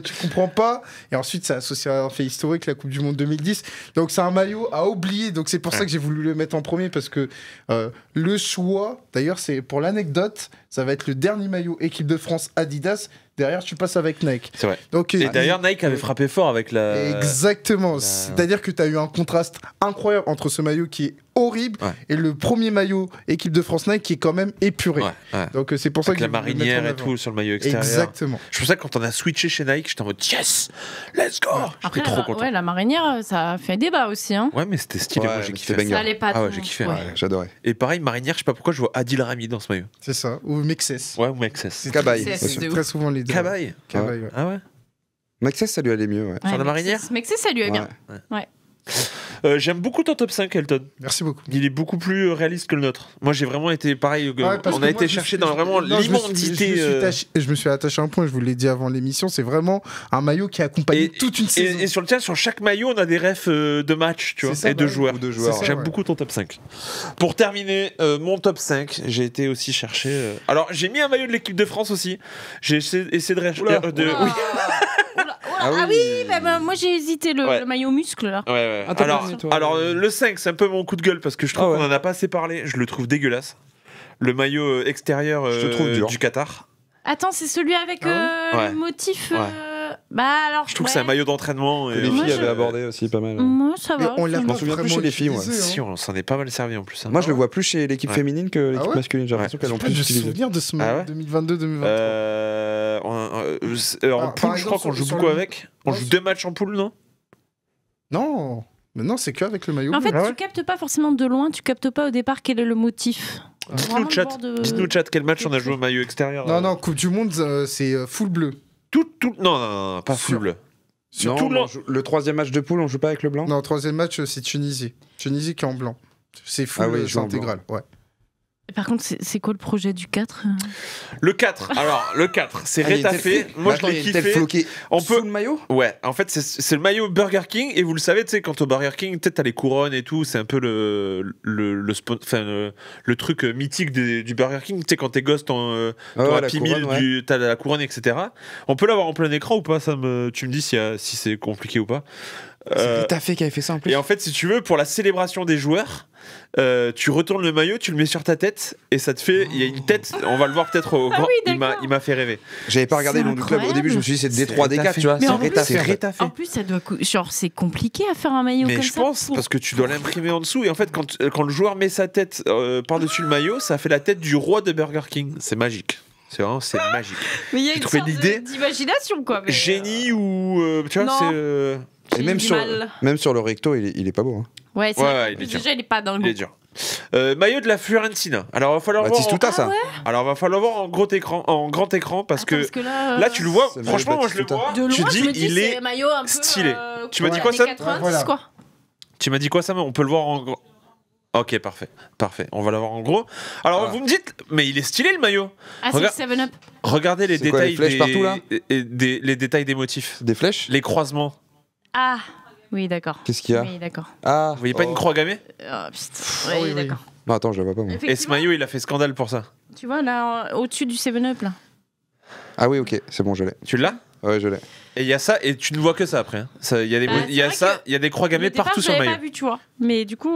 tu comprends pas. Et ensuite, ça associe à un fait historique, la Coupe du Monde 2010. Donc, c'est un maillot à oublier. Donc, c'est pour ça que j'ai voulu le mettre en premier, parce que le choix, d'ailleurs, c'est pour l'anecdote, ça va être le dernier maillot équipe de France Adidas. Derrière, tu passes avec Nike. C'est vrai. Donc, et d'ailleurs, Nike avait frappé fort avec la. Exactement. C'est-à-dire que tu as eu un contraste incroyable entre ce maillot qui est horrible et le premier maillot équipe de France Nike qui est quand même épuré. Donc, c'est pour ça que la marinière et tout sur le maillot extérieur. Exactement. Je pense que quand on a switché chez Nike, j'étais en mode yes, let's go. Après, trop content. La marinière, ça a fait débat aussi. Hein. Ouais, mais c'était stylé. Moi, j'ai kiffé. Ça allait pas. Ah ouais, j'ai kiffé. J'adorais. Et pareil, marinière, je sais pas pourquoi je vois Adil Rami dans ce maillot. C'est ça. Ou Mexès. Ouais, ou Mexès. Cabaye. C'est très souvent les deux. Cabaye. Ah ouais. Maxès, ça lui allait mieux. Sur la marinière. Maxès, ça lui allait bien. Ouais. J'aime beaucoup ton top 5, Elton. Merci beaucoup. Il est beaucoup plus réaliste que le nôtre. Moi, j'ai vraiment été pareil. On a été chercher dans vraiment l'immensité. Je me suis attaché à un point, je vous l'ai dit avant l'émission, c'est vraiment un maillot qui accompagne toute une saison. Et sur le tien, sur chaque maillot, on a des refs de match, tu vois, et de joueurs. J'aime beaucoup ton top 5. Pour terminer, mon top 5, j'ai été aussi chercher. Alors, j'ai mis un maillot de l'équipe de France aussi. J'ai essayé de. Moi j'ai hésité le maillot muscle là. Ouais. Alors le 5, c'est un peu mon coup de gueule parce que je trouve qu'on en a pas assez parlé. Je le trouve dégueulasse. Le maillot extérieur du Qatar. Attends, c'est celui avec le motif. Alors. Je trouve que c'est un maillot d'entraînement. Les filles avaient abordé aussi pas mal. Moi ça va. On l'a m'en souviens plus chez les filles. Si, on s'en est pas mal servi en plus. Moi je le vois plus chez l'équipe féminine que l'équipe masculine. J'ai l'impression qu'elles ont plus utilisé. Je me souviens de ce 2022-2023. En poule, je crois qu'on joue beaucoup avec. On joue 2 matchs en poule, non? Non. Mais non, c'est qu'avec le maillot. En fait, tu captes pas forcément de loin, tu captes pas au départ quel est le motif. Dites-nous, chat, quel match on a joué au maillot extérieur? Non, Coupe du Monde, c'est full bleu. Non, pas full bleu. Le 3e match de poule, on joue pas avec le blanc? Non, 3e match, c'est Tunisie. Tunisie qui est en blanc. C'est full, c'est intégral. Ouais. Par contre, c'est quoi le projet du 4? Le 4, c'est rétaffé. Moi, je l'ai kiffé. On peut le maillot? Ouais, en fait, c'est le maillot Burger King. Et vous le savez, tu sais, quand au Burger King, peut-être t'as les couronnes et tout. C'est un peu le truc mythique du Burger King. Tu sais, quand t'es gosse, ton Happy Meal, t'as la couronne, etc. On peut l'avoir en plein écran ou pas? Tu me dis si c'est compliqué ou pas. C'est Rétafé qui avait fait ça en plus. Et en fait, si tu veux, pour la célébration des joueurs, tu retournes le maillot, tu le mets sur ta tête et ça te fait. Il y a une tête, on va le voir peut-être au grand. Il m'a fait rêver. J'avais pas regardé le nom du club. Au début, je me suis dit c'est D3D4, tu vois. C'est Rétafé. En plus, ça doit. Genre, c'est compliqué à faire un maillot comme ça. Mais je pense, parce que tu dois l'imprimer en dessous. Et en fait, quand le joueur met sa tête par-dessus le maillot, ça fait la tête du roi de Burger King. C'est magique. C'est magique. Mais il y a une sorte d'imagination, quoi. Génie ou. Tu vois, Et même sur le recto, il est pas beau. Hein. Ouais, c'est Ouais, il est dur. déjà, il est pas dingue. Il est dur. Maillot de la Fiorentina. Alors, il va falloir voir. Batistuta, ça. Alors, va falloir voir en grand écran parce Attends, que là, là, tu le vois. c'est Franchement, moi, je le Batistuta. vois. de loin, Tu je me dis, dis, il c'est est un maillot un peu, stylé. Tu m'as dit ouais, quoi, années Sam 90, Voilà. quoi. Tu m'as dit quoi, Sam? On peut le voir en gros. Ok, parfait. On va l'avoir en gros. Alors, vous me dites, mais il est stylé le maillot. Ah, c'est Regarde- le 7-Up. Regardez les C'est quoi, détails les flèches partout, là les détails des motifs, Des flèches. les croisements. Ah, oui, d'accord. Qu'est-ce qu'il y a? Oui, d'accord. Ah. Vous voyez pas une croix gammée? Oh, putain. Ah Oui, oui, oui. d'accord. Non, attends, je la vois pas moi. Et ce Effectivement, maillot, il a fait scandale pour ça. tu vois, là, au-dessus du 7-Up, là. Ah oui, ok, c'est bon, je l'ai. Tu l'as? Ouais, je l'ai. Et il y a ça, et tu ne vois que ça après. hein. Il y a des, Bah, il y a c'est vrai ça, il y a des croix Au gammées départ, partout je sur le l'avais maillot. pas vu, tu vois. Mais du coup,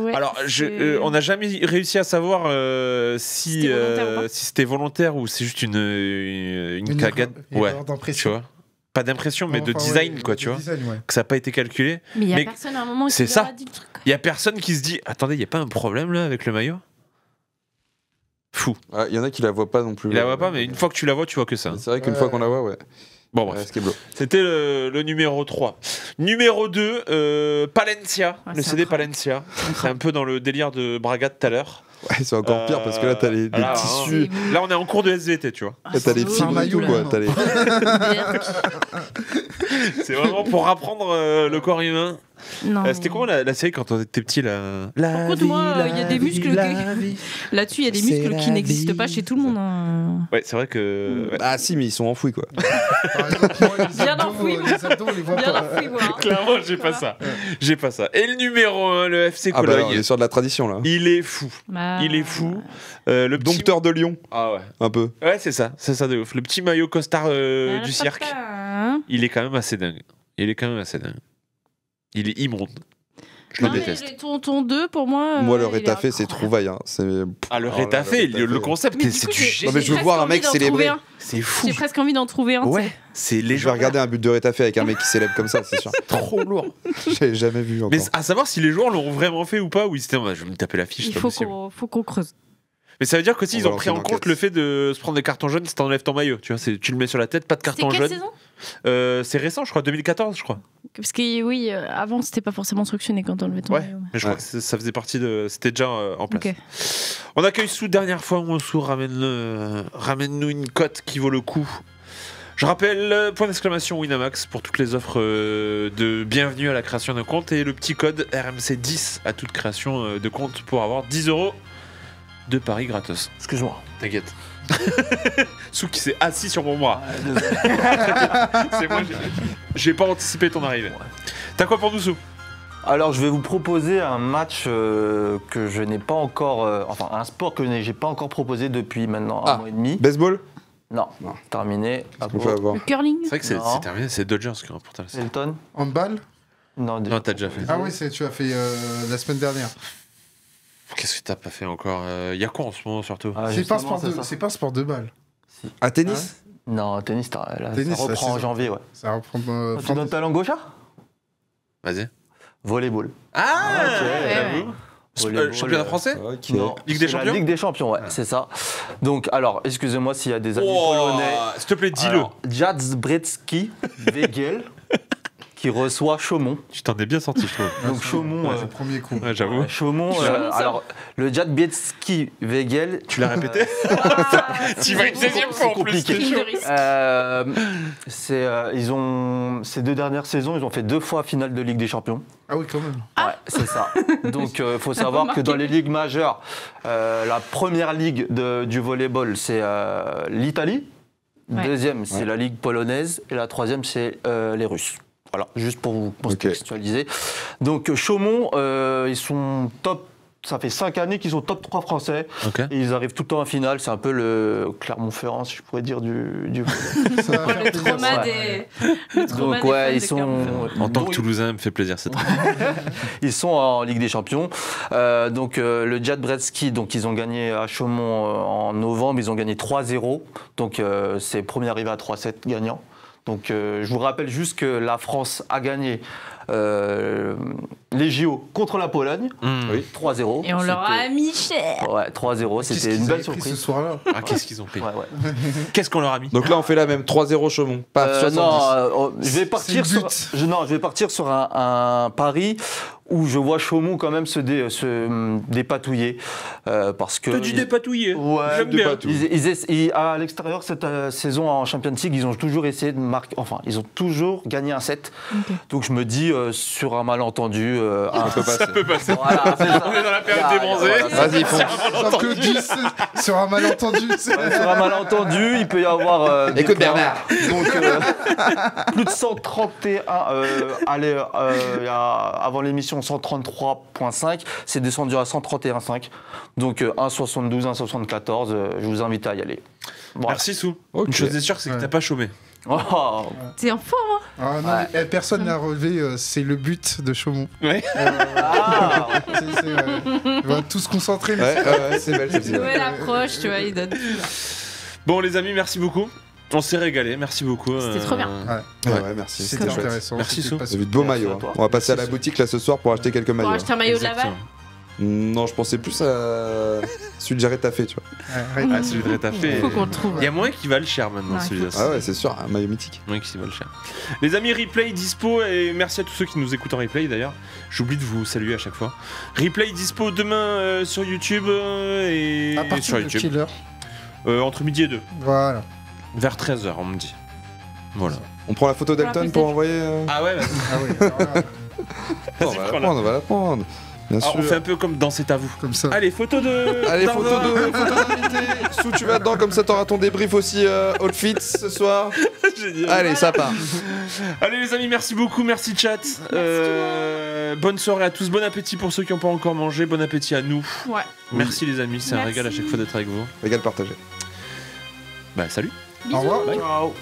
ouais, Alors, c'est- on n'a jamais réussi à savoir si C'était volontaire ou pas. si c'était volontaire ou c'est juste une cagade. Ouais, erreur tu d'impression. vois. Pas d'impression, mais de Enfin, design, ouais, quoi, de tu vois. design, ouais. Que ça n'a pas été calculé. Mais il y a mais personne à un moment qui c'est leur ça. a dit le truc. Il y a personne qui se dit attendez, il n'y a pas un problème là avec le maillot? Fou. Ah, il y en a qui la voient pas non plus. Il la voit pas, mais une fois que tu la vois, tu vois que ça. C'est vrai qu'une fois qu'on la voit, ouais. Bon, Ouais, bref. ce qui est bleu. C'était le numéro 3. Numéro 2, Palencia. Ouais, Le c'est CD incroyable. Palencia. C'est un peu dans le délire de Braga tout à l'heure. Ouais, c'est encore pire parce que là, t'as les là, tissus. Là, on est en cours de SVT, tu vois. Ah, Là, t'as les c'est fibres et maillot, tout, quoi. là. T'as les... C'est vraiment pour apprendre le corps humain. Non. C'était comment la série quand on était petit là? Par contre, moi, il y a des muscles là-dessus, il y a des muscles qui n'existent pas chez tout le monde. hein. Ouais, c'est vrai que. ouais. Ah si, mais ils sont enfouis, quoi. Par exemple, moi, Bien enfoui, moi. les abdos, on les voit Bien pas. l'enfoui, moi. Clairement, j'ai pas ça. J'ai pas ça. Et le numéro 1, le FC Ah bah Cologne. non, on est sur de la tradition, là. Il est fou. Bah, Il est fou. Le petit... Dompteur de Lyon, Ah ouais. un peu. Ouais, c'est ça de ouf. Le petit maillot costard ah, du papa, cirque, hein. il est quand même assez dingue. Il est immonde. Je Non, le mais déteste. ton 2, pour moi. Moi, le il est rétafé, c'est incroyable. trouvaille. Hein. C'est... Ah, le Oh là, rétafé, le le concept, Mais du c'est coup, du j'ai- génie. Non, mais je veux presque voir un envie mec d'en célébrer. trouver un. C'est fou. J'ai presque envie d'en trouver un. Ouais, tu sais. c'est Je vais légendaire. regarder un but de rétafé avec un mec qui célèbre comme ça, c'est sûr. Trop lourd. J'ai jamais vu encore. Mais à savoir si les joueurs l'ont vraiment fait ou pas, ou ils étaient en mode, je vais me taper la fiche, Il c'est pas faut possible. faut qu'on creuse. Mais ça veut dire qu'aussi On ils va ont pris en lancer une compte enquête. le fait de se prendre des cartons jaunes si t'enlèves ton maillot. Tu vois, tu le mets sur la tête, pas de C'était carton quelle jaune. saison C'est récent, je crois, 2014, je crois. Parce que oui, avant, c'était pas forcément sanctionné quand on levait ton Ouais, maillot. mais je crois que ça faisait partie de. C'était déjà en place. Ok. On accueille Sou, dernière fois, mon Sou, ramène-nous une cote qui vaut le coup. Je rappelle, point d'exclamation Winamax pour toutes les offres de bienvenue à la création d'un compte et le petit code RMC10 à toute création de compte pour avoir 10 € de paris gratos. Excuse-moi. T'inquiète. Sou qui s'est assis sur mon bras. C'est moi, j'ai pas anticipé ton arrivée. T'as quoi pour nous, Sou? Alors, je vais vous proposer un match que je n'ai pas encore. Enfin, un sport que j'ai pas encore proposé depuis maintenant un Ah. mois et demi. Baseball? Non, Non. terminé. On peut avoir. Le curling. C'est vrai que Non. c'est terminé, c'est Dodgers qui remporte la série. Elton. Handball? Non, déjà. Non, t'as déjà fait. Ah oui, tu as fait la semaine dernière. Qu'est-ce que t'as pas fait encore? Y a quoi en ce moment surtout? Ah, C'est pas, un justement, sport de- c'est ça. c'est pas un sport de balle. À tennis? Non, tennis, là, Tennis, ça la reprend en saison. janvier, ouais. Ça reprend. Tu donnes ta langue gauche, Vas-y. Volleyball. Ah, ok. j'avoue. Volleyball, Championnat français? Ok. Non, Ligue des c'est la Champions Ligue des Champions, ouais, c'est ça. Donc, alors, excusez-moi s'il y a des amis Oh, polonais. s'il te plaît, dis-le. Alors, Jacobski Węgiel qui reçoit Chaumont. Tu t'en es bien sorti, je trouve. Donc, Chaumont. C'est le premier coup. Ouais, j'avoue. Chaumont, Chaumont, ça. alors, le Jacobski Węgiel. Tu l'as répété? Tu vas une deuxième fois en plus. compliqué. c'est Prime chaud. de risque. Ils ont ces 2 dernières saisons, ils ont fait 2 fois finale de Ligue des Champions. Ah oui, quand même. Ouais, c'est ça. Donc, il faut savoir que dans les ligues majeures, la première ligue du volleyball, c'est l'Italie. Ouais. Deuxième, c'est Ouais. la ligue polonaise. Et la troisième, c'est les Russes. Voilà, juste pour vous contextualiser. Donc, Chaumont, ils sont top. Ça fait 5 années qu'ils sont top 3 français. Ok. Et ils arrivent tout le temps en finale. C'est un peu le Clermont-Ferrand, si je pourrais dire, du volley. Ça va faire Le plaisir. trauma Ouais. des. Le trauma Donc, des ouais, fans ils de sont. Clermont-Ferrand. En tant que Donc, Toulousain, me fait plaisir cette Ils sont en Ligue des Champions. Donc le Jadbretsky, donc ils ont gagné à Chaumont en novembre, ils ont gagné 3-0. Donc c'est premier arrivé à 3-7 gagnant. Donc je vous rappelle juste que la France a gagné les JO contre la Pologne, 3-0. Et on leur a mis cher. Ouais, 3-0, c'était une belle surprise. Ce soir-là. Ah, qu'est-ce qu'ils ont pris? Ouais. Qu'est-ce qu'on leur a mis? Donc là, on fait la même 3-0 Chaumont. Pas 70. Non, je vais partir C'est le but. je vais partir sur un pari où je vois Chaumont quand même se dépatouiller. Parce que T'as dit dépatouiller. Ouais, J'aime bien. à l'extérieur, cette saison en Champions League, ils ont toujours essayé de marquer. Enfin, ils ont toujours gagné un set. Ok. Donc je me dis, sur un malentendu. On peut passer. Ça peut passer. Voilà, c'est ça. On est dans la période des bronzés. Voilà, Vas-y, fonce. J'applaudis sur un malentendu. Sur un malentendu, il peut y avoir. des Écoute, points. Bernard. Donc, plus de 131. Avant l'émission, 133.5. C'est descendu à 131.5. Donc, 1,72, 1,74. Je vous invite à y aller. Voilà. Merci Sou. Ok. Une chose est sûre, c'est que Ouais. t'as pas chômé. Oh. C'est un fort, hein. Ah, non, mais, personne n'a relevé, c'est le but de Chaumont. Ouais. Ah. On va tous se concentrer. mais Ouais, c'est belle celle-ci. Nouvelle approche, tu vois, il donne tout. là. Bon les amis, merci beaucoup. On s'est régalé, merci beaucoup. C'était trop bien. Ouais, merci. C'était C'était chouette. intéressant. Merci, C'était Sou. pas J'ai vu de beaux Merci maillots. à toi. On va passer à la Merci, boutique là ce soir pour acheter quelques Pour maillots. acheter un maillot de Laval. Exactement. Non, je pensais plus à celui de Jared Taffé, tu vois. Ouais, Ah, celui de Rétafé. Faut qu'on le trouve. Il y a moins qui valent cher maintenant, Ouais, celui-là. Ah ouais, c'est sûr, un maillot mythique. Moins qui valent cher. Les amis, replay dispo et merci à tous ceux qui nous écoutent en replay d'ailleurs. J'oublie de vous saluer à chaque fois. Replay dispo demain sur YouTube et À partir sur de YouTube. quelle heure Entre midi et 2. Voilà. Vers 13h, on me dit. Voilà. On prend la photo Pour la d'Elton prise pour de- envoyer. Ah ouais, vas-y. Ah oui, alors là, On va la prendre, on va la prendre. Bien Alors, sûr. on fait un peu comme dans C'est à vous. comme ça. Allez, photo de. Allez, d'Arnaud. photo d'invité. Sous, tu vas dedans, comme ça t'auras ton débrief aussi outfit ce soir. Génial. Allez, ça part. Allez les amis, merci beaucoup, merci chat. Bonne soirée à tous, bon appétit pour ceux qui n'ont pas encore mangé, bon appétit à nous. Ouais. Merci les amis, c'est un Merci. régal à chaque fois d'être avec vous. Régal partagé. Bah salut. Au revoir. Ciao.